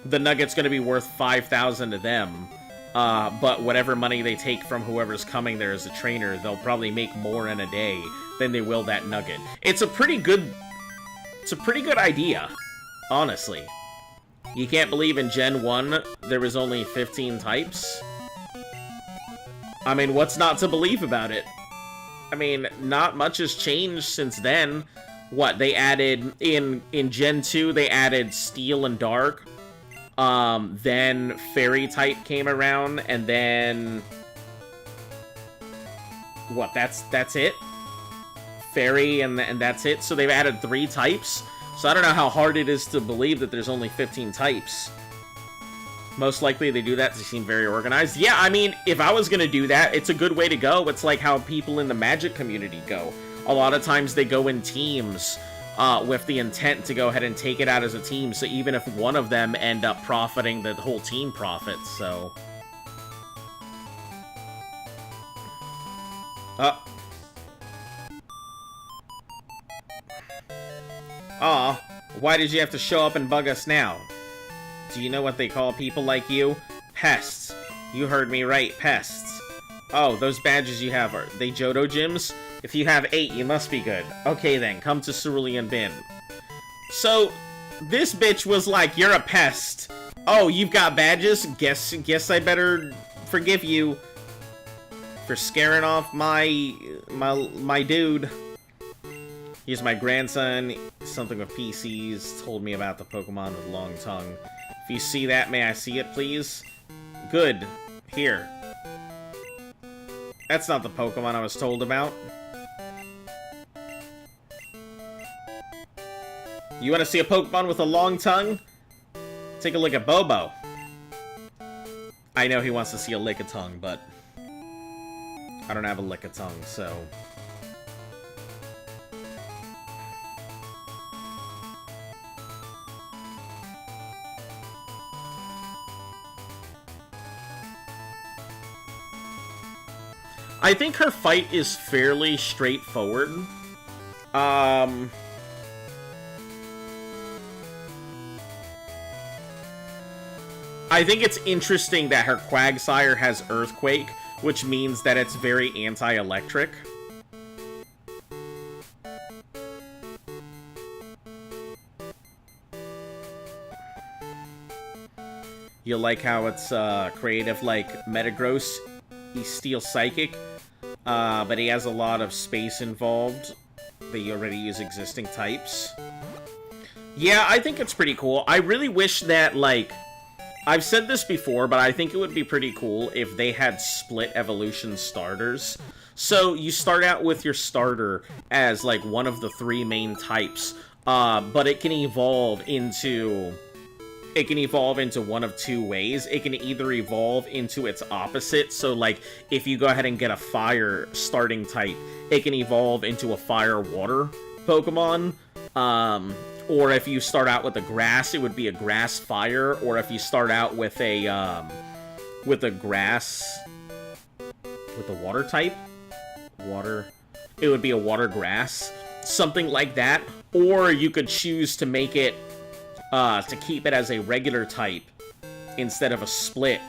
The nugget's gonna be worth 5,000 to them, but whatever money they take from whoever's coming there as a trainer, they'll probably make more in a day than they will that nugget. It's a pretty good idea, honestly. You can't believe in Gen 1 there was only 15 types? I mean, what's not to believe about it? I mean, not much has changed since then. What, they added, in Gen 2, they added Steel and Dark. Then Fairy type came around, and then... What, that's it? Fairy, and that's it? So they've added 3 types? So I don't know how hard it is to believe that there's only 15 types. Most likely they do that to seem very organized. Yeah, I mean, if I was gonna do that, it's a good way to go. It's like how people in the Magic community go. A lot of times they go in teams with the intent to go ahead and take it out as a team. So even if one of them end up profiting, the whole team profits, so... Aw, why did you have to show up and bug us now? Do you know what they call people like you? Pests. You heard me right, pests. Oh, those badges you have, are they Johto gyms? If you have 8, you must be good. Okay then, come to Cerulean Bin. So, this bitch was like, you're a pest. Oh, you've got badges? Guess I better forgive you for scaring off my dude. He's my grandson, something with PCs, told me about the Pokemon with long tongue. If you see that, may I see it, please? Good. Here. That's not the Pokemon I was told about. You want to see a Pokemon with a long tongue? Take a look at Bobo. I know he wants to see a Lickitung, but I don't have a Lickitung, so... I think her fight is fairly straightforward. I think it's interesting that her Quagsire has Earthquake, which means that it's very anti-electric. You like how it's creative like Metagross. He's Steel Psychic, but he has a lot of space involved. They already use existing types. Yeah, I think it's pretty cool. I really wish that, like... I've said this before, but I think it would be pretty cool if they had split evolution starters. So, you start out with your starter as, like, one of the 3 main types, but it can evolve into... It can evolve into one of 2 ways. It can either evolve into its opposite, so, like, if you go ahead and get a fire starting type, it can evolve into a fire-water Pokemon, or if you start out with a grass, it would be a grass fire. Or if you start out with a grass with a water type, it would be a water grass, something like that. Or you could choose to make it to keep it as a regular type instead of a split.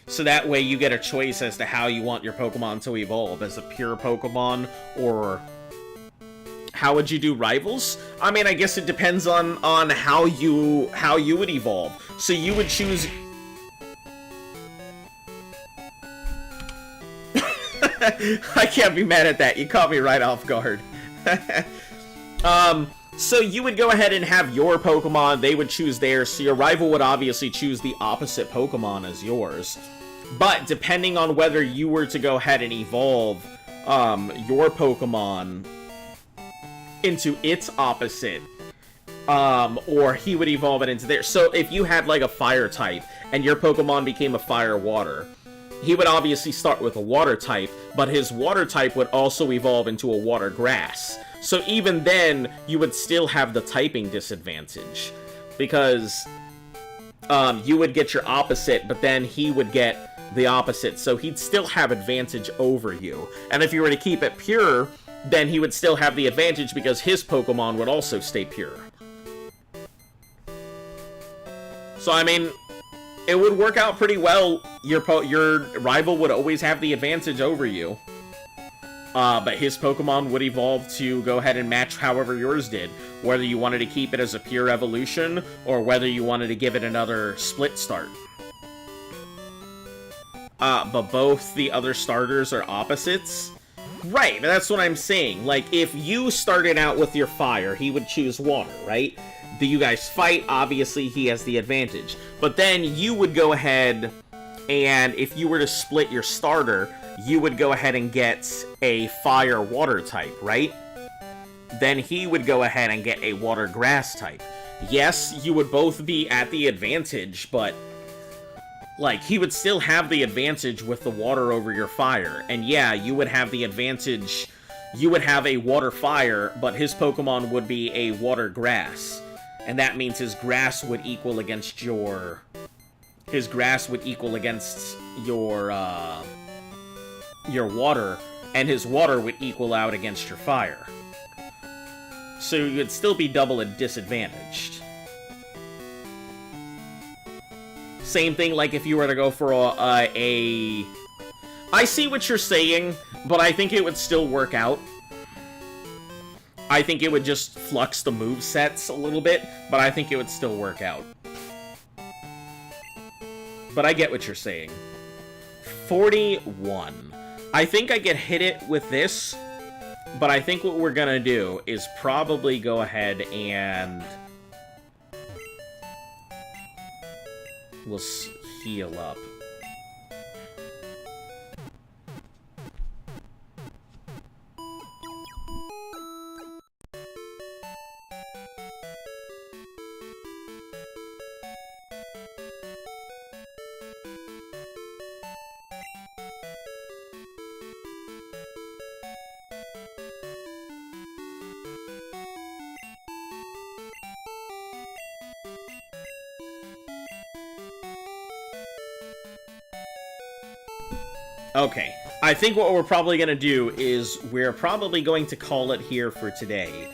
So that way you get a choice as to how you want your Pokemon to evolve, as a pure Pokemon, or how would you do rivals? I mean, I guess it depends on how you would evolve. So you would choose... I can't be mad at that. You caught me right off guard. So you would go ahead and have your Pokemon, they would choose theirs, so your rival would obviously choose the opposite Pokemon as yours. But depending on whether you were to go ahead and evolve your Pokemon into its opposite, or he would evolve it into theirs. So if you had like a fire type and your Pokemon became a fire water, he would obviously start with a water type, but his water type would also evolve into a water grass. So even then, you would still have the typing disadvantage, because you would get your opposite, but then he would get the opposite, so he'd still have advantage over you. And if you were to keep it pure, then he would still have the advantage because his Pokemon would also stay pure. So, I mean, it would work out pretty well. Your rival would always have the advantage over you. But his Pokemon would evolve to go ahead and match however yours did. Whether you wanted to keep it as a pure evolution, or whether you wanted to give it another split start. But both the other starters are opposites. Right, that's what I'm saying. Like, if you started out with your fire, he would choose water, right? You guys fight, obviously he has the advantage. But then you would go ahead, and if you were to split your starter, you would go ahead and get a fire-water type, right? Then he would go ahead and get a water-grass type. Yes, you would both be at the advantage, but... like, he would still have the advantage with the water over your fire. And yeah, you would have the advantage... you would have a water fire, but his Pokemon would be a water grass. And that means his grass would equal against your... his grass would equal against your water, and his water would equal out against your fire. So you'd still be double disadvantaged. Same thing like if you were to go for a... I see what you're saying, but I think it would still work out. I think it would just flux the movesets a little bit, but I think it would still work out. But I get what you're saying. 41. I think I can hit it with this, but I think what we're gonna do is probably go ahead and... we'll heal up. Okay. I think what we're probably going to do is we're probably going to call it here for today.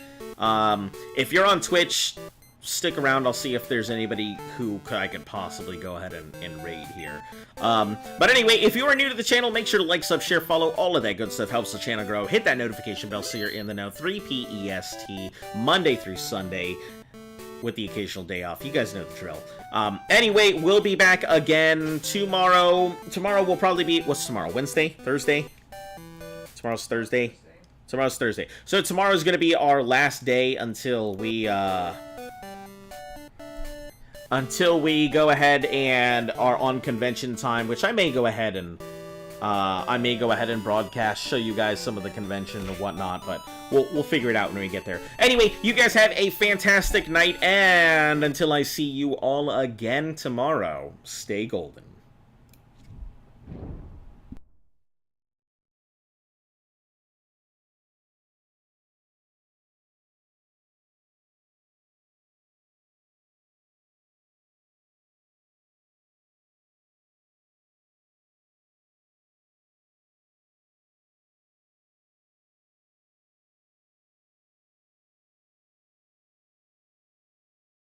If you're on Twitch, stick around. I'll see if there's anybody who I could possibly go ahead and raid here. But anyway, if you are new to the channel, make sure to like, sub, share, follow, all of that good stuff. Helps the channel grow. Hit that notification bell so you're in the know. 3 PEST, Monday through Sunday, with the occasional day off. You guys know the drill. Anyway, we'll be back again tomorrow. Tomorrow will probably be... What's tomorrow? Wednesday? Thursday? Tomorrow's Thursday? Tomorrow's Thursday. So tomorrow's going to be our last day until we go ahead and are on convention time, which I may go ahead and broadcast, show you guys some of the convention and whatnot, but we'll figure it out when we get there. Anyway, you guys have a fantastic night, and until I see you all again tomorrow, stay golden.